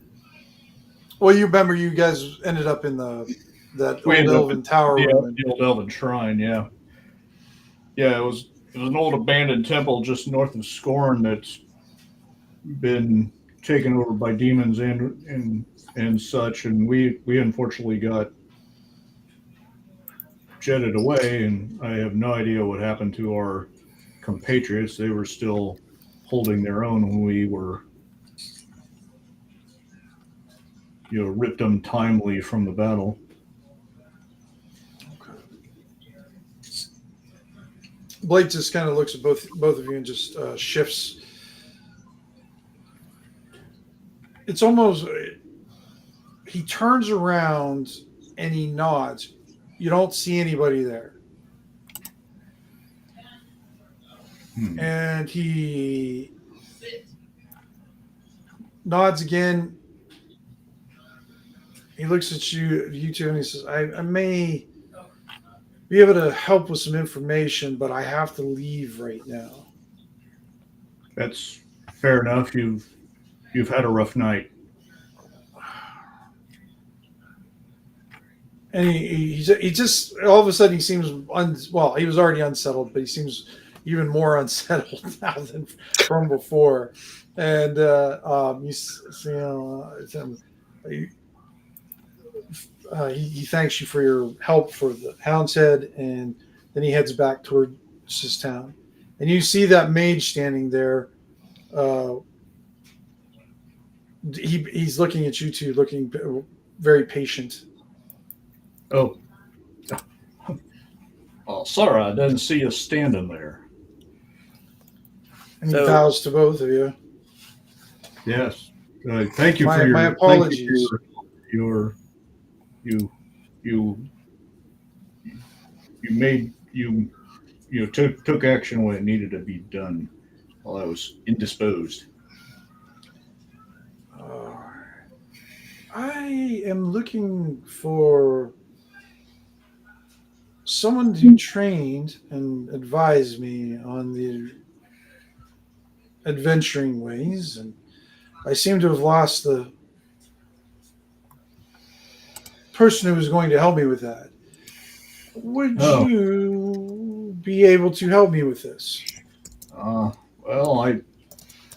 Well, you remember you guys ended up in that old elven tower room. The old elven shrine, yeah. Yeah, it was an old abandoned temple just north of Scorn that's been taken over by demons and such, and we unfortunately got jetted away, and I have no idea what happened to our compatriots. They were still holding their own when we were ripped untimely from the battle. Blake just kind of looks at both of you and just shifts. It's almost he turns around and he nods. You don't see anybody there. And he nods again. He looks at you two, and he says, I may be able to help with some information, but I have to leave right now. That's fair enough. You've had a rough night. And he just all of a sudden he seems he was already unsettled, but he seems even more unsettled now than from before. And he thanks you for your help for the Hounds Head, and then he heads back towards his town. And you see that mage standing there. He's looking at you two, looking very patient. Oh, sorry, I didn't see you standing there. And he bows to both of you. Yes. Thank you for my apologies. your you you took action when it needed to be done while I was indisposed. I am looking for someone to train and advise me on the adventuring ways, and I seem to have lost the person who was going to help me with that. Would you be able to help me with this? Well,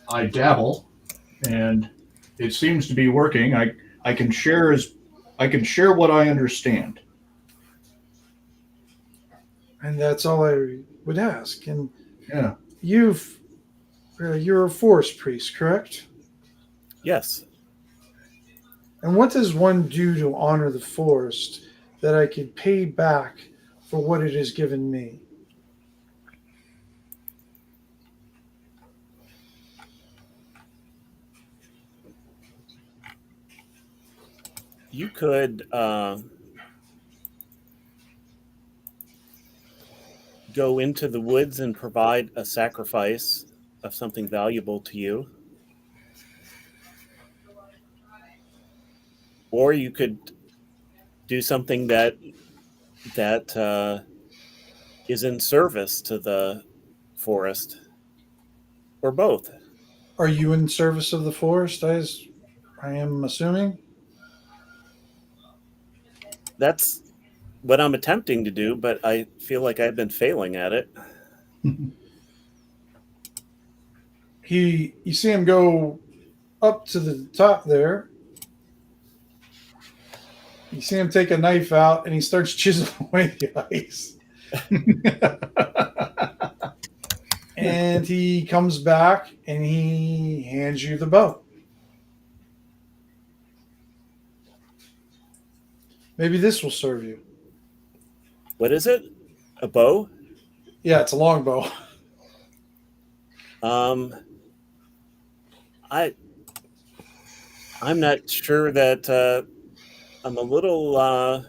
I dabble, and it seems to be working. I can share what I understand. And that's all I would ask. And Yeah. you're a forest priest, correct? Yes. And what does one do to honor the forest that I could pay back for what it has given me? You could go into the woods and provide a sacrifice of something valuable to you. Or you could do something that is in service to the forest, or both. Are you in service of the forest, I am assuming? That's what I'm attempting to do, but I feel like I've been failing at it. You see him go up to the top there. You see him take a knife out, and he starts chiseling away the ice. And he comes back, and he hands you the bow. Maybe this will serve you. What is it? A bow? Yeah, it's a long bow. I'm not sure that I'm a little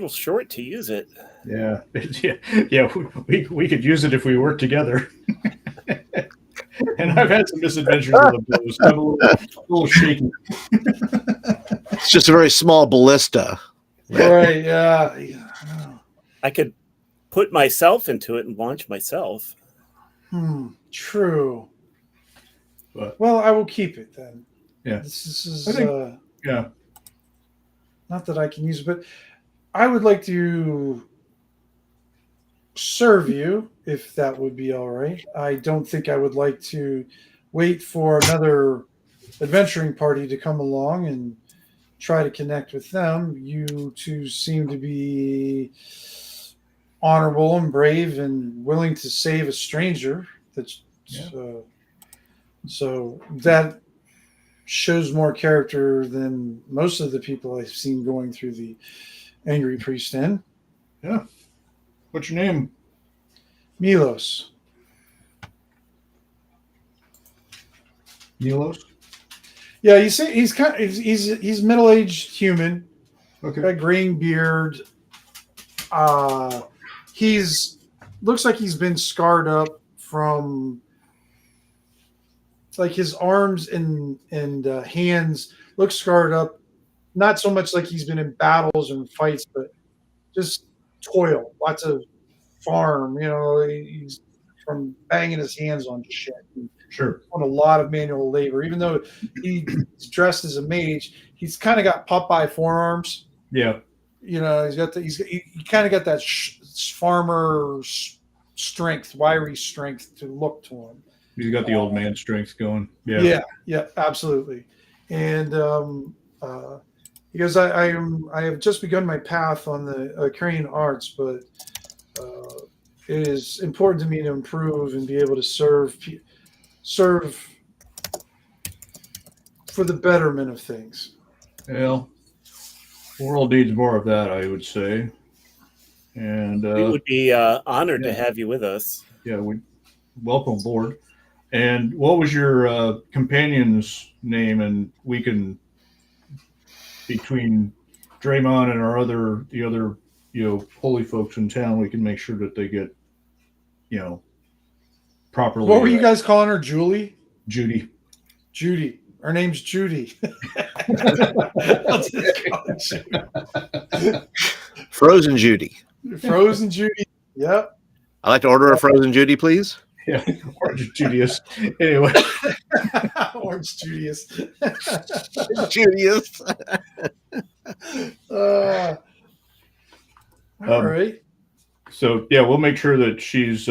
short to use it. Yeah. We could use it if we work together. And I've had some misadventures with the bows. I'm a little shaky. It's just a very small ballista. Right, yeah. I could put myself into it and launch myself. True. But, well, I will keep it then. Yeah. This is yeah. Not that I can use it, but I would like to serve you, if that would be all right. I don't think I would like to wait for another adventuring party to come along and try to connect with them. You two seem to be honorable and brave and willing to save a stranger. So that shows more character than most of the people I've seen going through the Angry Priest Inn. Yeah. What's your name? Milos. Milos? Yeah, you see, he's middle-aged human. Okay. Got a green beard. He's looks like he's been scarred up from, like, his arms and hands look scarred up. Not so much like he's been in battles and fights, but just toil, lots of farm. He's from banging his hands on shit. Sure. On a lot of manual labor. Even though he's dressed as a mage, he's kind of got Popeye forearms. Yeah. He's got he kind of got that farmer strength, wiry strength to look to him. He's got the old man strength going. Yeah. Yeah, absolutely. And he goes, I have just begun my path on the Arcane arts, but it is important to me to improve and be able to serve for the betterment of things. Well, the world needs more of that, I would say. And we would be honored to have you with us. Yeah, we welcome aboard. And what was your companion's name? And we can, between Dremont and the other holy folks in town, we can make sure that they get properly. What were you guys calling her? Julie? Judy. Judy. Her name's Judy. I'll just call her Judy. Frozen Judy. Frozen Judy. Yep. I'd like to order a frozen Judy, please. Yeah, Orange Judius. Anyway. Orange Judius. Judius. All right. So yeah, we'll make sure that she's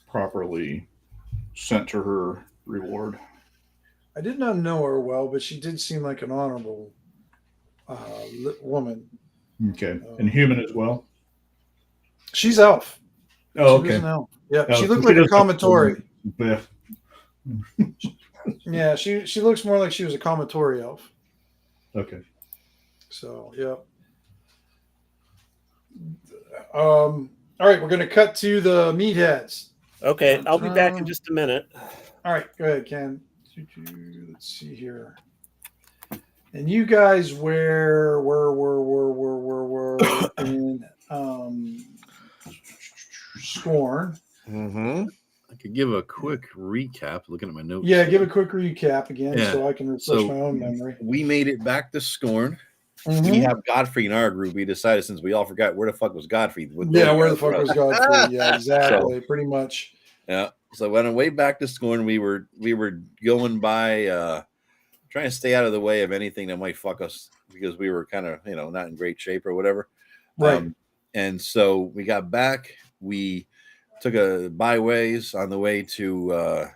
properly sent to her reward. I did not know her well, but she did seem like an honorable woman. Okay, and human as well. She's elf. Oh, She okay. was an elf. Yeah, Oh, she looked she like a does have Commodore. Yeah. Yeah, she looks more like she was a Commodore elf. Okay. So, yeah. All right, we're going to cut to the meatheads. Okay, I'll be back in just a minute. All right, go ahead, Ken. Let's see here. And you guys were in Scorn. Mm-hmm. I could give a quick recap. Looking at my notes. Yeah, give a quick recap again Yeah. so I can refresh my own memory. We made it back to Scorn. Mhm. We have Godfrey in our group. We decided, since we all forgot where the fuck was Godfrey. Yeah, where the fuck was Godfrey? Yeah, exactly. Pretty much. Yeah. So on our way back to Scorn, we were going by trying to stay out of the way of anything that might fuck us, because we were kind of not in great shape or whatever. Right. And so we got back. We took a byways on the way to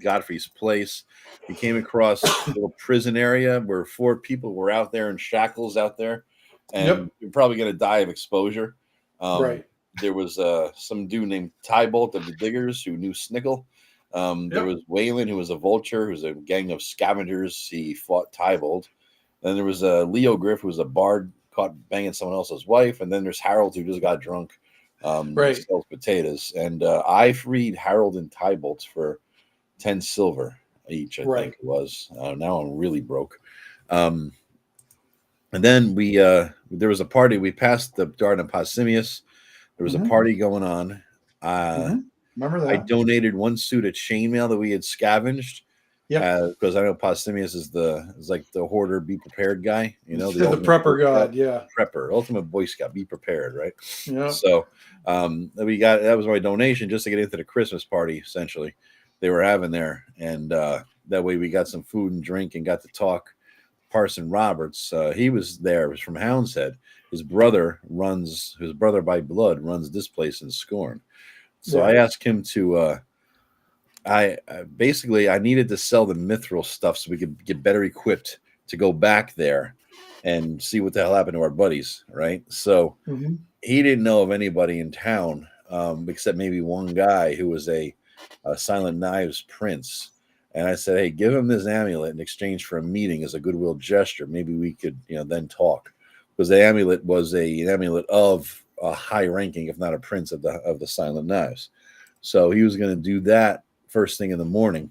Godfrey's place. We came across a little prison area where 4 people were out there in shackles out there, and you're probably going to die of exposure. Right. There was some dude named Tybolt of the Diggers who knew Snickle. There was Waylon, who was a vulture, who was a gang of scavengers. He fought Tybolt. Then there was Leo Griff, who was a bard caught banging someone else's wife. And then there's Harold, who just got drunk, sells potatoes. And I freed Harold and Tybolt for 10 silver each, I think it was. Now I'm really broke. And then there was a party. We passed the Garden of Posimius. There was a party going on. Remember that? I donated 1 suit of chainmail that we had scavenged. Yeah, because I know Posimius is like the hoarder, be prepared guy. The prepper god. Yeah, prepper, ultimate Boy Scout, be prepared, right? Yeah. So that was my donation just to get into the Christmas party. Essentially, they were having there, and that way we got some food and drink and got to talk. Parson Roberts, he was there. It was from Hounds Head. His brother by blood runs this place in Scorn. So I asked him to. I needed to sell the mithril stuff so we could get better equipped to go back there and see what the hell happened to our buddies, right? So he didn't know of anybody in town except maybe one guy who was a Silent Knives prince. And I said, hey, give him this amulet in exchange for a meeting as a goodwill gesture. Maybe we could, then talk. Because the amulet was an amulet of a high ranking, if not a prince of the Silent Knives. So he was going to do that first thing in the morning.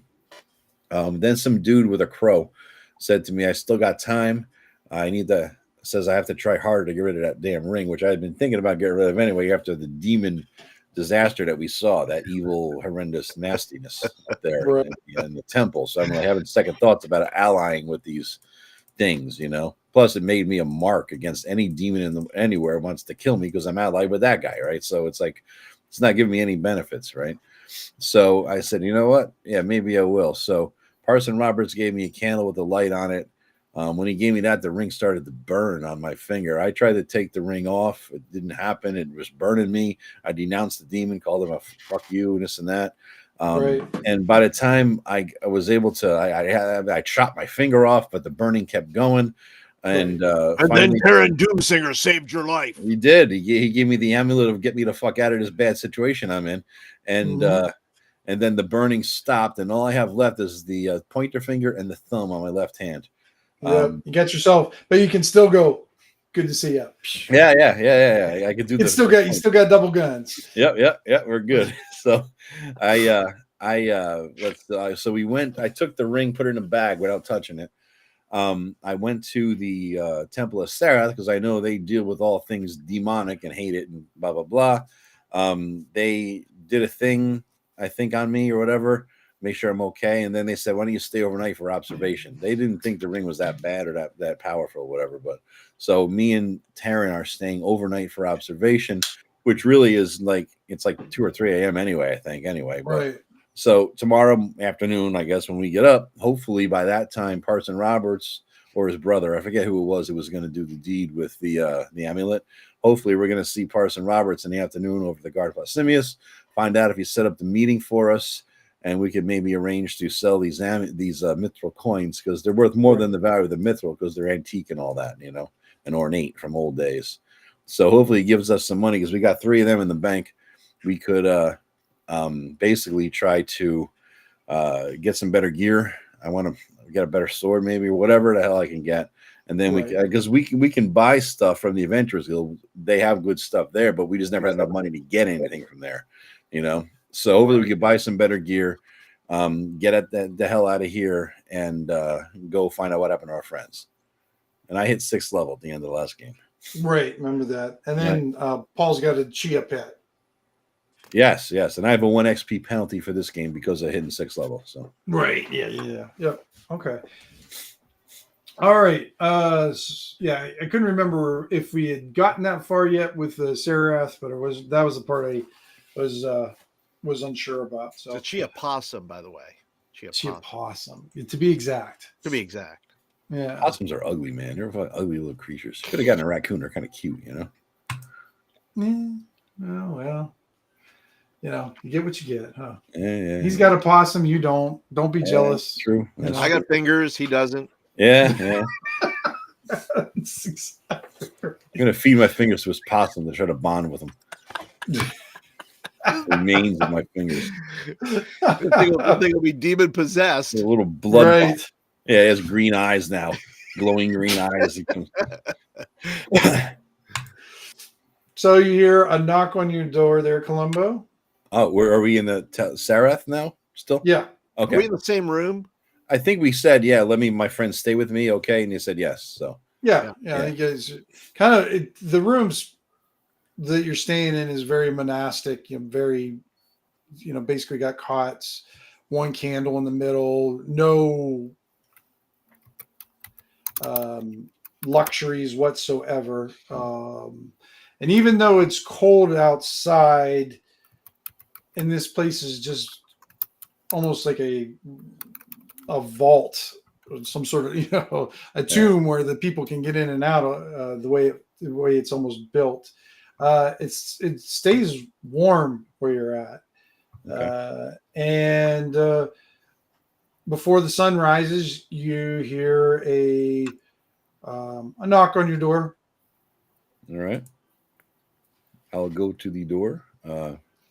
Then some dude with a crow said to me, I still got time. Says I have to try harder to get rid of that damn ring, which I had been thinking about getting rid of anyway after the demon disaster that we saw, that evil, horrendous nastiness up there in the temple. So I'm like having second thoughts about allying with these things, Plus, it made me a mark against any demon anywhere wants to kill me because I'm allied with that guy, right? So it's like, it's not giving me any benefits, right? So I said, you know what? Yeah, maybe I will. So Parson Roberts gave me a candle with a light on it. When he gave me that, the ring started to burn on my finger. I tried to take the ring off. It didn't happen. It was burning me. I denounced the demon, called him a fuck you, and this and that. And by the time I was able to, I chopped my finger off, but the burning kept going. And then Tarin Doomsinger saved your life. He did. He gave me the amulet of get me the fuck out of this bad situation I'm in. And then the burning stopped, and all I have left is the pointer finger and the thumb on my left hand. You got yourself, but you can still go. Good to see you. Yeah. I could do. You still got double guns. Yep. We're good. So, so we went. I took the ring, put it in a bag without touching it. I went to the Temple of Sarath because I know they deal with all things demonic and hate it and blah, blah, blah. They did a thing, I think, on me or whatever, make sure I'm okay. And then they said, why don't you stay overnight for observation? They didn't think the ring was that bad or that powerful or whatever. But so me and Tarin are staying overnight for observation, which really is like, it's like 2 or 3 a.m. anyway, I think. Anyway, Right. So tomorrow afternoon, I guess, when we get up, hopefully by that time, Parson Roberts or his brother, I forget who it was going to do the deed with the amulet. Hopefully we're going to see Parson Roberts in the afternoon over the Guard of Pausimius, find out if he set up the meeting for us, and we could maybe arrange to sell these mithril coins because they're worth more than the value of the mithril because they're antique and all that, you know, and ornate from old days. So hopefully he gives us some money because we got 3 of them in the bank. We could basically try to get some better gear. I want to get a better sword, maybe, or whatever the hell I can get. And then because we can buy stuff from the Adventurers Guild. They have good stuff there, but we just never had enough money to get anything from there, you know. So hopefully we could buy some better gear, get the hell out of here, and go find out what happened to our friends. And I hit 6th level at the end of the last game. Right, remember that. And then Paul's got a Chia pet. Yes, and I have a 1 XP penalty for this game because I hit in 6th level. So right, yeah. Okay. All right. Yeah, I couldn't remember if we had gotten that far yet with the Sarath, but that was the part I was unsure about. So it's a Chia possum, by the way. Chia possum, to be exact. Yeah, possums are ugly, man. They're ugly little creatures. Could have gotten a raccoon. They're kind of cute, you know. Yeah. Oh well. You know, you get what you get, huh? Yeah. He's got a possum. You don't. Don't be jealous. True. I got fingers. He doesn't. Yeah. That's exactly right. I'm gonna feed my fingers to his possum to try to bond with him. The remains of my fingers. The thing will be demon possessed. A little blood. Right. Yeah, he has green eyes now, glowing green eyes. So you hear a knock on your door there, Columbo? Oh, where are we in the Sarath now? Still? Yeah. Okay. Are we in the same room? I think we said, yeah, let my friends stay with me, okay? And you said yes. So yeah. You guys kind of the rooms that you're staying in is very monastic, very, basically got cots, 1 candle in the middle, no luxuries whatsoever. And even though it's cold outside, and this place is just almost like a vault, some sort of a tomb where the people can get in and out. The way it's almost built, it stays warm where you're at, and before the sun rises, you hear a knock on your door. All right. I'll go to the door,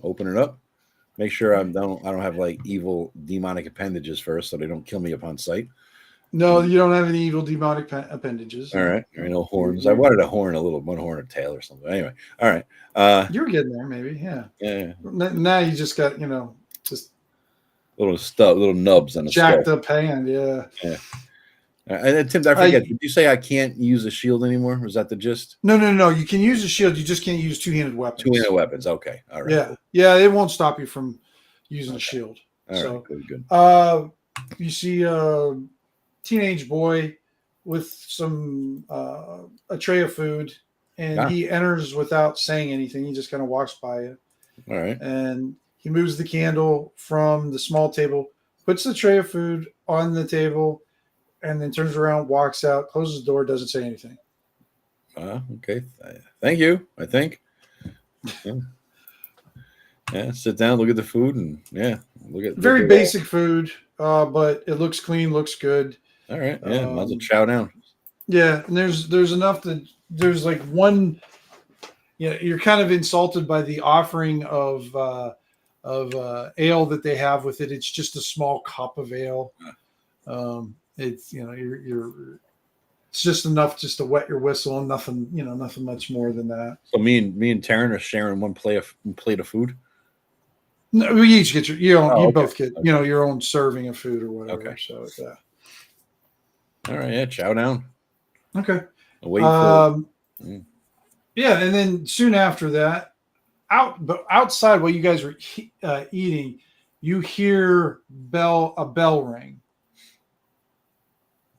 open it up, make sure I don't have like evil demonic appendages first, so they don't kill me upon sight. No, you don't have any evil demonic appendages. All right. No horns. I wanted a horn, one horn or tail or something. Anyway. All right. You're getting there, maybe. Yeah. Yeah. Now you just got, just little nubs on the jacked up hand. Yeah. Yeah. And Tim, I forget. Did you say I can't use a shield anymore? Was that the gist? No. You can use a shield. You just can't use 2-handed weapons. 2-handed weapons. Okay. All right. Yeah. It won't stop you from using a shield. All right. Good. You see a teenage boy with a tray of food, and he enters without saying anything. He just kind of walks by you. All right. And he moves the candle from the small table, puts the tray of food on the table, and then turns around, walks out, closes the door, doesn't say anything. Okay. Thank you, I think. Yeah. Sit down, look at the food, and look at very basic food, but it looks clean, looks good. All right. Yeah, might as well chow down. Yeah, and there's enough that there's like one. You're kind of insulted by the offering of ale that they have with it. It's just a small cup of ale. It's it's just enough just to wet your whistle, and nothing much more than that. So me and Tarin are sharing one plate of food. No, we each get you both get your own serving of food or whatever. Okay. So All right, yeah, chow down. Okay. Wait for Yeah, and then soon after that, outside while you guys were eating, you hear a bell ring.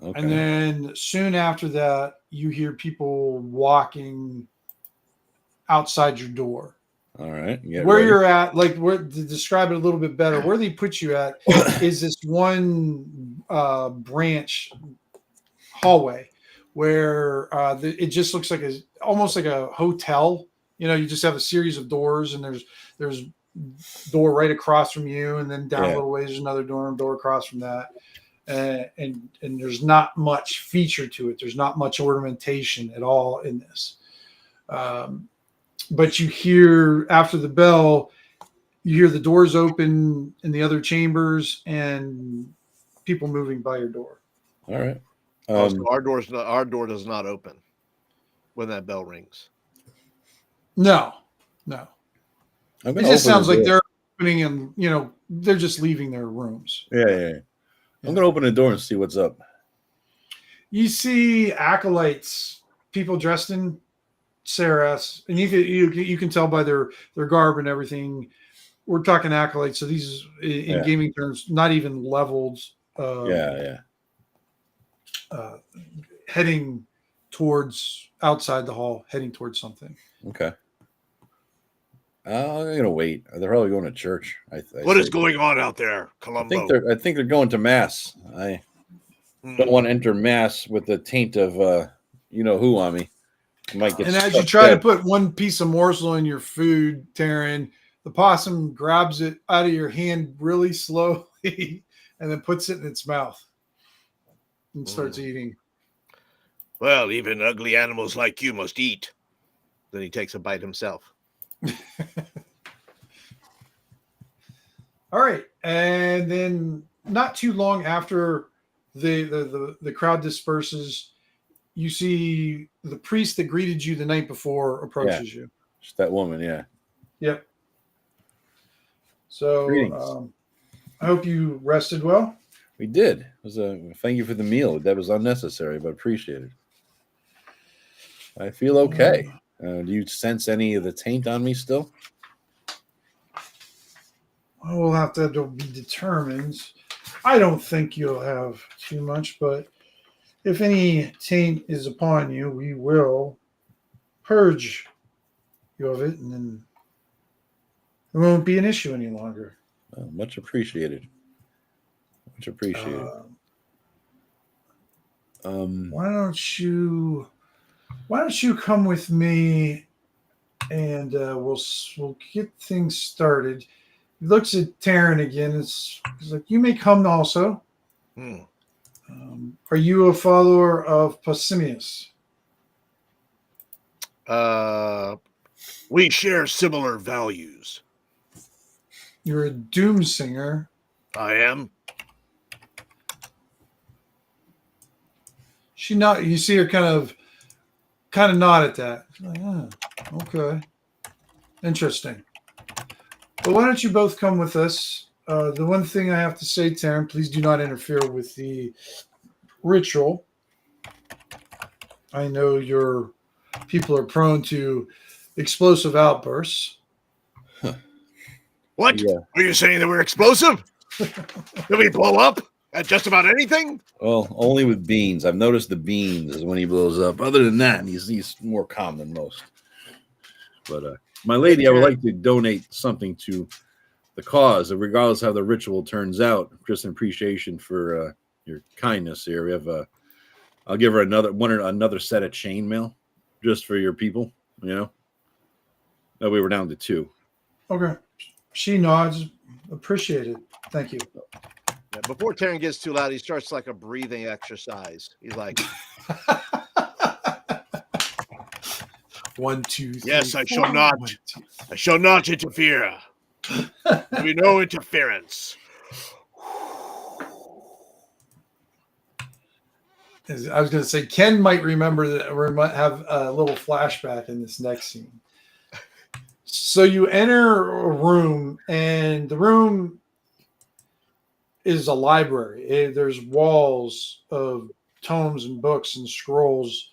Okay. And then soon after that, you hear people walking outside your door. All right. Where you're at, like where to describe it a little bit better, where they put you at is this one branch hallway where it just looks like almost like a hotel. You know, you just have a series of doors, and there's door right across from you, and then down a little ways there's another door across from that. And there's not much feature to it. There's not much ornamentation at all in this. But you hear after the bell, you hear the doors open in the other chambers and people moving by your door. All right. So our door does not open when that bell rings. No. It just sounds like they're opening and they're just leaving their rooms. Yeah. I'm gonna open the door and see what's up. You see acolytes, people dressed in Saras, and you can tell by their garb and everything. We're talking acolytes, so these in gaming terms, not even leveled. Heading towards outside the hall, heading towards something. Okay. I'm gonna wait. They're probably going to church. What is going on out there, Columbo? I think they're going to mass. I don't want to enter mass with the taint of who on me. Might get. And as you try to put one piece of morsel in your food, Tarin, the possum grabs it out of your hand really slowly and then puts it in its mouth and starts eating. Well, even ugly animals like you must eat. Then he takes a bite himself. All right, and then not too long after the crowd disperses, you see the priest that greeted you the night before approaches you. Just that woman, yeah. Yep. So I hope you rested well. We did. It was thank you for the meal. That was unnecessary, but appreciated. I feel okay. Do you sense any of the taint on me still? We'll have to be determined. I don't think you'll have too much, but if any taint is upon you, we will purge you of it, and then it won't be an issue any longer. Much appreciated. Much appreciated. Why don't you come with me, and we'll get things started. He looks at Tarin again. He's like, you may come also. Are you a follower of Pausanias? We share similar values. You're a doom singer. I am. You see her kind of nod at that. She's like, okay. Interesting. But why don't you both come with us? The one thing I have to say, Tarin, please do not interfere with the ritual. I know your people are prone to explosive outbursts. What? Yeah. Are you saying that we're explosive? Did we blow up at just about anything? Well, only with beans. I've noticed the beans is when he blows up. Other than that, he's more calm than most. But my lady, I would like to donate something to the cause, regardless of how the ritual turns out. Just an appreciation for your kindness here. We have I'll give her another set of chainmail just for your people. No, we were down to 2. Okay. She nods. Appreciate it. Thank you. Yeah, before Tarin gets too loud, he starts like a breathing exercise. He's like, 1, 2, 3. Yes, I shall not. I shall not interfere. There'll be no interference. I was going to say, Ken might remember that we might have a little flashback in this next scene. So you enter a room, and the room is a library. There's walls of tomes and books and scrolls.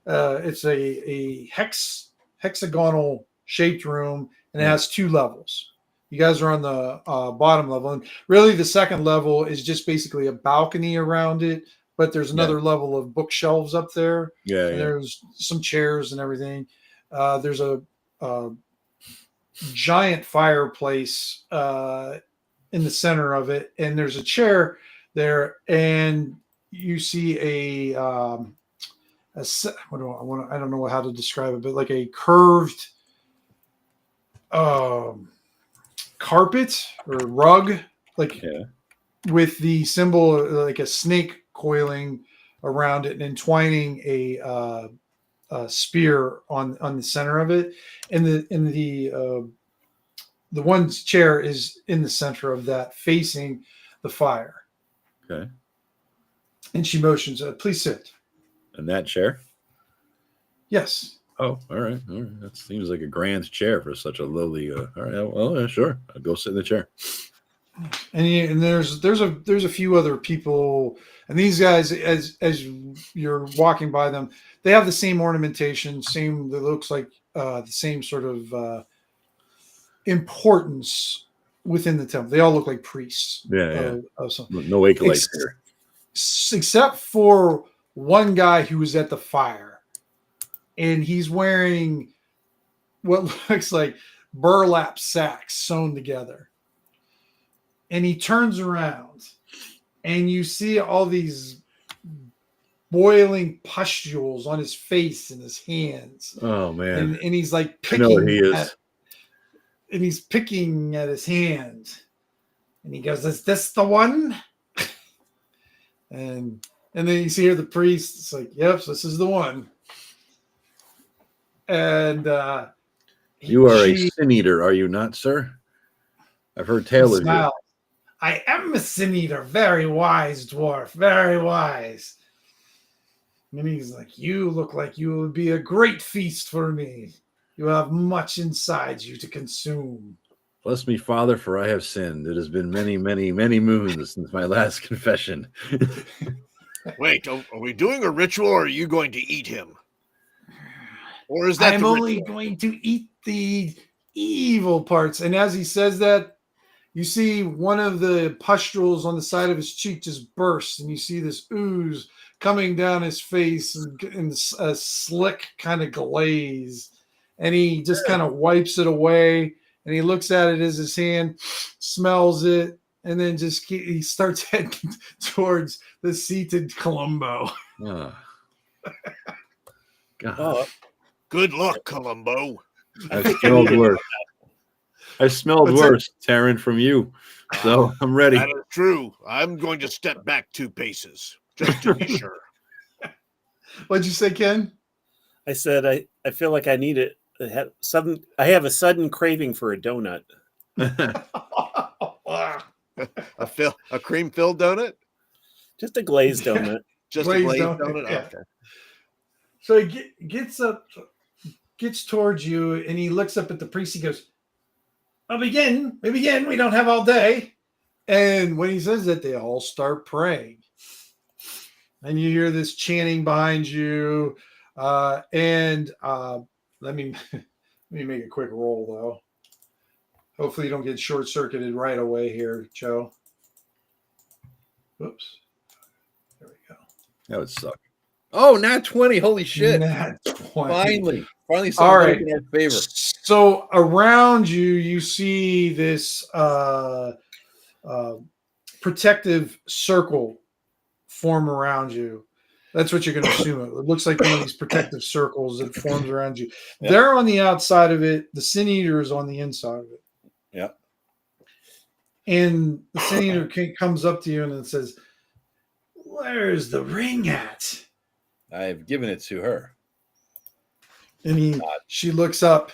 It's a hexagonal shaped room, and it has 2 levels. You guys are on the bottom level, and really the second level is just basically a balcony around it. But there's another level of bookshelves up there. Yeah, There's some chairs and everything. There's a giant fireplace in the center of it, and there's a chair there, and you see I don't know how to describe it, but like a curved carpet or rug, like with the symbol like a snake coiling around it and entwining a spear on the center of it, and the one chair is in the center of that, facing the fire. Okay. And she motions, please sit. And that chair? Yes. Oh, all right. That seems like a grand chair for such a lowly. All right. Well, yeah, sure. I'll go sit in the chair. And there's a few other people, and these guys, as you're walking by them, they have the same ornamentation, same. It looks like the same sort of importance within the temple. They all look like priests. No acolytes here, except for one guy who was at the fire, and he's wearing what looks like burlap sacks sewn together. And he turns around, and you see all these boiling pustules on his face and his hands. Oh man! And he's like picking. I know what he is. And he's picking at his hand, and he goes, "Is this the one?" and then you see here the priest. It's like, "Yep, this is the one." And you are a sin eater, are you not, sir? I've heard tale of you. I am a sin eater, very wise dwarf, very wise. And he's like, you look like you would be a great feast for me. You have much inside you to consume. Bless me, Father, for I have sinned. It has been many, many, many moons since my last confession. Wait, are we doing a ritual, or are you going to eat him? Or is that I'm only going to eat the evil parts. And as he says that, you see one of the pustules on the side of his cheek just burst, and you see this ooze coming down his face in a slick kind of glaze. And he just kind of wipes it away, and he looks at it as his hand, smells it, and then he starts heading towards the seated Columbo. Oh. God. Oh, good luck, Columbo. I smelled worse. I smelled worse, Tarin, from you. So I'm ready. That is true. I'm going to step back 2 paces just to be sure. What'd you say, Ken? I said I feel like I need it. I have a sudden craving for a donut. A cream-filled donut? Just a glazed donut. Just a glazed donut? Yeah. Okay. So he gets towards you, and he looks up at the priest. He goes, we begin. We don't have all day. And when he says that, they all start praying. And you hear this chanting behind you. Let me make a quick roll, though. Hopefully you don't get short-circuited right away here, Joe. Whoops. There we go. That would suck. Oh, nat 20. Holy shit. Nat 20. Finally all right. in our favor. So around you, you see this protective circle form around you. That's what you're going to assume. It looks like one of these protective circles that forms around you. Yep. They're on the outside of it. The Sin Eater is on the inside of it. Yep. And the Sin Eater comes up to you and it says, "Where's the ring at?" I've given it to her. And she looks up.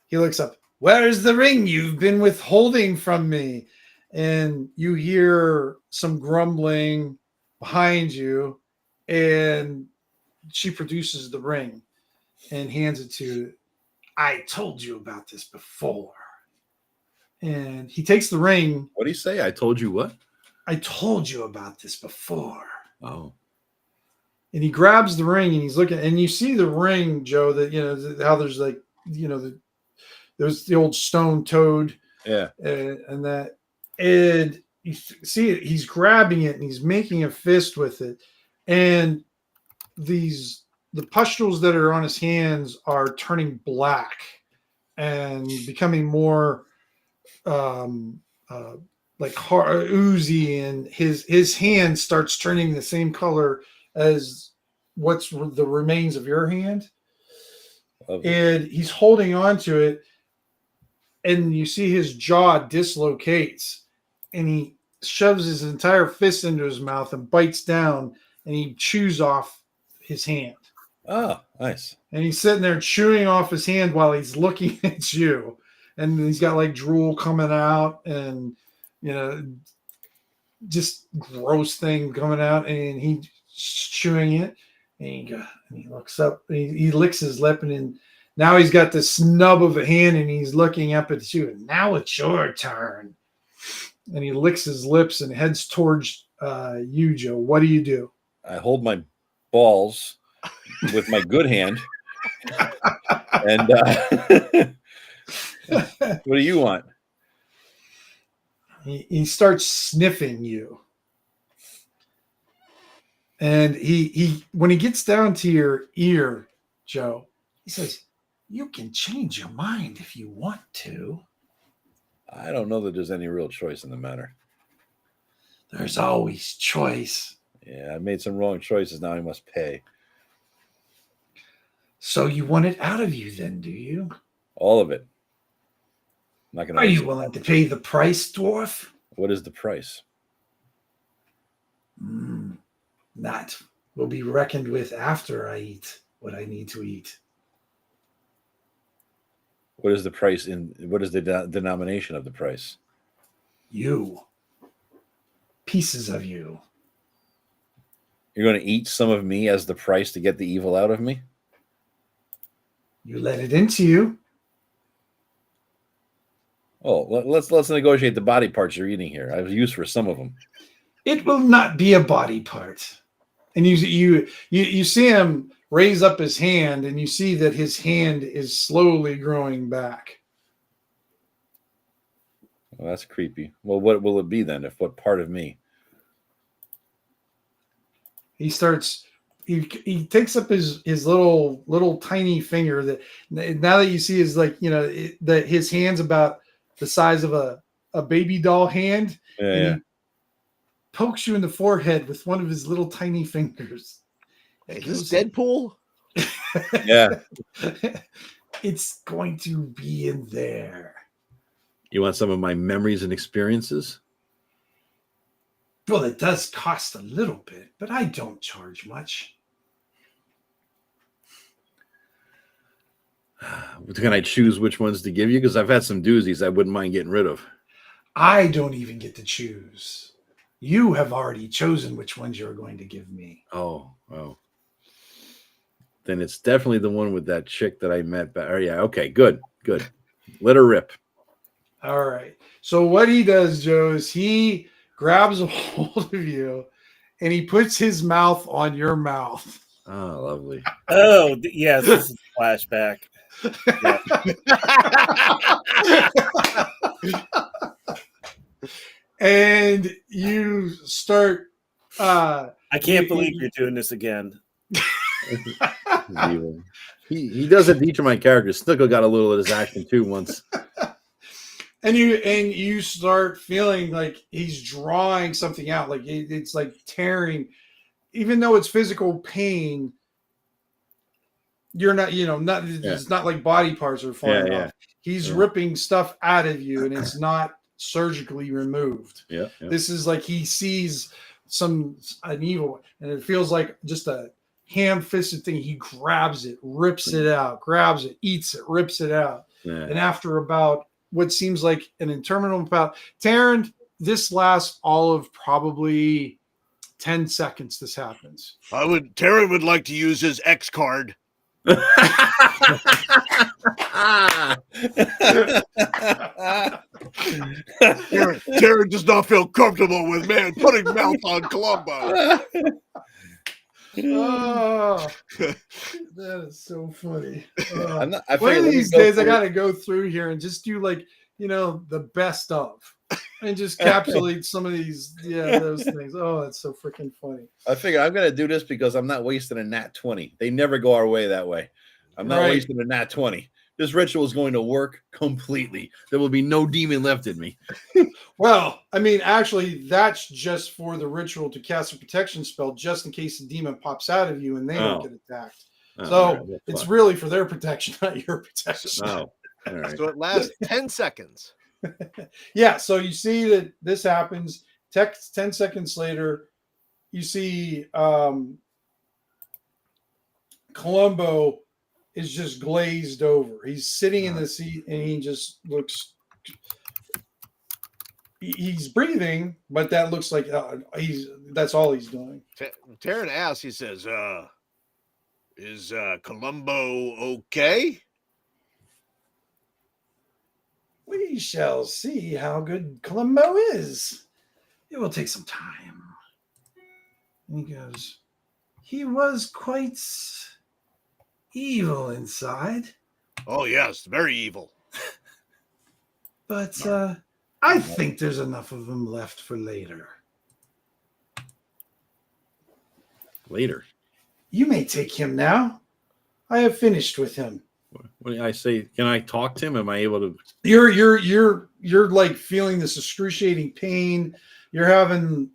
He looks up. "Where's the ring you've been withholding from me?" And you hear some grumbling behind you. And she produces the ring and hands it to you. "I told you about this before." And he takes the ring. What do you say? I told you what? "I told you about this before." Oh. and he grabs the ring and he's looking, and you see the ring, Joe, that, how there's like, there's the old stone toad. Yeah. And that, and you see it, he's grabbing it and he's making a fist with it. And the pustules that are on his hands are turning black and becoming more like hard, oozy, and his hand starts turning the same color as what's the remains of your hand. And he's holding on to it, and you see his jaw dislocates, and he shoves his entire fist into his mouth and bites down, and he chews off his hand. Oh, nice. And he's sitting there chewing off his hand while he's looking at you, and he's got like drool coming out, and just gross thing coming out, and he's chewing it, and he looks up, and he licks his lip, and then now he's got the snub of a hand, and he's looking up at you, and now it's your turn. And he licks his lips and heads towards you, Joe. What do you do? I hold my balls with my good hand. And what do you want? He starts sniffing you. And he when he gets down to your ear, Joe, he says, "You can change your mind if you want to." I don't know that there's any real choice in the matter. There's always choice. Yeah, I made some wrong choices. Now I must pay. So you want it out of you then, do you? All of it. I'm not gonna. Are you willing to pay the price, dwarf? What is the price? That will be reckoned with after I eat what I need to eat. What is the price what is the denomination of the price? You. Pieces of you. You're going to eat some of me as the price to get the evil out of me? You let it into you. Oh, let's negotiate the body parts you're eating here. I have use for some of them. It will not be a body part. And you see him raise up his hand, and you see that his hand is slowly growing back. Well, that's creepy. Well, what will it be then? What part of me? He starts. He takes up his little tiny finger that now that you see is like that his hand's about the size of a baby doll hand. Yeah. And he pokes you in the forehead with one of his little tiny fingers. Is this Deadpool? Yeah. It's going to be in there. You want some of my memories and experiences? Well, it does cost a little bit, but I don't charge much. Can I choose which ones to give you? Because I've had some doozies I wouldn't mind getting rid of. I don't even get to choose. You have already chosen which ones you're going to give me. Oh. Then it's definitely the one with that chick that I met. Oh, yeah. Okay, good. Let her rip. All right. So what he does, Joe, is he grabs a hold of you and he puts his mouth on your mouth. Oh, lovely. Oh, yes, this is a flashback. And you start. I can't believe you're doing this again. He does it to each of my characters. Snickle got a little of his action too once. And you start feeling like he's drawing something out, like it's like tearing, even though it's physical pain. You're not, it's not like body parts are falling off. He's ripping stuff out of you, and it's not surgically removed. Yeah. This is like he sees an evil, and it feels like just a ham-fisted thing. He grabs it, rips it out, grabs it, eats it, rips it out. Yeah. And after about what seems like an interminable about Tarin, this lasts all of probably 10 seconds. This happens. Tarin would like to use his X card. Tarin does not feel comfortable with man putting mouth on Columbo. Oh, that is so funny. I One figured, of let me these go days, I for it. got to go through here and just do like, the best of, and just capsulate some of these, those things. Oh, that's so freaking funny. I figure I'm going to do this because I'm not wasting a nat 20. They never go our way that way. I'm not wasting a nat 20. This ritual is going to work completely. There will be no demon left in me. Well, I mean, actually, that's just for the ritual to cast a protection spell, just in case the demon pops out of you and they don't get attacked. So it's really for their protection, not your protection. Oh, all right. So it lasts 10 seconds. Yeah, so you see that this happens. 10 seconds later, you see Columbo is just glazed over. He's sitting in the seat and he just looks. He's breathing, but that looks like that's all he's doing. Tarin asks, he says, is Columbo okay? We shall see how good Columbo is. It will take some time. And he goes, he was quite evil inside. Oh, yes, very evil. But I think there's enough of him left for later. Later? You may take him now. I have finished with him. What do I say? Can I talk to him? Am I able to? You're like feeling this excruciating pain. You're having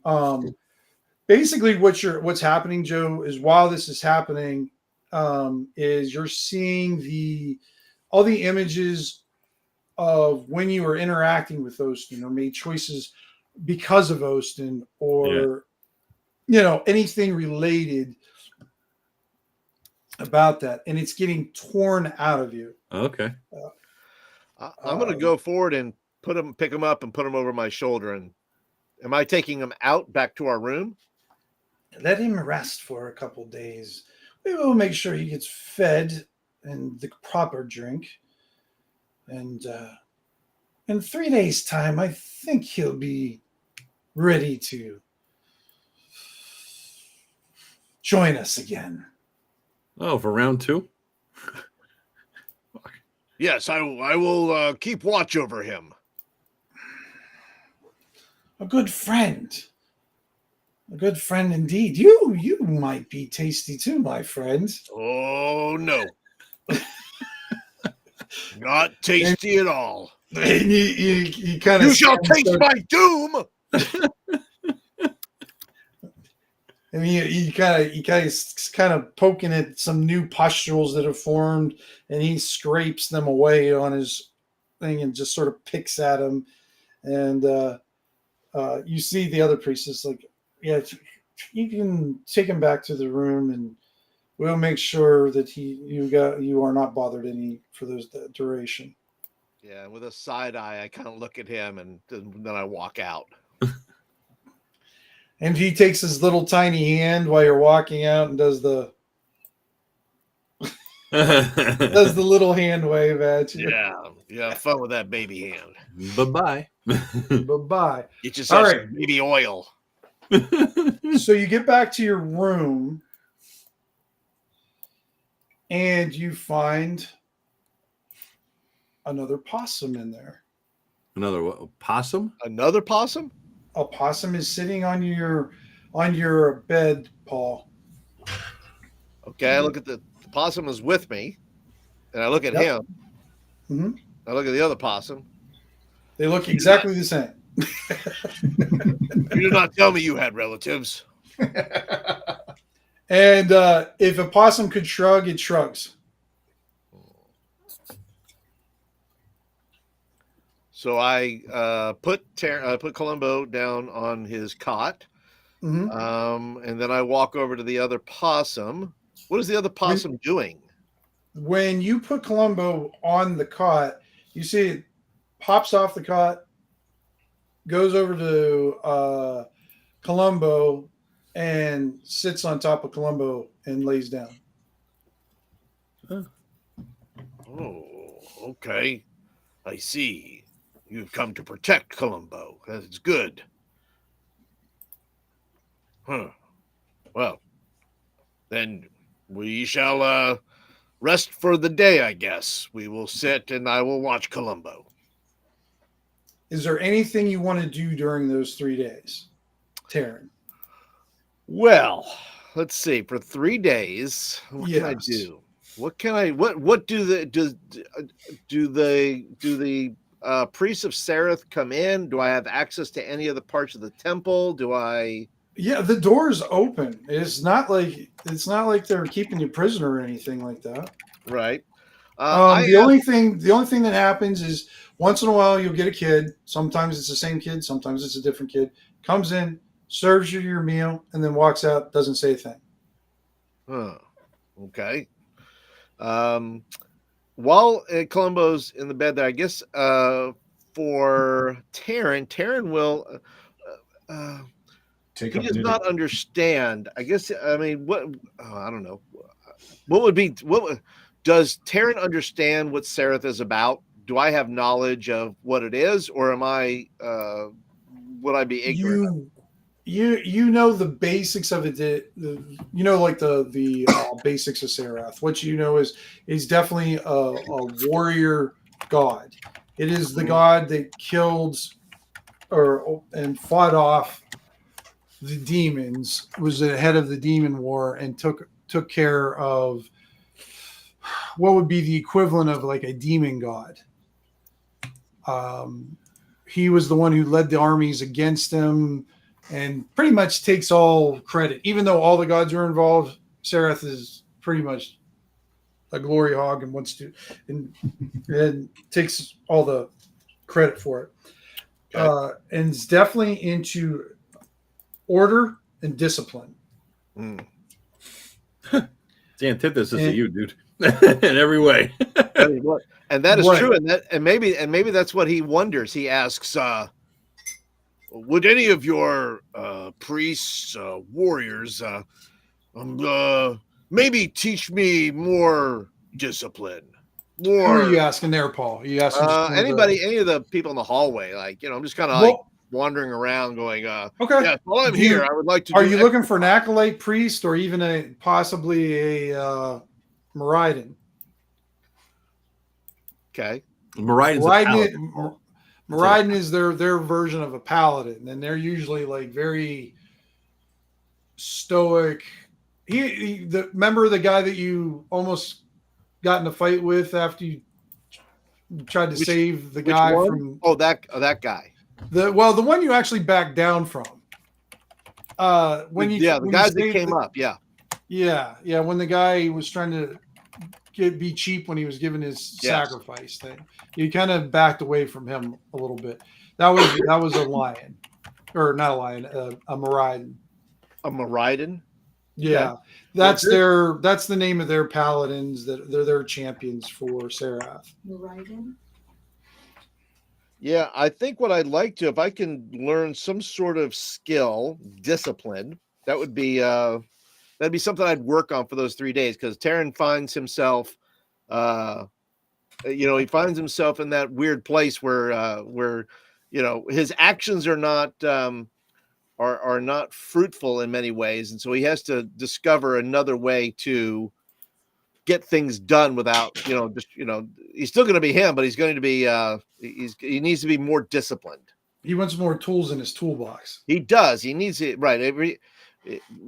basically what's happening, Joe, is while this is happening, is you're seeing all the images of when you were interacting with Ostun or made choices because of Ostun or anything related about that, and it's getting torn out of you. Okay. I'm going to go forward and pick him up and put him over my shoulder. And am I taking him out back to our room? Let him rest for a couple days. We will make sure he gets fed and the proper drink. And in 3 days' time, I think he'll be ready to join us again. Oh, for round 2? Yes, I will keep watch over him. A good friend. A good friend indeed. You might be tasty too, my friend. Oh, no. Not tasty at all. And you kind of... You shall taste my doom! I mean, he kind of poking at some new pustules that have formed, and he scrapes them away on his thing and just sort of picks at them. And you see the other priestess like, yeah, you can take him back to the room, and we'll make sure that you are not bothered any for that duration. Yeah, with a side eye, I kind of look at him, and then I walk out. And he takes his little tiny hand while you're walking out and does the little hand wave at you. Yeah, fun with that baby hand. Bye-bye. Bye-bye. Get yourself some baby oil. So you get back to your room and you find another possum in there. Another what? Possum? Another possum? A possum is sitting on your bed, Paul. Okay, I look at the possum is with me, and I look at him. Mm-hmm. I look at the other possum. They look exactly the same. You did not tell me you had relatives. And if a possum could shrug, it shrugs. So I put Columbo down on his cot, and then I walk over to the other possum. What is the other possum doing? When you put Columbo on the cot, you see it pops off the cot, goes over to Columbo, and sits on top of Columbo and lays down. Oh, okay. I see. You've come to protect Columbo. That's good. Huh. Well, Then we shall rest for the day, I guess. We will sit and I will watch Columbo. Is there anything you want to do during those 3 days, Tarin? Well, let's see. For 3 days, what can I Yes. do? What can I? What do the priests of Sereth come in? Do I have access to any other parts of the temple? Do I? Yeah, the door's open. It's not like they're keeping you prisoner or anything like that. Right. The only thing that happens is once in a while you'll get a kid. Sometimes it's the same kid. Sometimes it's a different kid. Comes in, serves you your meal, and then walks out. Doesn't say a thing. Huh. Okay. While Columbo's in the bed there, I guess for Tarin will. He does not understand. I guess. I mean, what? I don't know. Does Tarin understand what Sereth is about? Do I have knowledge of what it is, or am I? Would I be ignorant? You know the basics of it. Like the basics of Sereth. What you know is definitely a warrior god. It is the god that killed and fought off the demons. Was the head of the demon war and took care of what would be the equivalent of like a demon god. He was the one who led the armies against him and pretty much takes all credit. Even though all the gods are involved, Sereth is pretty much a glory hog and wants to and takes all the credit for it. Okay. And is definitely into order and discipline. It's the antithesis of you, dude. In every way. And that is Right. true. And maybe that's what he wonders. He asks, would any of your priests, warriors, maybe teach me more discipline? Who are you asking there, Paul? Are you asking any of the people in the hallway? Like, I'm just kind of like wandering around going, okay. Yeah, while I'm here, I would like to. Are you looking for an acolyte priest or even possibly a Meridian? Okay. Meridian is their version of a paladin, and they're usually like very stoic. Remember the guy that you almost got in a fight with after you tried to save the guy from? Oh, that guy. The one you actually backed down from. The guys that came up, yeah. When the guy was trying to be cheap when he was giving his sacrifice thing, you kind of backed away from him a little bit. That was a lion, or not a lion, a Meridian. A Meridian. Yeah, that's the name of their paladins. That they're their champions for Sereth. Meridian. Yeah, I think what I'd like to, if I can learn some sort of skill, discipline, that would be that'd be something I'd work on for those 3 days, because Tarin finds himself, he finds himself in that weird place where his actions are not are not fruitful in many ways, and so he has to discover another way to get things done without he's still going to be him, but he's going to be he needs to be more disciplined. He wants more tools in his toolbox. He does. He needs it, right.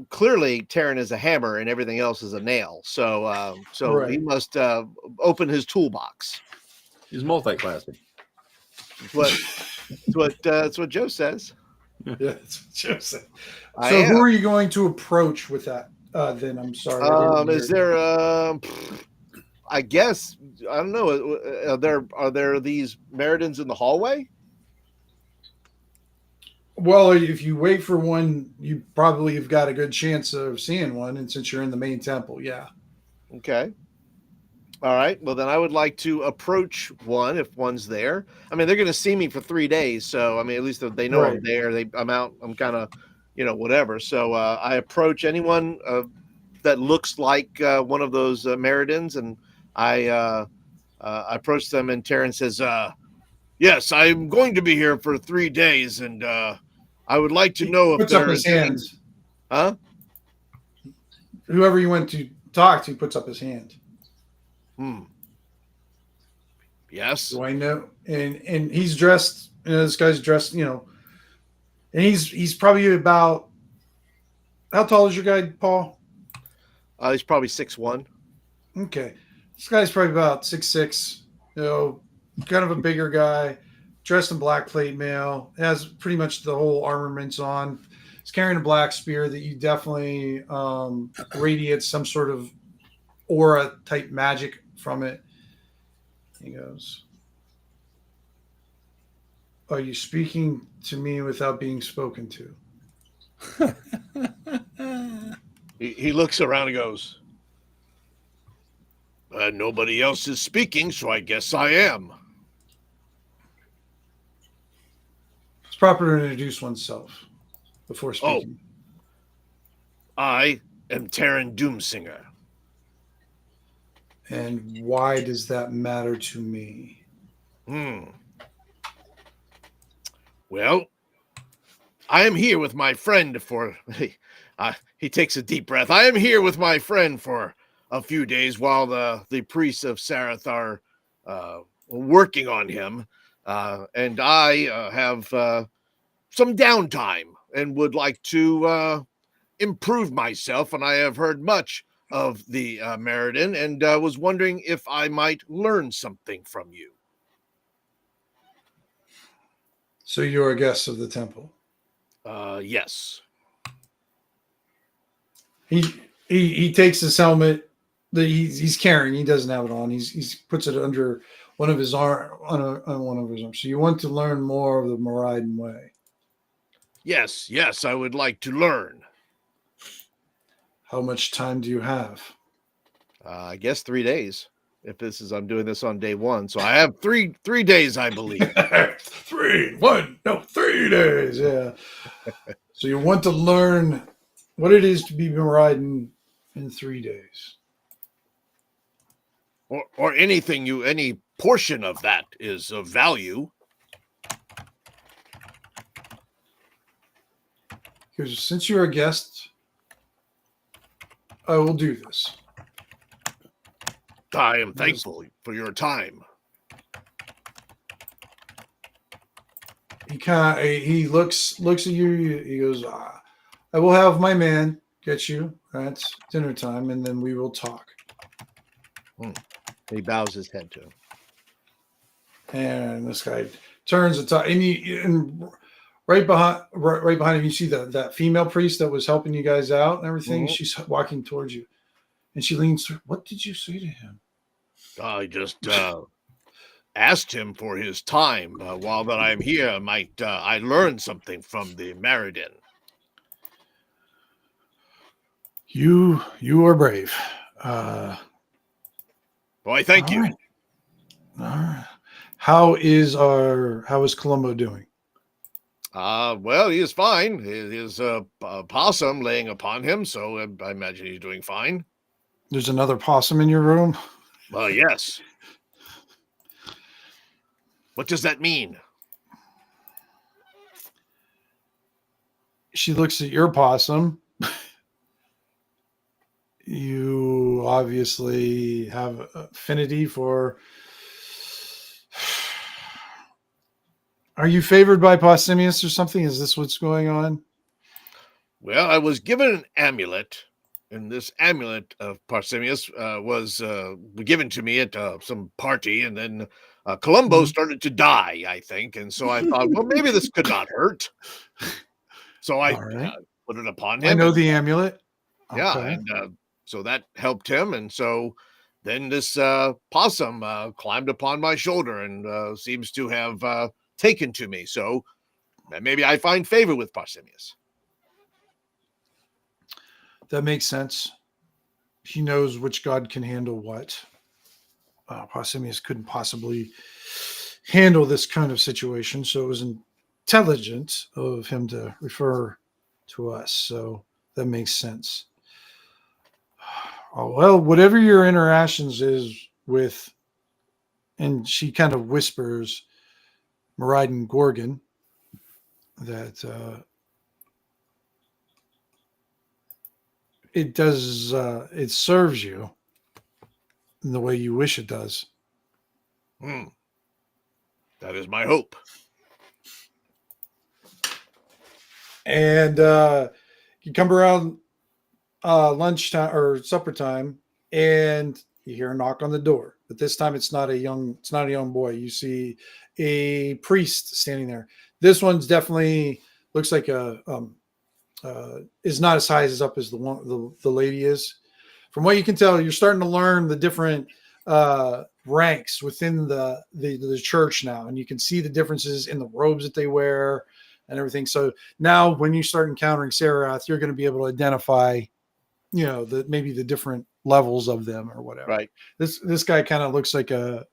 Clearly Tarin is a hammer and everything else is a nail, so Right. He must open his toolbox. He's multi-classing. That's what Joe says. Yeah, that's what Joe said. So who are you going to approach with that? Then I'm sorry. Is there? I guess I don't know. Are there these Meridans in the hallway? Well, if you wait for one, you probably have got a good chance of seeing one, and since you're in the main temple, yeah. Okay. All right. Well, then I would like to approach one if one's there. I mean, they're going to see me for 3 days, so I mean, at least they know I'm there. I'm out. I'm kind of, whatever. So I approach anyone that looks like one of those Meridans, and I approach them, and Tarin says, "Yes, I'm going to be here for 3 days, and I would like to know if puts up his hands. Huh? whoever you went to talk to puts up his hand. Yes. Do I know? And he's dressed. This guy's dressed. And he's probably about. How tall is your guy, Paul? He's probably 6'1". Okay, this guy's probably about 6'6". Kind of a bigger guy, dressed in black plate mail. Has pretty much the whole armaments on. He's carrying a black spear that you definitely radiates some sort of aura type magic from it. He goes, "Are you speaking to me without being spoken to?" He looks around and goes, nobody else is speaking, so I guess I am. It's proper to introduce oneself before speaking. I am Tarin Doomsinger. And why does that matter to me? Well, I am here with my friend for... he takes a deep breath. I am here with my friend for a few days while the priests of Sarath are working on him. And I have some downtime and would like to improve myself. And I have heard much of the Meriden and was wondering if I might learn something from you. So you're a guest of the temple? Yes. He takes his helmet that he's carrying. He doesn't have it on. He puts it under one of his arm on one of his arms. So you want to learn more of the Meriden way? Yes, I would like to learn. How much time do you have? I guess 3 days. I'm doing this on day 1, so I have three days, I believe. 3 days. Yeah. So you want to learn what it is to be Meriden in 3 days, or any portion of that is of value. Because since you're a guest, I will do this. I am thankful for your time. He looks at you. He goes, "I will have my man get you. That's dinner time, and then we will talk." He bows his head to him. And this guy turns to talk, and right behind him, you see that female priest that was helping you guys out and everything. Mm-hmm. She's walking towards you, and she leans through. What did you say to him? I just asked him for his time. While that I'm here, might I learn something from the Meriden? You are brave. Boy, thank you. Right. All right. How is Columbo doing? Well, he is fine. His possum laying upon him, so I imagine he's doing fine. There's another possum in your room? Yes. What does that mean? She looks at your possum. You obviously have affinity for... Are you favored by Pausanias or something? Is this what's going on? Well, I was given an amulet, and this amulet of Pausanias was given to me at some party, and then Columbo started to die, I think, and so I thought, well, maybe this could not hurt. So I put it upon him. I know the amulet. Yeah, okay. And so that helped him, and so then this possum climbed upon my shoulder and seems to have taken to me. So maybe I find favor with Pausanias. That makes sense. He knows which god can handle what. Pausanias couldn't possibly handle this kind of situation, so it was intelligent of him to refer to us. So that makes sense. Well, whatever your interactions is with, and she kind of whispers, Meriden Gorgon, that it does. It serves you in the way you wish it does. That is my hope. And you come around lunchtime or supper time, and you hear a knock on the door. But this time, it's not a young boy. You see a priest standing there. This one's definitely looks like is not as high as up as the lady is. From what you can tell, you're starting to learn the different ranks within the church now, and you can see the differences in the robes that they wear and everything. So now, when you start encountering Sarath, you're going to be able to identify, maybe the different levels of them or whatever. Right. This guy kind of looks like a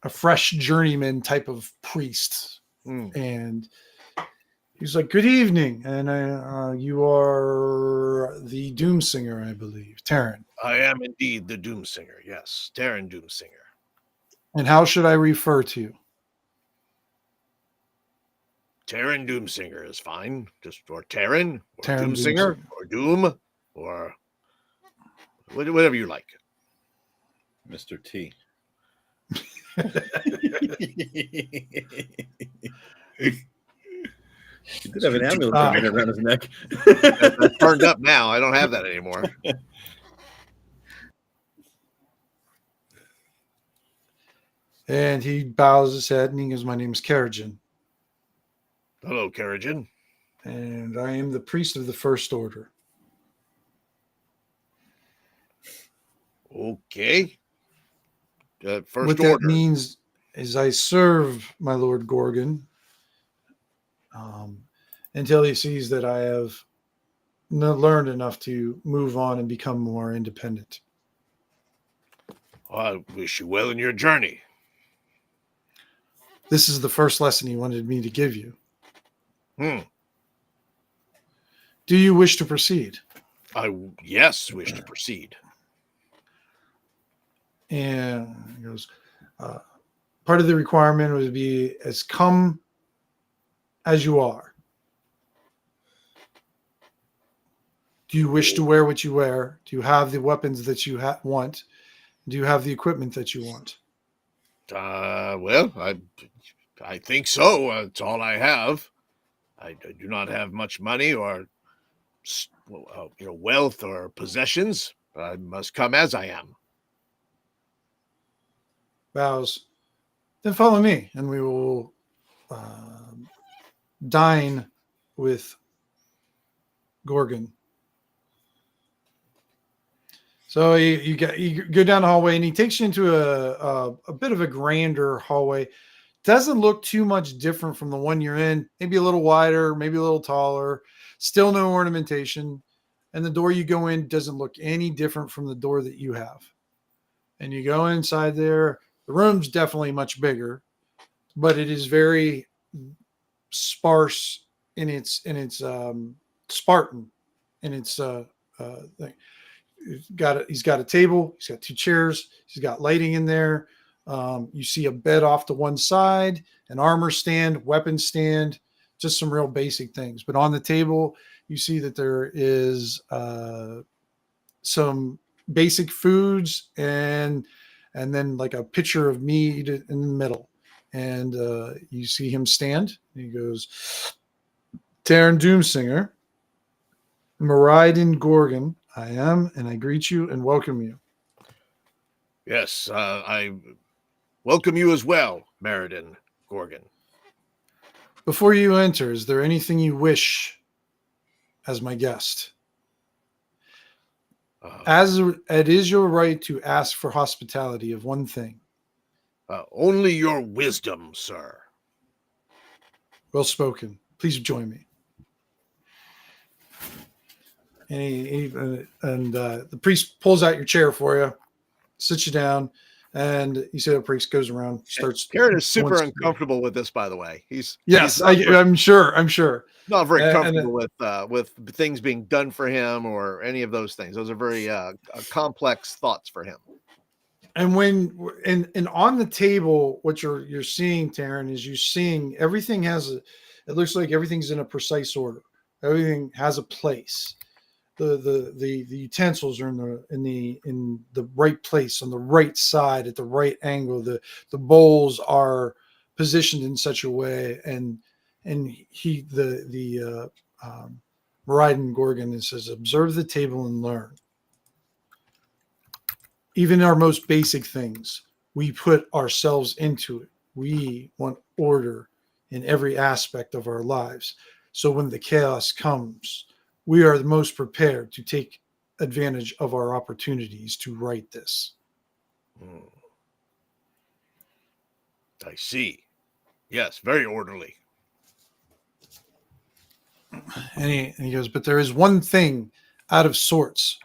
fresh journeyman type of priest, and he's like, "Good evening, and you are the Doomsinger, I believe, Tarin." I am indeed the Doomsinger. Yes, Tarin Doomsinger. And how should I refer to you? Tarin Doomsinger is fine. Or Tarin, or Tarin Doomsinger, or Doom, or whatever you like. Mr. T. He did have an amulet around his neck. That's turned up now. I don't have that anymore. And he bows his head and he goes, "My name is Karajan. Hello, Karajan. And I am the priest of the First Order." Okay. First what Order. That means is I serve my Lord Gorgon until he sees that I have learned enough to move on and become more independent. I wish you well in your journey. This is the first lesson he wanted me to give you. Do you wish to proceed? Yes, wish to proceed. And he goes, part of the requirement would be as come as you are. Do you wish to wear what you wear? Do you have the weapons that you want? Do you have the equipment that you want? Well, I think so. It's all I have. I do not have much money or wealth or possessions. I must come as I am. Bows. Then follow me, and we will dine with Gorgon. So you go down the hallway, and he takes you into a bit of a grander hallway. Doesn't look too much different from the one you're in. Maybe a little wider, maybe a little taller. Still no ornamentation. And the door you go in doesn't look any different from the door that you have. And you go inside there. The room's definitely much bigger, but it is very sparse in its Spartan in its thing. He's got a table. He's got two chairs. He's got lighting in there. You see a bed off to one side, an armor stand, weapon stand, just some real basic things. But on the table, you see that there is some basic foods and then like a pitcher of mead in the middle. And you see him stand. He goes, "Tarin Doomsinger, Maraidin Gorgon, I am, and I greet you and welcome you." Yes, I welcome you as well, Meriden Gorgon. Before you enter, is there anything you wish as my guest? As it is your right to ask for hospitality of one thing. Only your wisdom, sir. Well spoken. Please join me. And the priest pulls out your chair for you, sits you down, and you see the priest goes around, starts. Karen is super uncomfortable with this, by the way. I'm sure. Not very comfortable with things being done for him or any of those things. Those are very complex thoughts for him. And and on the table, what you're seeing, Tarin, is you're seeing everything it looks like everything's in a precise order. Everything has a place. the utensils are in the right place, on the right side, at the right angle. The bowls are positioned in such a way, and Meraiden Gorgon says, observe the table and learn. Even our most basic things, we put ourselves into it. We want order in every aspect of our lives. So when the chaos comes, we are the most prepared to take advantage of our opportunities to right this. I see. Yes, very orderly. And he goes, but there is one thing out of sorts.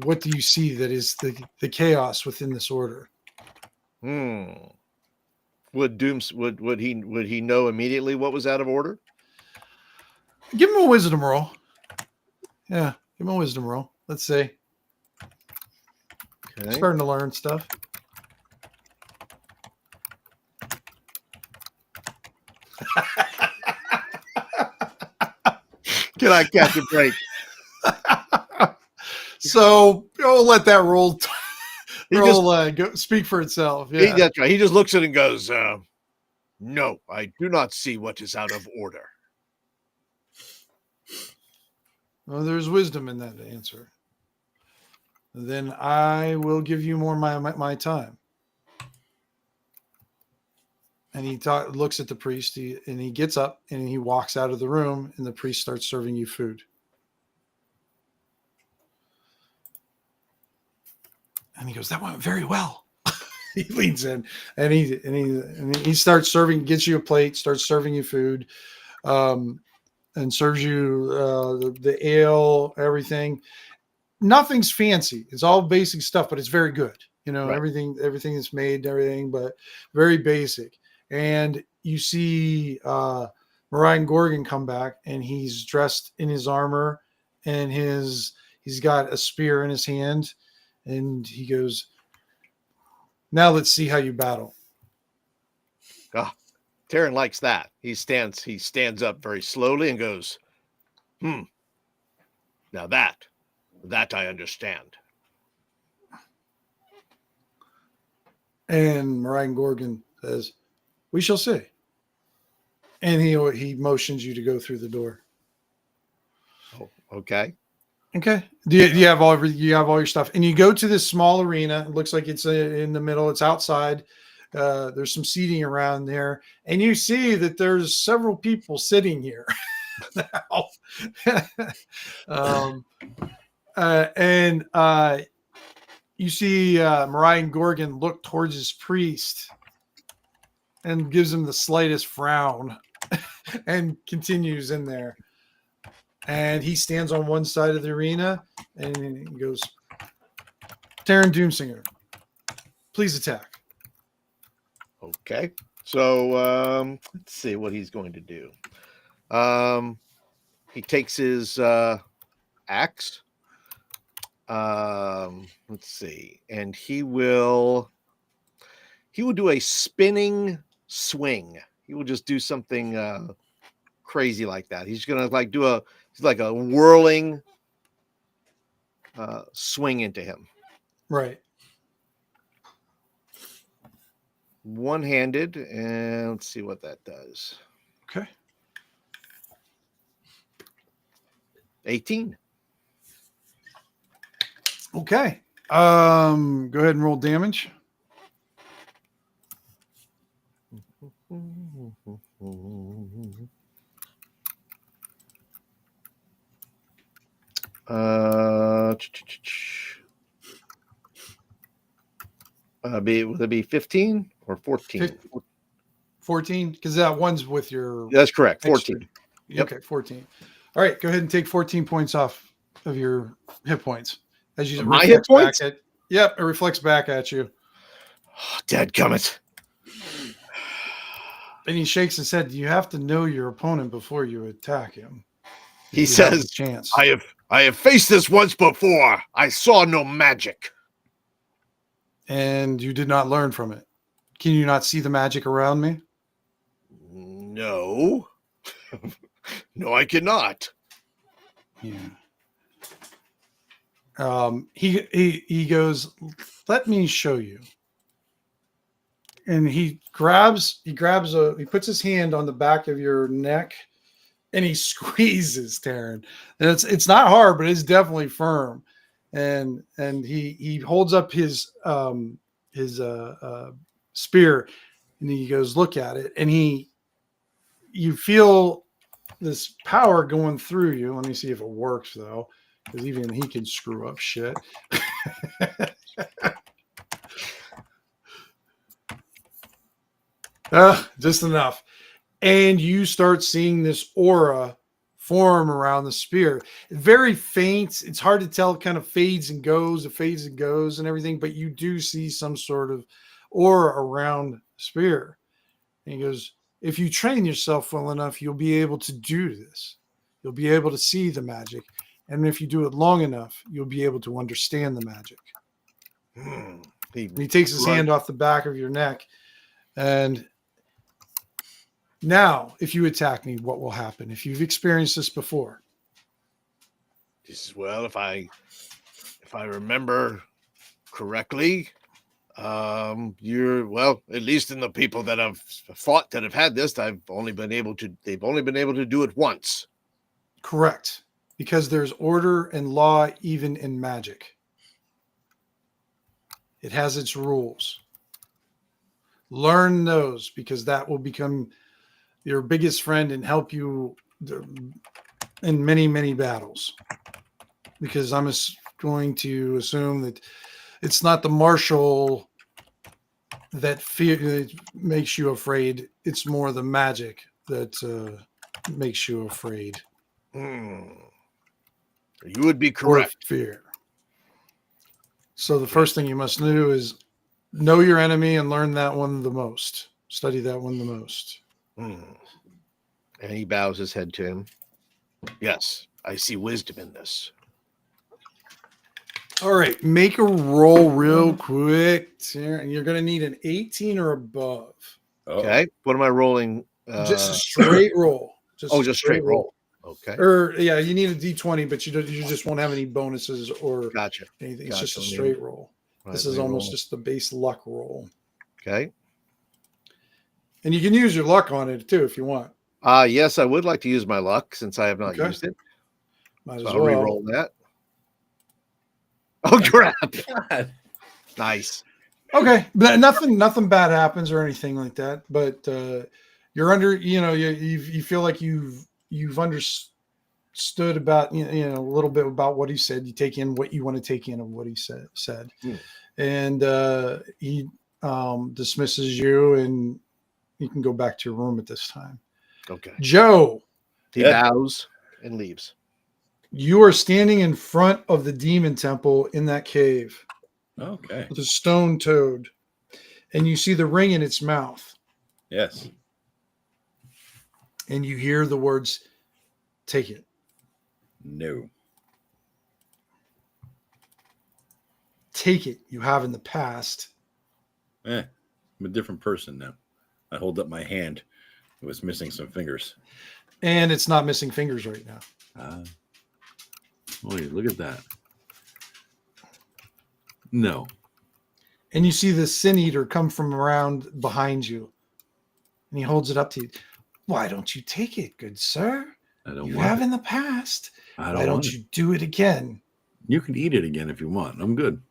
What do you see that is the chaos within this order? Would he know immediately what was out of order? Give him a wisdom roll. Yeah, give him a wisdom roll. Let's see. Okay. Starting to learn stuff. Can I catch a break? So we'll let that roll. Go speak for itself. Yeah, That's right. He just looks at it and goes, "No, I do not see what is out of order." Well, there's wisdom in that answer. Then I will give you more my time. And he looks at the priest, and he gets up and he walks out of the room, and the priest starts serving you food. And he goes, that went very well. He leans in and he starts serving, gets you a plate, starts serving you food, and serves you the ale, everything. Nothing's fancy. It's all basic stuff, but it's very good. You know, right. everything is made, everything, but very basic. And you see Meraiden Gorgon come back, and he's dressed in his armor, and he's got a spear in his hand, and he goes, now let's see how you battle. Tarin likes that. He stands up very slowly and goes, now that I understand. And Meraiden Gorgon says, we shall see. And he motions you to go through the door. Oh, okay. Okay. Do you have all your stuff? And you go to this small arena. It looks like it's in the middle. It's outside. There's some seating around there, and you see that there's several people sitting here. And you see Meraiden Gorgon look towards his priest and gives him the slightest frown and continues in there. And he stands on one side of the arena and he goes, Tarin Doomsinger, please attack. Okay. So let's see what he's going to do. He takes his axe. Let's see. And he will do a spinning swing. He will just do something crazy like that. He's gonna do a whirling swing into him. Right. One-handed, and let's see what that does. Okay. 18. Okay. Go ahead and roll damage. Would it be 15 or 14? 14, because that one's with your. That's correct. 14. Yep. Okay, 14. All right, go ahead and take 14 points off of your hit points as you my hit points. Yep, it reflects back at you. Oh, dadgummit. And he shakes his head. You have to know your opponent before you attack him. He says, "Chance. I have faced this once before. I saw no magic." And you did not learn from it. Can you not see the magic around me? No. No, I cannot. Yeah. He goes, let me show you. And he puts his hand on the back of your neck and he squeezes, Tarin. And it's not hard, but it's definitely firm. And he holds up his spear and he goes, look at it. And you feel this power going through you. Let me see if it works though, because even he can screw up shit. Just enough. And you start seeing this aura form around the spear. Very faint. It's hard to tell. It kind of fades and goes. It fades and goes and everything. But you do see some sort of aura around the spear. And he goes, if you train yourself well enough, you'll be able to do this. You'll be able to see the magic. And if you do it long enough, you'll be able to understand the magic. He takes his hand off the back of your neck. And now, if you attack me, what will happen? If you've experienced this before. Well, if I remember correctly, at least in the people that I've fought that have had this, they've only been able to do it once. Correct. Because there's order and law even in magic. It has its rules. Learn those, because that will become your biggest friend and help you in many, many battles. Because I'm going to assume that it's not the martial that makes you afraid. It's more the magic that makes you afraid. You would be correct. Or fear. So the first thing you must do is know your enemy and learn that one the most. Study that one the most. And he bows his head to him. Yes, I see wisdom in this. All right, make a roll real quick. And you're going to need an 18 or above. Okay, what am I rolling? Just a straight roll. Just straight roll. Okay. Or yeah, you need a D20, but you just won't have any bonuses or anything. It's just a straight roll. This is almost just the base luck roll. Okay. And you can use your luck on it too if you want. Yes, I would like to use my luck since I have not used it. Might as I'll well. re-roll that. Oh crap! Nice. Okay, but nothing bad happens or anything like that. But you're under. You feel like you've understood about a little bit about what he said. You take in what you want to take in of what he said. And he dismisses you, and you can go back to your room at this time. Okay. Joe. He bows and leaves. You are standing in front of the demon temple in that cave. Okay. With a stone toad. And you see the ring in its mouth. Yes. And you hear the words, take it. No. Take it. You have in the past. I'm a different person now. I hold up my hand. It was missing some fingers. And it's not missing fingers right now. Wait, look at that. No. And you see the sin eater come from around behind you. And he holds it up to you. Why don't you take it, good sir? I don't you want have it. in the past. Why don't you do it again? You can eat it again if you want. I'm good.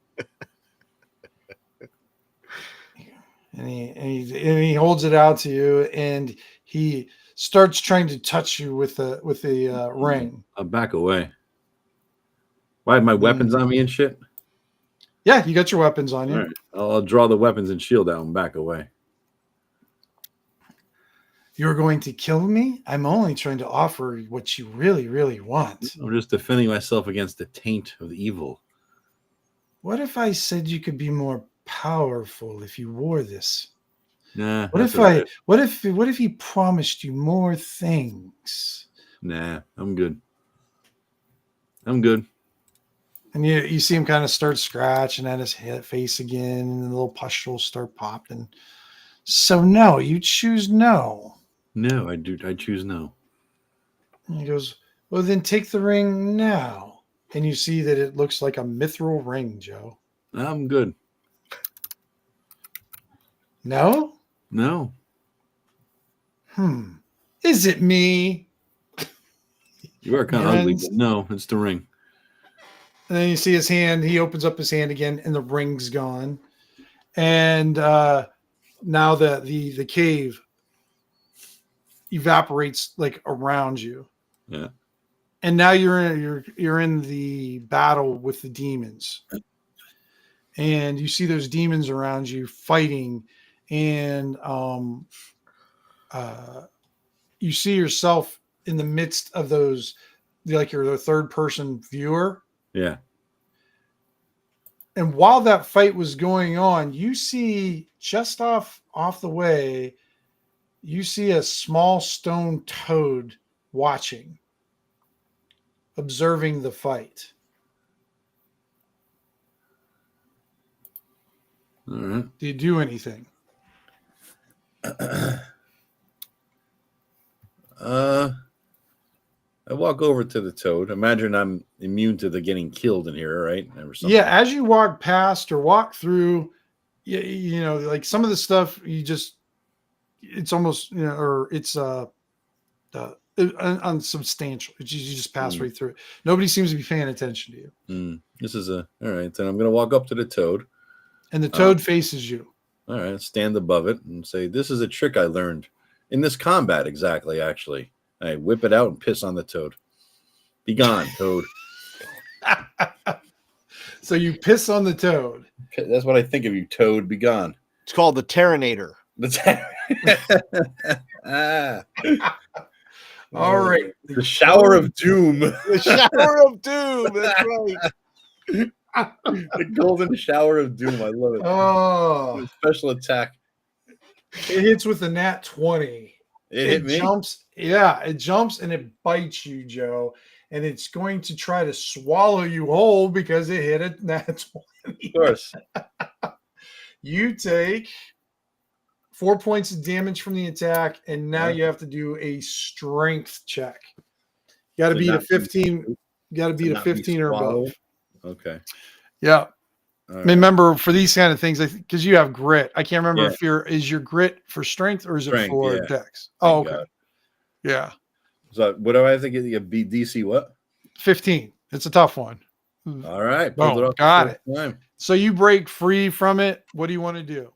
And he holds it out to you, and he starts trying to touch you with the ring. I'll back away. Why have my weapons on me and shit? Yeah, you got your weapons on you. All right. I'll draw the weapons and shield out and back away. You're going to kill me? I'm only trying to offer what you really, really want. I'm just defending myself against the taint of evil. What if I said you could be more powerful if you wore this? Nah. What if he promised you more things? Nah, I'm good. I'm good. And you see him kind of start scratching at his face again, and the little pustules start popping. So no, you choose no. No, I choose no. And he goes, well, then take the ring now. and you see that it looks like a mithril ring, Joe. I'm good. No? No. Is it me? You are kind of ugly, but no, it's the ring. And then you see his hand. He opens up his hand again, and the ring's gone. And now the cave evaporates like around you. Yeah. And now you're in the battle with the demons. And you see those demons around you fighting, and you see yourself in the midst of those, like you're the third person viewer. Yeah. And while that fight was going on, you see just off the way, you see a small stone toad watching, observing the fight. All right. Do you do anything? I walk over to the toad. Imagine I'm immune to the getting killed in here, right? Or something. Yeah, as you walk past or walk through, you know, like some of the stuff it's almost, you know, or it's unsubstantial. You just pass right through it. Nobody seems to be paying attention to you. This is all right. Then I'm going to walk up to the toad. And the toad faces you. All right. Stand above it and say, this is a trick I learned in this combat. Exactly. Actually, I whip it out and piss on the toad. Be gone, toad. So you piss on the toad. That's what I think of you, toad. Be gone. It's called the Tarinator. All right. The shower of doom. The shower of doom. That's right. The golden shower of doom. I love it. Oh, Special attack. it hits with a nat 20. It hit me? Jumps. Yeah, it jumps and it bites you, Joe. And it's going to try to swallow you whole because it hit a nat 20. Of course. You take 4 points of damage from the attack, and now you have to do a strength check. You got to beat a 15. You got to beat a 15 or above. Okay. Yeah. Right. Remember, for these kind of things, because you have grit, I can't remember if is your grit for strength or is it for dex? Oh, okay. Yeah. So what do I have to get? You beat DC what? 15. It's a tough one. All right. Oh, got it. Time. So you break free from it. What do you want to do?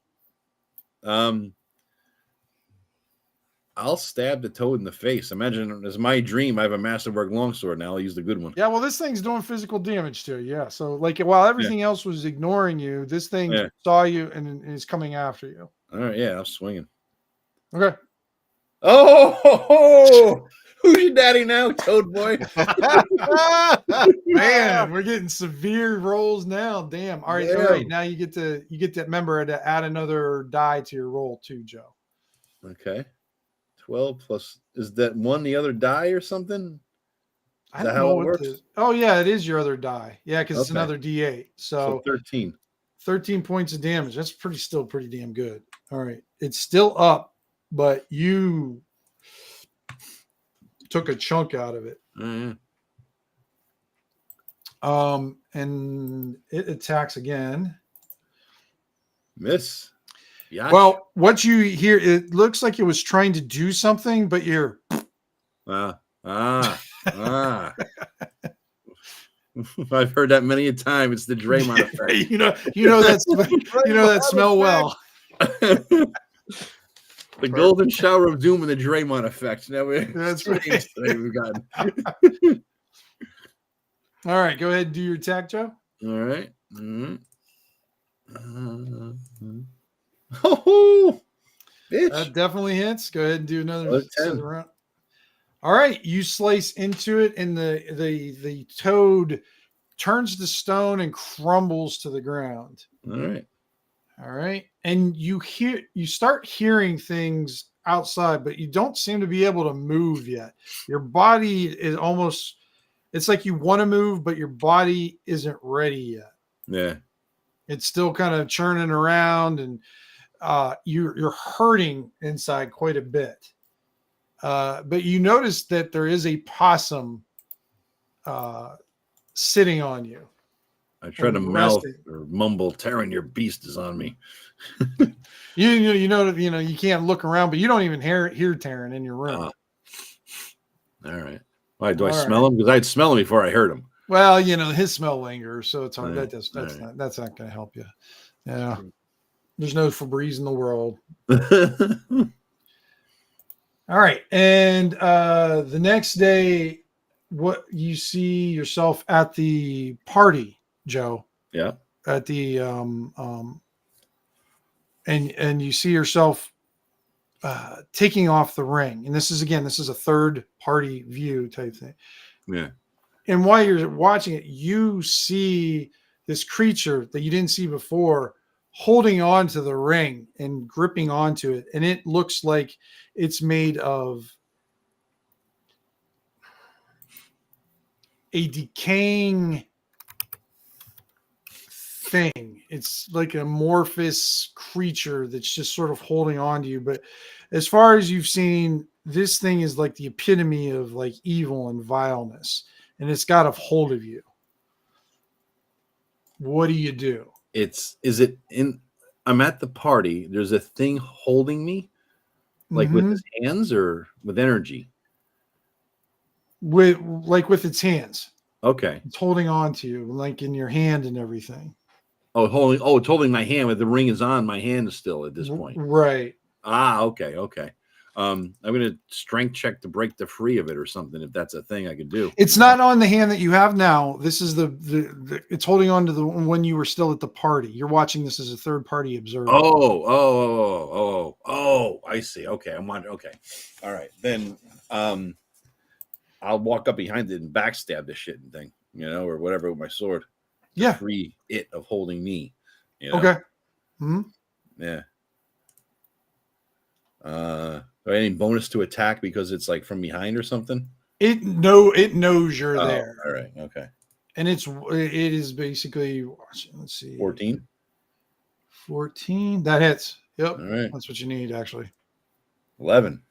I'll stab the toad in the face. Imagine as my dream, I have a masterwork longsword. Now I'll use the good one. Yeah, well, this thing's doing physical damage to you. Yeah. So, like, while everything else was ignoring you, this thing saw you and is coming after you. All right. Yeah, I'm swinging. Okay. Oh, who's your daddy now, Toad boy? Man, we're getting severe rolls now. Damn. All right. All right. Now you get to remember to add another die to your roll too, Joe. Okay. 12 plus, is that one the other die or something? I don't know what oh yeah, it is your other die. Yeah, because it's another D8. So 13. 13 points of damage. That's still pretty damn good. All right. It's still up, but you took a chunk out of it. And it attacks again. Miss. Yikes. Well, what you hear, it looks like it was trying to do something, but you're I've heard that many a time. It's the Dremont effect. you know that smell well. The golden shower of doom and the Dremont effect. Now that's right. We've gotten. All right, go ahead and do your attack, Joe. All right. Oh, bitch. That definitely hits. Go ahead and do another 10 round. All right, you slice into it, and the toad turns to stone and crumbles to the ground. All right, and you start hearing things outside, but you don't seem to be able to move yet. Your body is almost, it's like you want to move, but your body isn't ready yet. Yeah, it's still kind of churning around, and you're hurting inside quite a bit. But you notice that there is a possum sitting on you. I try to mouth or mumble, Tarin, your beast is on me. You know, you can't look around, but you don't even hear Tarin in your room. All right. Why do I smell him? Because I'd smell him before I heard him. Well, his smell lingers, so it's hard. Right. That's not going to help you. Yeah. There's no Febreze in the world. All right. And the next day, what you see yourself at the party, Joe. Yeah. At the and you see yourself taking off the ring. And this is a third party view type thing. Yeah. And while you're watching it, you see this creature that you didn't see before holding on to the ring and gripping onto it. And it looks like it's made of a decaying thing. It's like an amorphous creature that's just sort of holding on to you. But as far as you've seen, this thing is like the epitome of like evil and vileness. And it's got a hold of you. What do you do? I'm at the party. There's a thing holding me, like with his hands or with energy? With its hands. Okay. It's holding on to you, like in your hand and everything. Oh, it's holding my hand, but the ring is on my hand still at this point. Right. Okay. I'm gonna strength check to break the free of it or something, if that's a thing I could do. It's not on the hand that you have now. This is it's holding on to the one you were still at the party. You're watching this as a third party observer. I see. Okay, okay. All right, then I'll walk up behind it and backstab this shit and thing, or whatever with my sword. Yeah. Free it of holding me. Okay. Mm-hmm. Yeah. Any bonus to attack because it's like from behind or something? It knows you're there. All right. Okay. And it is basically, let's see. 14. 14. That hits. Yep. All right. That's what you need, actually. 11.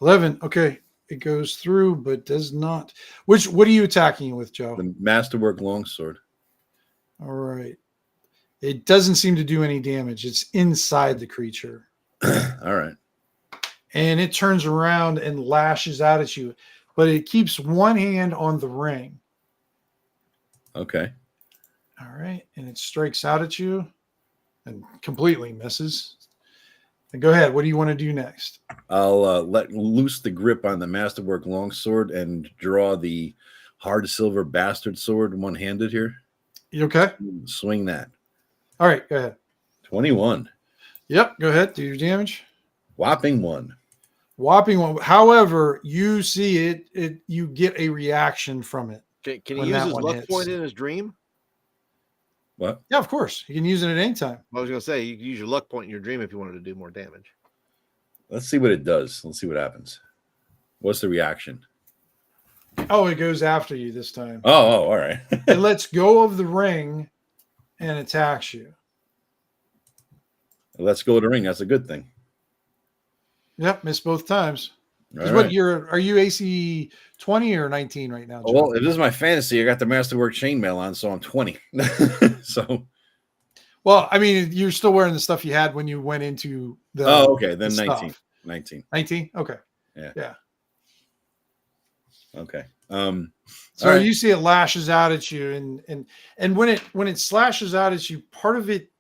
11. Okay. It goes through, but does not. What are you attacking with, Joe? The masterwork longsword. All right. It doesn't seem to do any damage. It's inside the creature. All right. And it turns around and lashes out at you, but it keeps one hand on the ring. Okay. All right. And it strikes out at you and completely misses. And go ahead. What do you want to do next? I'll let loose the grip on the masterwork longsword and draw the hard silver bastard sword one-handed here. You okay? Swing that. All right. Go ahead. 21. Yep. Go ahead. Do your damage. Whopping 1. However, you see it you get a reaction from it. Can he use his luck point in his dream? What? Yeah, of course. You can use it at any time. I was going to say, you can use your luck point in your dream if you wanted to do more damage. Let's see what it does. Let's see what happens. What's the reaction? Oh, it goes after you this time. Oh, all right. It lets go of the ring and attacks you. Let's go to the ring. That's a good thing. Yep, missed both times. All What right. are you AC 20 or 19 right now, Joe? Well, if this is my fantasy, I got the masterwork chainmail on, so I'm 20. So, well, I mean, you're still wearing the stuff you had when you went into the. oh, okay, then the 19. stuff. 19. 19. Okay. Yeah. Okay. So right. you see it lashes out at you, and when it slashes out at you, part of it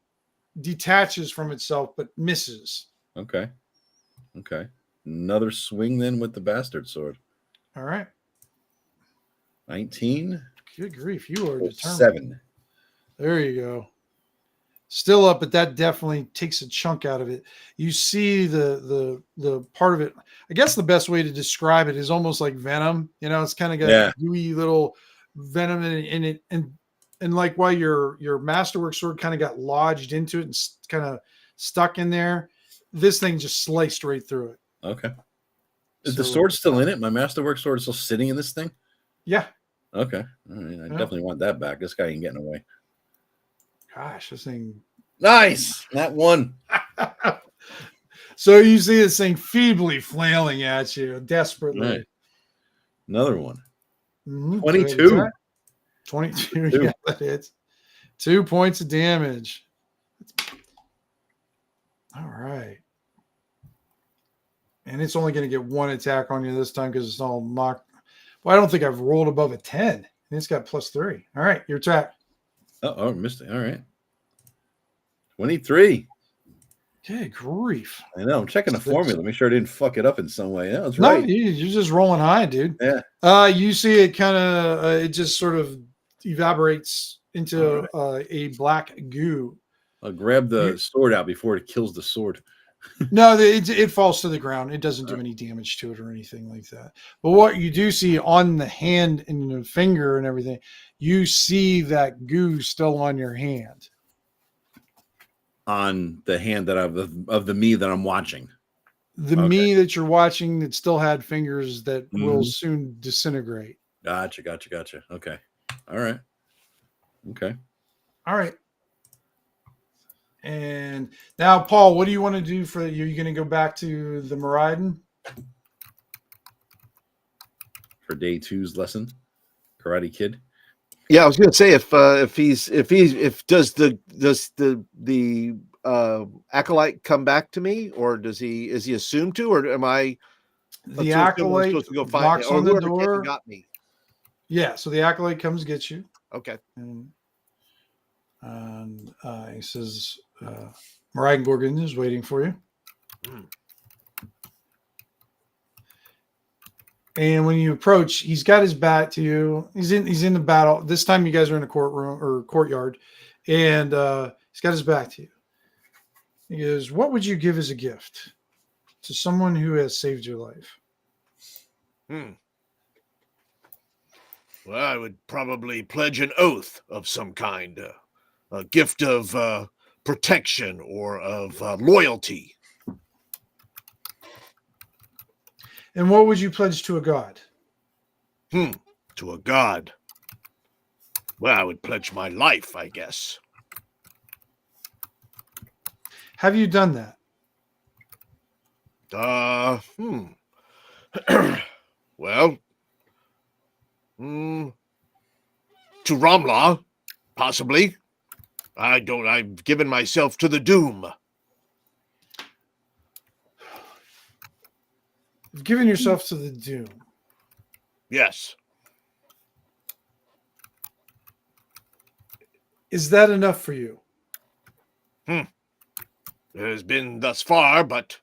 detaches from itself but misses. Okay. Another swing then with the bastard sword. All right. 19. Good grief, you are determined. 7. There you go. Still up, but that definitely takes a chunk out of it. You see the part of it. I guess the best way to describe it is almost like venom. It's kind of got a gooey little venom in it, and like while your masterwork sword kind of got lodged into it and kind of stuck in there, this thing just sliced right through it. Okay. Is the sword still in it? My masterwork sword is still sitting in this thing? Yeah. Okay. All right. I definitely want that back. This guy ain't getting away. Gosh, this thing. Nice. That one. So you see this thing feebly flailing at you, desperately. Right. Another one. 22. 22. 22. Yeah, that hits. 2 points of damage. All right. And it's only going to get one attack on you this time because it's all mock. Well, I don't think I've rolled above a 10. And it's got +3. All right, your attack. Oh, missed it. All right. 23. Okay, grief. I know. I'm checking the formula. Make sure I didn't fuck it up in some way. Yeah, that's No, right. you're just rolling high, dude. Yeah. You see it kind of, it just sort of evaporates into a black goo. I'll grab the sword out before it kills the sword. No, it falls to the ground. It doesn't do any damage to it or anything like that. But what you do see on the hand and the finger and everything, you see that goo still on your hand. On the hand that of the me that I'm watching. The me that you're watching that still had fingers that will soon disintegrate. Gotcha. Okay. All right. Okay. All right. And now, Paul, what do you want to do for you? Are you going to go back to the Meraiden? For day 2's lesson? Karate Kid? Yeah, I was going to say if does the acolyte come back to me, or is he assumed to, or am I the acolyte supposed to go find knocks on the door? Got me. Yeah, so the acolyte comes get you. Okay. And he says, Meraiden Gorgon is waiting for you. And when you approach, he's got his bat to you. He's in the battle. This time you guys are in a courtroom or courtyard, and he's got his back to you. He goes, "What would you give as a gift to someone who has saved your life?" Well, I would probably pledge an oath of some kind, a gift of protection or of loyalty. And what would you pledge to a god? To a god? Well, I would pledge my life, I guess. Have you done that? Well, to Ramla, possibly. I've given myself to the doom. You've given yourself to the doom. Yes. Is that enough for you? It has been thus far, but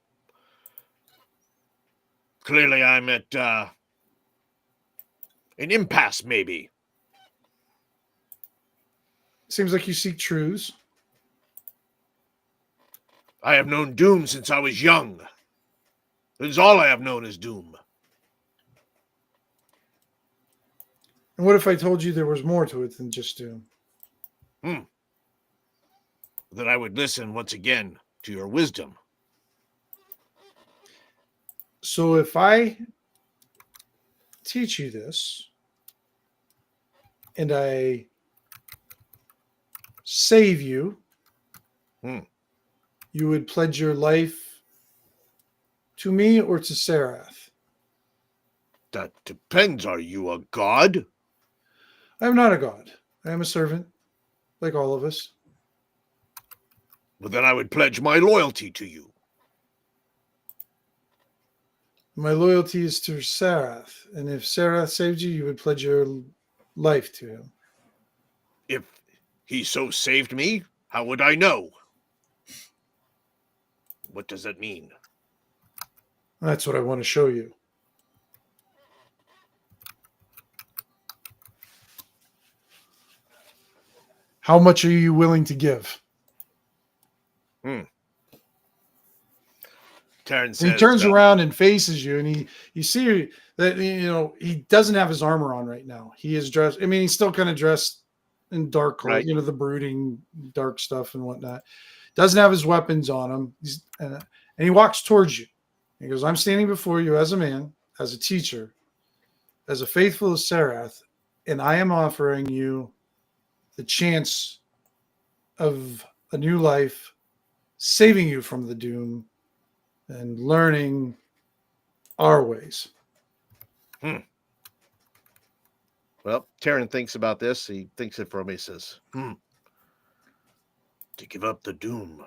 clearly I'm at an impasse, maybe. Seems like you seek truths. I have known doom since I was young. It is all I have known is doom. And what if I told you there was more to it than just doom? Then I would listen once again to your wisdom. So if I teach you this and I save you, you would pledge your life to me or to Sarath? That depends. Are you a god? I am not a god. I am a servant, like all of us. Well, then I would pledge my loyalty to you. My loyalty is to Sarath, and if Sarath saved you, you would pledge your life to him. If he so saved me, how would I know? What does that mean? That's what I want to show you. How much are you willing to give? Tarin says, he turns around and faces you, and you see that he doesn't have his armor on right now. He is dressed. I mean, he's still kind of dressed in dark clothes, right. The brooding dark stuff and whatnot. Doesn't have his weapons on him. And he walks towards you. He goes, "I'm standing before you as a man, as a teacher, as a faithful as Sarath, and I am offering you the chance of a new life, saving you from the doom, and learning our ways." Well, Tarin thinks about this. He thinks it for him. He says, To give up the doom.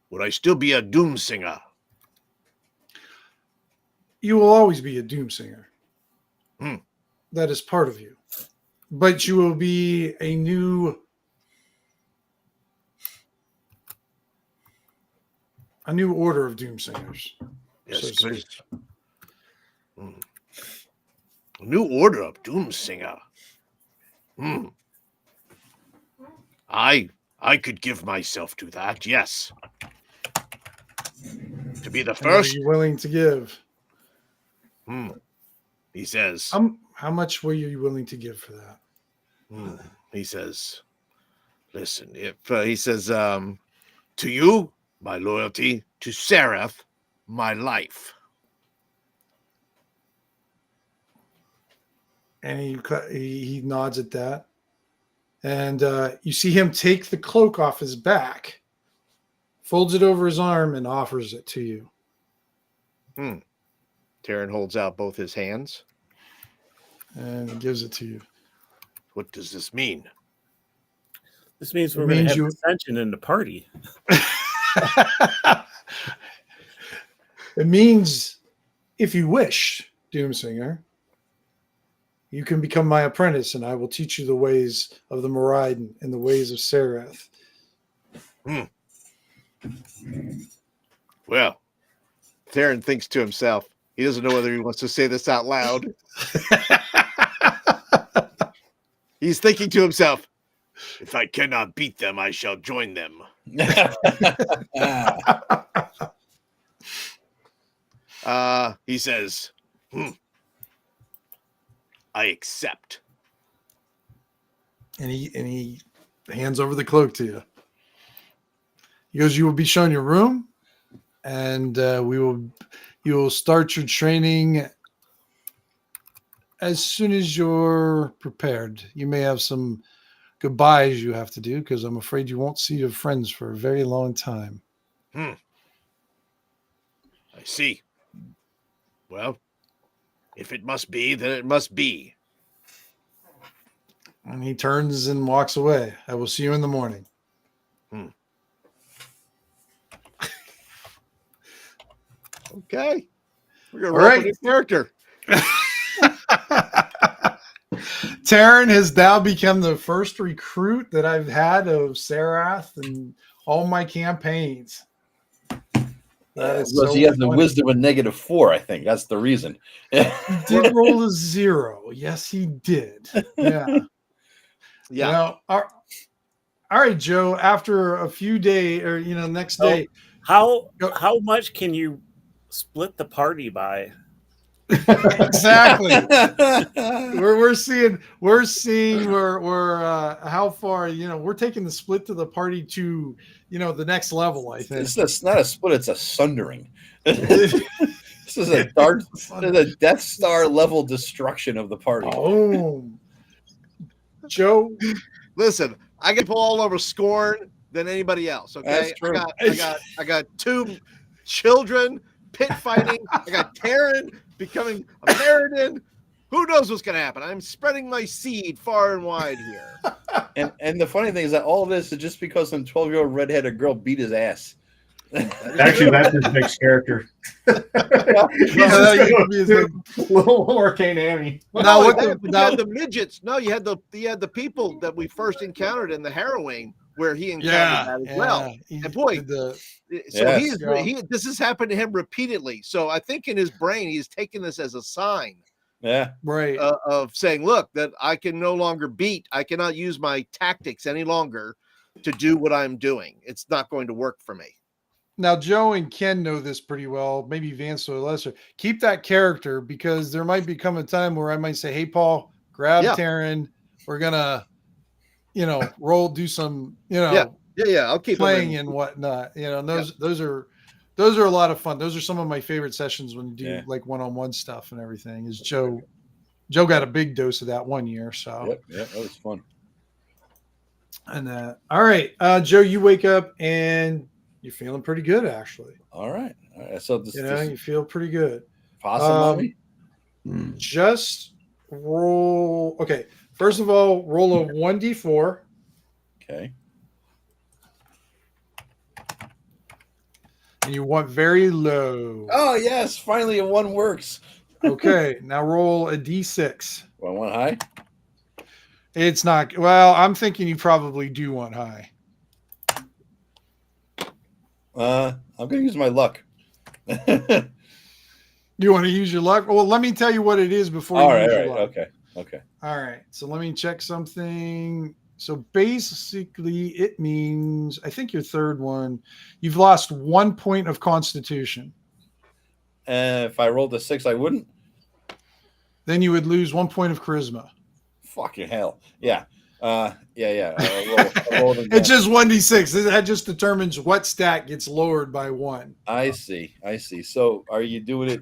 Would I still be a doom singer? You will always be a doom singer. That is part of you. But you will be a new order of doom singers. Yes, so to speak. A new order of doom singer. I could give myself to that, yes. To be the And what are first. you willing to give? He says. How much were you willing to give for that? He says, listen, if he says, to you, my loyalty, to Seraph, my life. And he nods at that. And you see him take the cloak off his back, folds it over his arm, and offers it to you. Tarin holds out both his hands. And he gives it to you. What does this mean? This means we're going to have ascension in the party. It means, if you wish, Doomsinger, you can become my apprentice, and I will teach you the ways of the Moradin and the ways of Serath. Well, Tarin thinks to himself. He doesn't know whether he wants to say this out loud. He's thinking to himself, if I cannot beat them, I shall join them. He says, I accept. And he hands over the cloak to you. He goes, you will be shown your room, and you will start your training as soon as you're prepared. You may have some goodbyes you have to do, because I'm afraid you won't see your friends for a very long time. I see. Well, if it must be, then it must be. And he turns and walks away. I will see you in the morning. Okay. We're going to roll a new character. Tarin has now become the first recruit that I've had of Serath in all my campaigns. He has the wisdom of -4, I think. That's the reason. He did roll a 0. Yes, he did. Yeah. Yeah. Now, all right, Joe, after a few days, or, next day. How much can you split the party by? Exactly. we're seeing how far, we're taking the split to the party to, the next level, I think. It's not a split, it's a sundering. This is a Death Star level destruction of the party. Oh, Joe, listen, I can pull all over Scorn than anybody else. Okay, that's true. I got 2 children pit fighting. I got Tarin becoming a Meriden. Who knows what's going to happen? I'm spreading my seed far and wide here. And the funny thing is that all of this is just because some 12-year-old redheaded girl beat his ass. Actually, that's his next character. Little Hurricane Annie. Now, you had the midgets. No, you had the people that we first encountered in the Harrowing, where he encountered that as well. And boy, this has happened to him repeatedly. So I think in his brain, he's taken this as a sign. Yeah, right. Of saying, look, that I can no longer I cannot use my tactics any longer to do what I'm doing. It's not going to work for me. Now, Joe and Ken know this pretty well. Maybe Vance or Lesser. Keep that character, because there might become a time where I might say, "Hey, Paul, grab Tarin. We're gonna, do some, Yeah. I'll keep playing and whatnot. Those are a lot of fun. Those are some of my favorite sessions when you do like one-on-one stuff and everything. Is Joe got a big dose of that one year. So yeah, that was fun. And all right, Joe, you wake up and you're feeling pretty good, actually. All right. So you feel pretty good. Possum mommy? Just roll. Okay. First of all, roll a 1d4. Okay. And you want very low. Oh, yes. Finally, a 1 works. Okay. Now roll a d6. Well, 1 high? It's not. Well, I'm thinking you probably do want high. I'm going to use my luck. You want to use your luck? Well, let me tell you what it is before All you right. use All your right. luck. Okay. All right. So let me check something. So basically, it means, I think your third one, you've lost 1 point of constitution. If I rolled a 6, I wouldn't? Then you would lose 1 point of charisma. Fucking hell. Yeah. Yeah. I'll roll It's just 1d6. That just determines what stat gets lowered by 1. I see. So are you doing it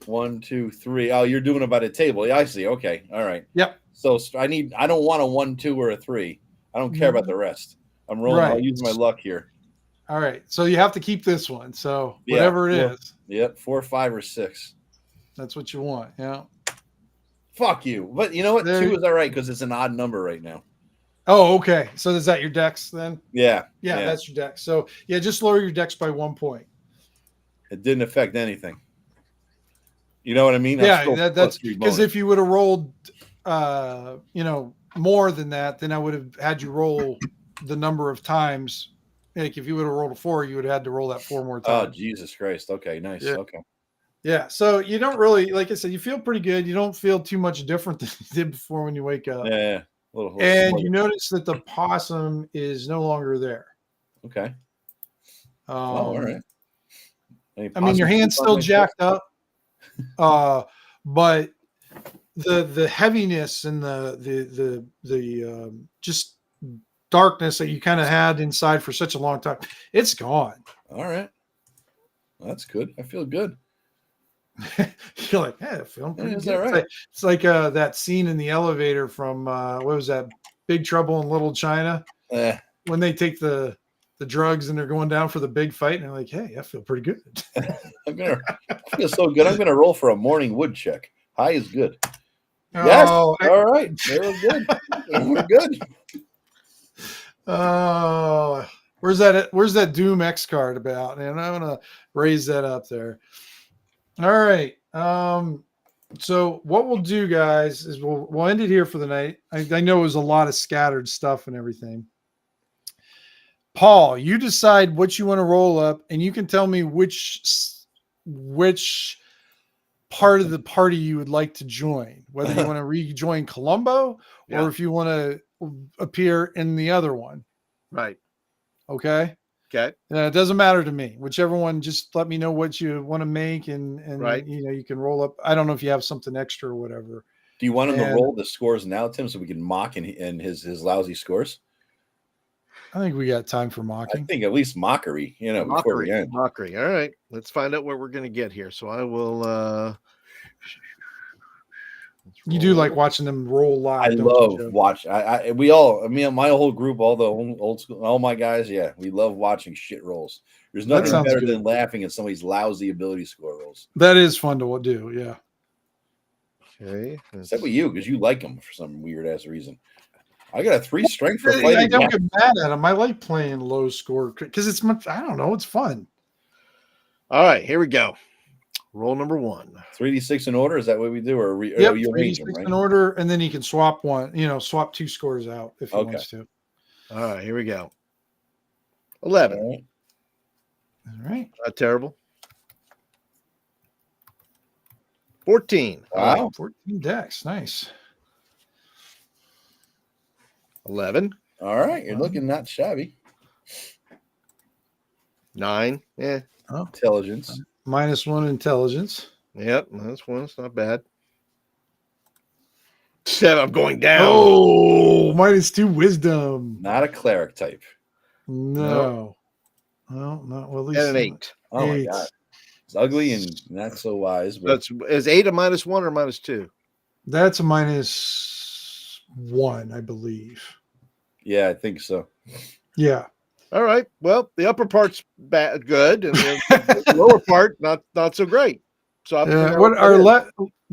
1, 2, 3? Oh, you're doing it by the table. Yeah, I see. Okay. All right. Yep. So I don't want a 1, 2, or a 3. I don't care about the rest. I'm rolling. Right. I'll use my luck here. All right. So you have to keep this one. So whatever it is, Yep. 4, 5, or 6. that's what you want. Yeah. Fuck you. But you know what? 2 is all right because it's an odd number right now. Oh, okay. So is that your dex then? Yeah. Yeah, that's your dex. So yeah, just lower your dex by 1 point. It didn't affect anything. You know what I mean? Yeah, that's because if you would have rolled, more than that, then I would have had you roll the number of times. Like if you would have rolled a 4, you would have had to roll that 4 more times. Oh, Jesus Christ. Okay, nice. Yeah. Okay. Yeah. So you don't really, like I said, you feel pretty good. You don't feel too much different than you did before when you wake up. Yeah. And you notice that the possum is no longer there. Okay. All right. I mean, your hand's still jacked up, but the heaviness and the just darkness that you kind of had inside for such a long time, it's gone. All right. Well, that's good. I feel good. You're like, hey, I feel pretty Is good. that right? It's like that scene in the elevator from what was that? Big Trouble in Little China. When they take the drugs and they're going down for the big fight, and they're like, hey, I feel pretty good. I feel so good. I'm gonna roll for a morning wood check. High is good. Oh, Yes. All right. We're good. We're good. Oh, where's that Doom X card about? And I'm gonna raise that up there. All right. So what we'll do, guys, is we'll end it here for the night. I know it was a lot of scattered stuff and everything. Paul, you decide what you want to roll up, and you can tell me which part of the party you would like to join, whether you want to rejoin Columbo or if you want to appear in the other one. Right. Okay. Okay. It doesn't matter to me. Whichever one, just let me know what you want to make, and right. You can roll up. I don't know if you have something extra or whatever. Do you want him to roll the scores now, Tim, so we can mock in his lousy scores? I think we got time for mocking. I think at least mockery, before we end. Mockery. All right. Let's find out what we're going to get here. So I will. You do like watching them roll live. I love watch. My whole group, all the old school, all my guys. Yeah, we love watching shit rolls. There's nothing better than laughing at somebody's lousy ability score rolls. That is fun to do. Yeah. Okay. Except with you, because you like them for some weird ass reason. I got a 3 strength for fighting. I don't get mad at them. I like playing low score because it's much. I don't know. It's fun. All right, here we go. Roll number 1. 3d6 in order. Is that what we do, or you arrange them, right? In order, and then he can swap one. Swap 2 scores out if he wants to. All right, here we go. 11. All right. Not terrible. 14. Wow. 14 decks. Nice. 11. All right, you're looking not shabby. 9. Yeah. Oh. Intelligence. -1 intelligence. Yep, that's one. It's not bad. 7. I'm going down. Oh, -2 wisdom. Not a cleric type. No. Well, not well. At least and an 8. Oh my god, it's ugly and not so wise. But is 8 a -1 or -2? That's a -1, I believe. Yeah, I think so. Yeah. All right. Well, the upper part's good, and the lower part not so great. So what our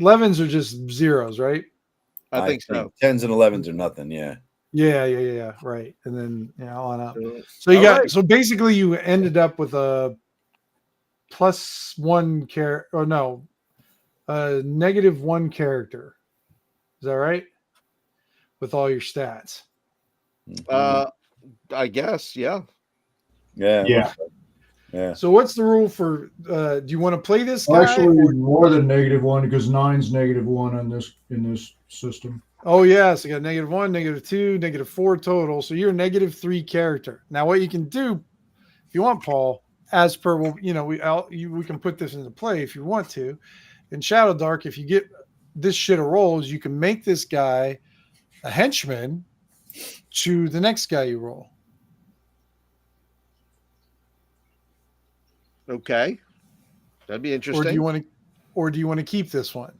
11s are just zeros, right? I think so. 10s and 11s are nothing. Yeah. Yeah. Right. And then on up. So so basically you ended up with a +1 character, or no, a -1 character. Is that right? With all your stats. I guess, yeah. Yeah. So what's the rule for? Do you want to play this guy? Actually, more than -1 because 9's -1 in this system. Oh yeah, so you got -1, -2, -4 total. So you're a -3 character. Now, what you can do, if you want, Paul, as per we can put this into play if you want to. In Shadow Dark, if you get this shit of rolls, you can make this guy a henchman to the next guy you roll. Okay, that'd be interesting. Or do you want to keep this one?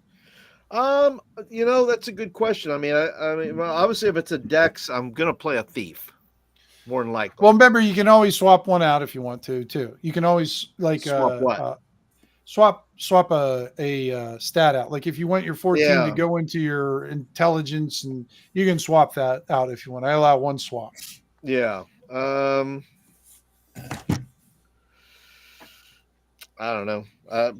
That's a good question. I mean, well, obviously, if it's a Dex, I'm gonna play a thief, more than likely. Well, remember, you can always swap one out if you want to, too. You can always swap what? Swap a stat out. Like if you want your 14 to go into your intelligence, and you can swap that out if you want. I allow one swap. Yeah. I don't know.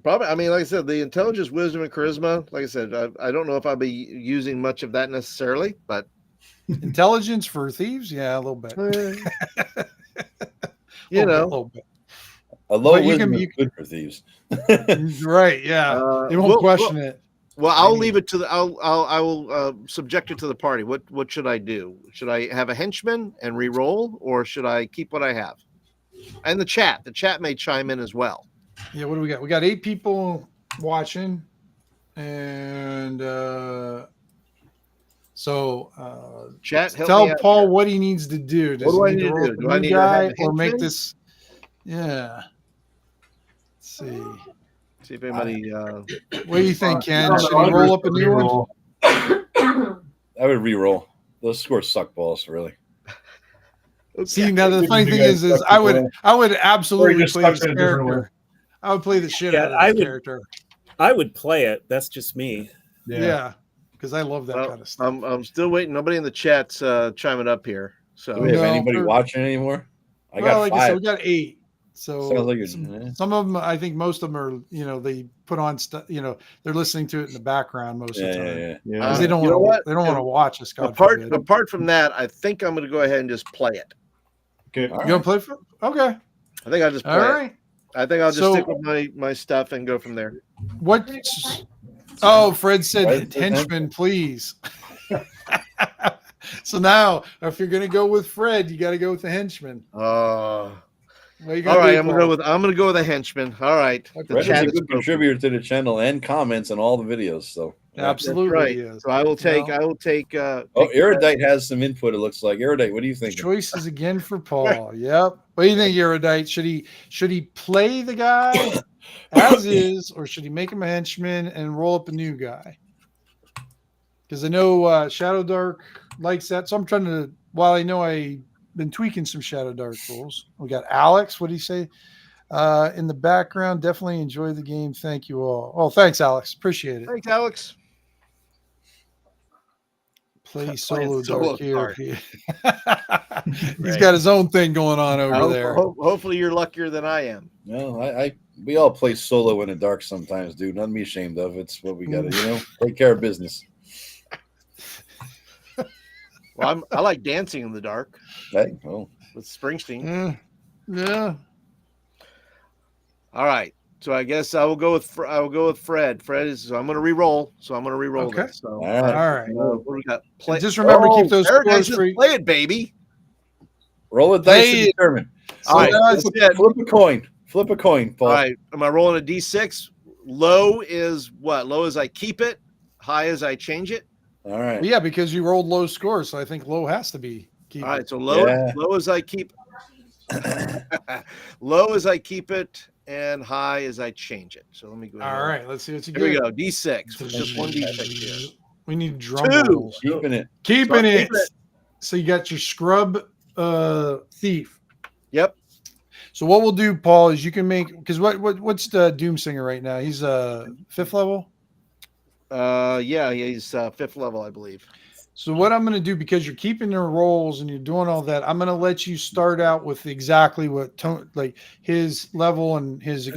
Probably. I mean, like I said, the intelligence, wisdom, and charisma. Like I said, I don't know if I'll be using much of that necessarily, but intelligence for thieves, yeah, a little bit. A little bit. A low wisdom is good for thieves. Right? Yeah, they won't question it. Well, I'll leave it to the. I will subject it to the party. What should I do? Should I have a henchman and re-roll, or should I keep what I have? And the chat may chime in as well. Yeah, what do we got? We got 8 people watching, and chat. Tell Paul what he needs to do. What do I need to do? Do I need to have or make this? Yeah. Let's see. See if anybody. What do you think, Ken? Should he roll up a new one? I would re-roll. Those scores suck balls, really. Okay. See, now the funny thing is I would absolutely play this character. I would play the shit out of this character. I would play it. That's just me. Yeah, because I love that kind of stuff. I'm still waiting. Nobody in the chat's chiming up here. So do we have anybody watching anymore? Like I said, we got 8. So some of them, I think most of them are, they put on stuff. They're listening to it in the background most of the time. Yeah. They don't want to watch us. Apart from that, I think I'm going to go ahead and just play it. Okay, you gonna play for? Okay, I think I'll just play. All right. I think I'll just stick with my stuff and go from there. What? Oh, Fred said henchman, please. So now, if you're going to go with Fred, you got to go with the henchman. All right, I'm gonna go with a henchman. All right, Fred is a good contributor to the channel and comments on all the videos. So absolutely, right. So I will take. Erudite has some input. It looks like Erudite. What do you think? Choices again for Paul. Yep. What do you think, Erudite? Should he play the guy as is, or should he make him a henchman and roll up a new guy? Because I know Shadow Dark likes that, so I'm trying to. While I know I've been tweaking some Shadow Dark rules. We got Alex. What do you say? In the background, definitely enjoy the game. Thank you all. Oh, thanks, Alex. Appreciate it. Thanks, Alex. Play solo dark here. He's got his own thing going on over there. Hopefully, you're luckier than I am. No, we all play solo in the dark sometimes, dude. Nothing to be ashamed of. It's what we got to, take care of business. Well, I like dancing in the dark. Hey, with Springsteen. Yeah. All right. So I guess I will go with Fred. Fred is. So I'm going to re-roll. Okay. This. So, all right. What do we got? Just remember to keep those scores free. Play it, baby. Roll a dice to determine. All right. Flip a coin. Flip a coin, Paul. All right. Am I rolling a D6? Low is what? Low is I keep it. High is I change it. All right. Yeah, because you rolled low scores, so I think low has to be. All right. So low as I keep. Low as I keep it, and high as I change it. So let me go. All right. Let's see what you get. Here we go. D6. Just one D6 here. We need drum rolls. Keeping it. So you got your scrub thief. Yep. So what we'll do, Paul, is you can make, because what's the Doomsinger right now? He's 5th level. Yeah, he's 5th level, I believe. So what I'm going to do, because you're keeping your rolls and you're doing all that, I'm going to let you start out with exactly what like his level and his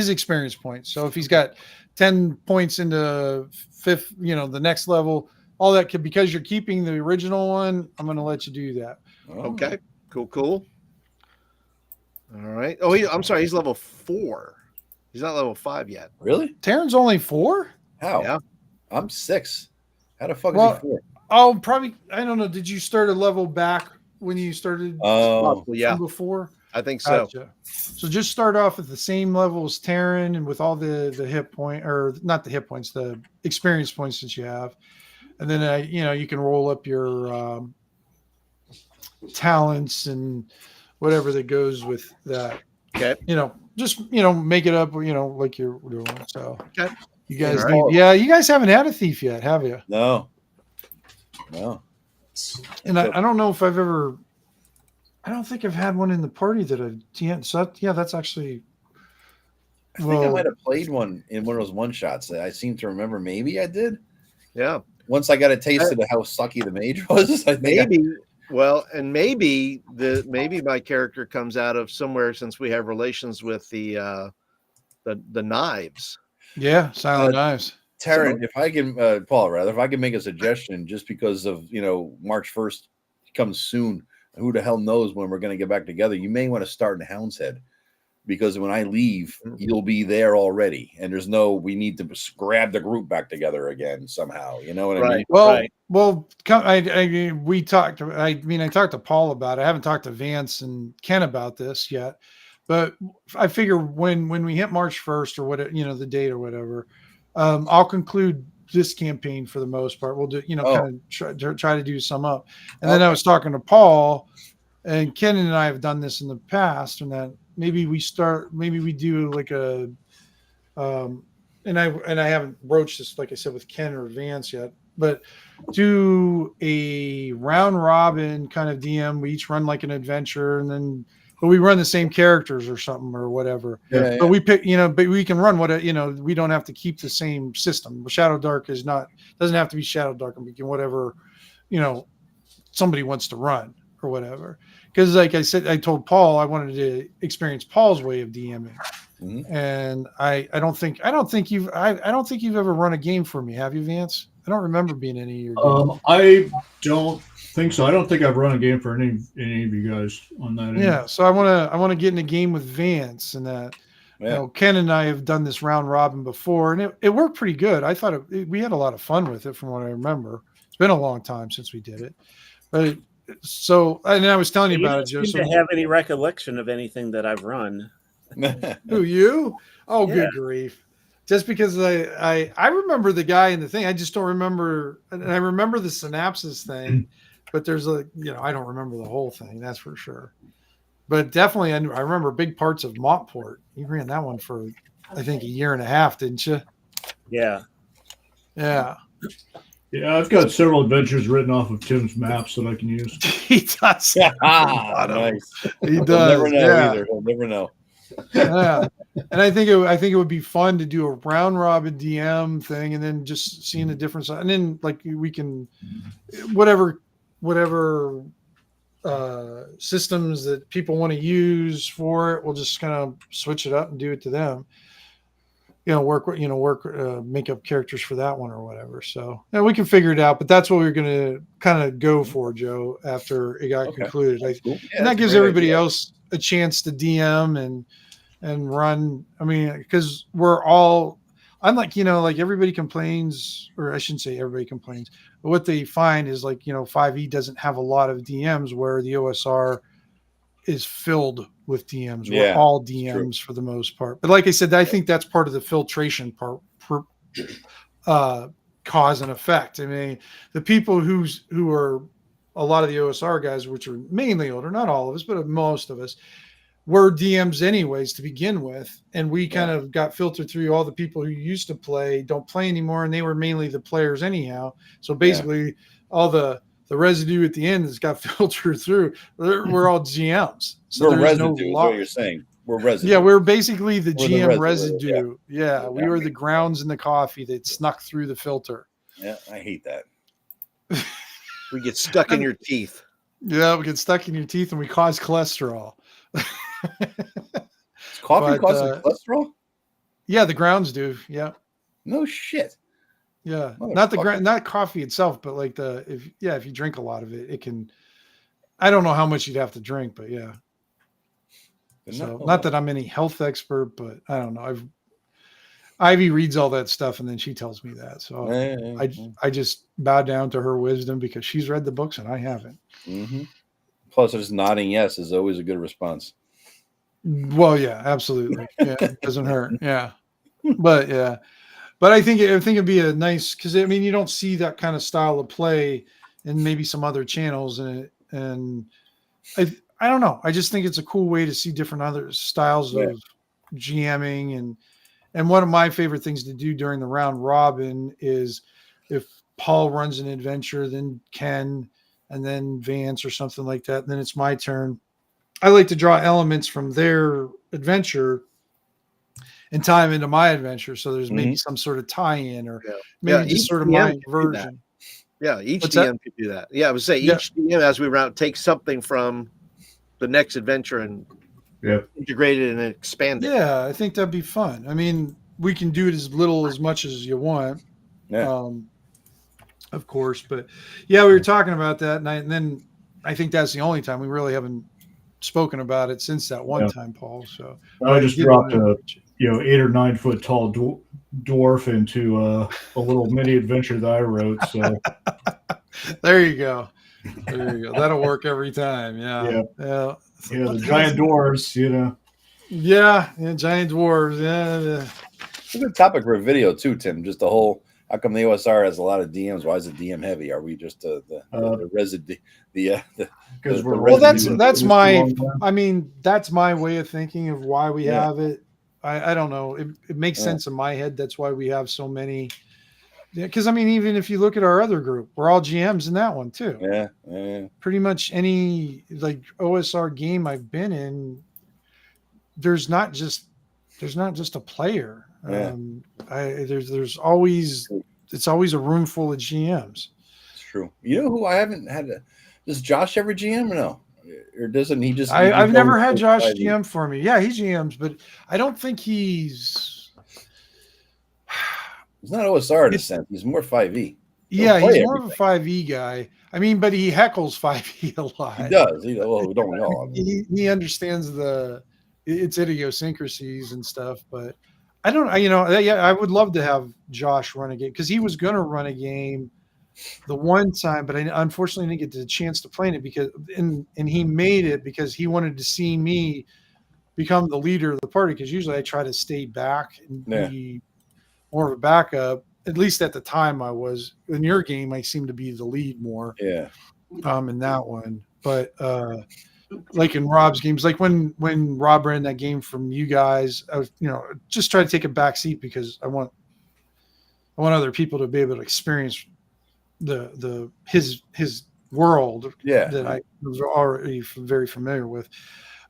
experience points. So if he's got 10 points into 5th, the next level, all that could, because you're keeping the original one, I'm going to let you do that. Okay, cool. All right. Oh, I'm sorry, he's level 4. He's not level 5 yet. Really? Tarin's only 4? How? Yeah. I'm 6. How the fuck is he 4? Oh, probably. I don't know. Did you start a level back when you started? Yeah. Before? I think so. Gotcha. So just start off at the same level as Tarin, and with all the hit point, or not the hit points, the experience points that you have, and then you can roll up your talents and whatever that goes with that. Okay. Just make it up. Like you're doing. So okay. You guys, you guys haven't had a thief yet, have you? No. And I don't know if I've ever. I don't think I've had one in the party that I've. Yeah, so that's actually. I think I might have played one in one of those one shots. I seem to remember. Maybe I did. Yeah. Once I got a taste of how sucky the mage was, I think maybe my character comes out of somewhere, since we have relations with the knives. Yeah, silent knives. Tarin, if I can, Paul, rather, if I can make a suggestion, just because of March 1st comes soon, who the hell knows when we're going to get back together? You may want to start in Hounds Head, because when I leave, you'll be there already, and we need to grab the group back together again somehow. You know what I mean? Well, we talked. I talked to Paul about it. I haven't talked to Vance and Ken about this yet, but I figure when we hit March 1st or the date or whatever. I'll conclude this campaign for the most part. We'll do, kind of try to do some up. And then I was talking to Paul, and Ken and I have done this in the past, and that maybe we do like a, and I haven't broached this, like I said, with Ken or Vance yet, but do a round robin kind of DM. We each run like an adventure, but we run the same characters or something or whatever. Yeah. But we pick, but we can run we don't have to keep the same system. Shadow Dark doesn't have to be Shadow Dark, and we can whatever, somebody wants to run or whatever. Because like I said, I told Paul I wanted to experience Paul's way of DMing. Mm-hmm. And I don't think you've ever run a game for me, have you, Vance? I don't remember being any of your games. I don't think so. I don't think I've run a game for any of you guys on that end. Yeah, so I want to get in a game with Vance, and that Ken and I have done this round robin before, and it worked pretty good. I thought we had a lot of fun with it, from what I remember. It's been a long time since we did it, but and I was telling you about it, Joseph. You don't have any recollection of anything that I've run. Who, you? Oh, yeah. Good grief. Just because I remember the guy in the thing, I just don't remember, and I remember the synapses thing, but there's I don't remember the whole thing, that's for sure. But definitely, I remember big parts of Montport. You ran that one for, I think, 1.5 years, didn't you? Yeah. Yeah. Yeah, I've got several adventures written off of Tim's maps that I can use. He does. Nice. He does. He'll never know either. He'll never know. Yeah, and I think it would be fun to do a round robin DM thing, and then just seeing the difference, and then like we can whatever systems that people want to use for it, we'll just kind of switch it up and do it to them. Make up characters for that one or whatever. So we can figure it out, but that's what we're going to kind of go for, Joe, after it got concluded. And that gives everybody else a chance to DM and run. I mean, because we're all, unlike, like everybody complains, or I shouldn't say everybody complains, but what they find is 5e doesn't have a lot of DMs, where the OSR is filled with DMs. We're all DMs for the most part. But like I said, I think that's part of the filtration part, cause and effect. I mean, the people who are a lot of the OSR guys, which are mainly older, not all of us, but most of us, were DMs anyways to begin with. And we kind of got filtered through all the people who used to play, don't play anymore. And they were mainly the players anyhow. So basically all the residue at the end has got filtered through. We're all GMs. So we're residue, is what you're saying. We're residue. Yeah, we're basically the We're the GM residue, residue. Yeah, we were the grounds in the coffee that snuck through the filter. Yeah, I hate that. We get stuck in your teeth. Yeah, we get stuck in your teeth and we cause cholesterol. Does coffee cause cholesterol? Yeah, the grounds do. Yeah. No shit. Yeah, not coffee itself, but like if you drink a lot of it, it can. I don't know how much you'd have to drink, but yeah. So not that I'm any health expert, but I don't know. Ivy reads all that stuff and then she tells me that. So I just bow down to her wisdom because she's read the books and I haven't. Mm-hmm. Plus, just nodding yes is always a good response. Well, yeah, absolutely. Yeah, it doesn't hurt. Yeah, but yeah. But I think it'd be a nice, because I mean you don't see that kind of style of play in maybe some other channels, and I don't know. I just think it's a cool way to see different other styles of GMing, and one of my favorite things to do during the round robin is if Paul runs an adventure, then Ken, and then Vance or something like that, and then it's my turn. I like to draw elements from their adventure and tie them into my adventure, so there's maybe some sort of tie-in or maybe just sort of my version. Yeah, each DM could do that. Yeah, I would say each DM as we round takes something from the next adventure and integrate it and expand it. Yeah, I think that'd be fun. I mean, we can do it as much as you want. Yeah. Of course, but yeah, we were talking about that night, and then I think that's the only time we really haven't spoken about it since that one time, Paul. So I just dropped a 8 or 9 foot tall dwarf into a little mini adventure that I wrote. So there you go. That'll work every time. Yeah. The giant dwarves, Yeah, giant dwarves. Yeah. It's a good topic for a video too, Tim. Just the whole. How come the OSR has a lot of DMs? Why is it DM heavy? Are we just the residue? Because that's my. I mean, that's my way of thinking of why we have it. I don't know. It makes sense in my head. That's why we have so many. Because I mean, even if you look at our other group, we're all GMs in that one too. Yeah. Pretty much any like OSR game I've been in, there's not just a player. There's always a room full of GMs. It's true. You know who I haven't had? Does Josh ever GM or no? Or doesn't he just? I've never had Josh GM for me. Yeah, he GMs, but I don't think he's not OSR in a sense. He's more 5e. Yeah, he's more of a 5e guy. I mean, but he heckles 5e a lot. He does. Don't we all? He understands its idiosyncrasies and stuff, but I don't. I would love to have Josh run a game because he was going to run a game the one time, but I unfortunately didn't get the chance to play in it because and he made it because he wanted to see me become the leader of the party, because usually I try to stay back and be more of a backup. At least at the time I was. In your game, I seem to be the lead more. Yeah. In that one. But like in Rob's games, like when Rob ran that game from you guys, I was, just try to take a back seat because I want other people to be able to experience his world that I was already very familiar with.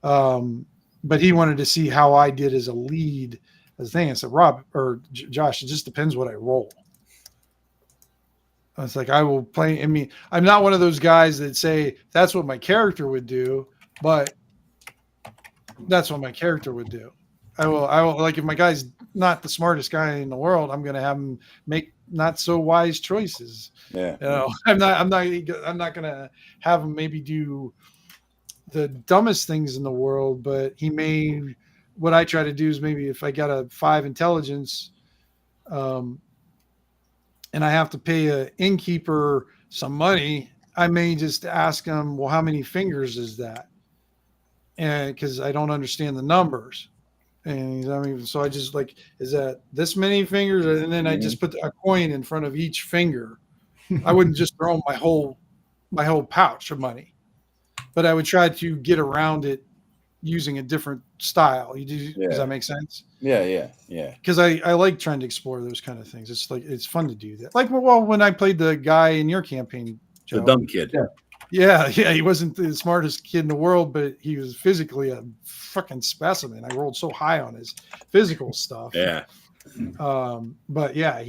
But he wanted to see how I did as a lead as a thing. I said, Rob or Josh, it just depends what I roll. I was like, I will play. I mean, I'm not one of those guys that say that's what my character would do, but that's what my character would do. I will like if my guy's not the smartest guy in the world, I'm going to have him make not so wise choices. Yeah. I'm not going to have him maybe do the dumbest things in the world, but he may. What I try to do is maybe if I got a 5 intelligence, and I have to pay an innkeeper some money, I may just ask him, well, how many fingers is that? And because I don't understand the numbers. And so I just like, is that this many fingers? And then I just put a coin in front of each finger. I wouldn't just throw my whole pouch of money, but I would try to get around it using a different style. Does that make sense? Yeah. Because I like trying to explore those kind of things. It's fun to do that. Like, well, when I played the guy in your campaign, Joe, the dumb kid. Yeah, he wasn't the smartest kid in the world, but he was physically a fucking specimen. I rolled so high on his physical stuff. Yeah. But yeah,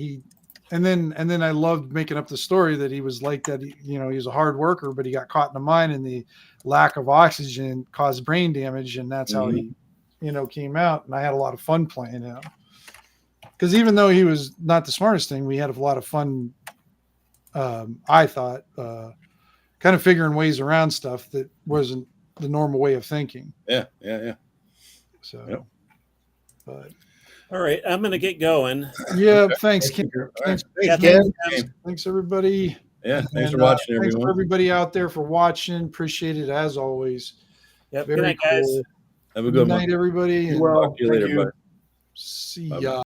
and then I loved making up the story that he was like that. He was a hard worker, but he got caught in a mine, and the lack of oxygen caused brain damage, and that's how he, came out. And I had a lot of fun playing him, because even though he was not the smartest thing, we had a lot of fun. I thought, kind of figuring ways around stuff that wasn't the normal way of thinking. Yeah. So, yep. But. All right, I'm going to get going. Yeah, thanks, Ken. Thanks, Ken. Thanks, everybody. Yeah, thanks for watching, everyone. Thanks for everybody out there for watching. Appreciate it as always. Yep. Very Good night, guys. cool. Have a good night, one. everybody. Talk to you later, bye. See ya.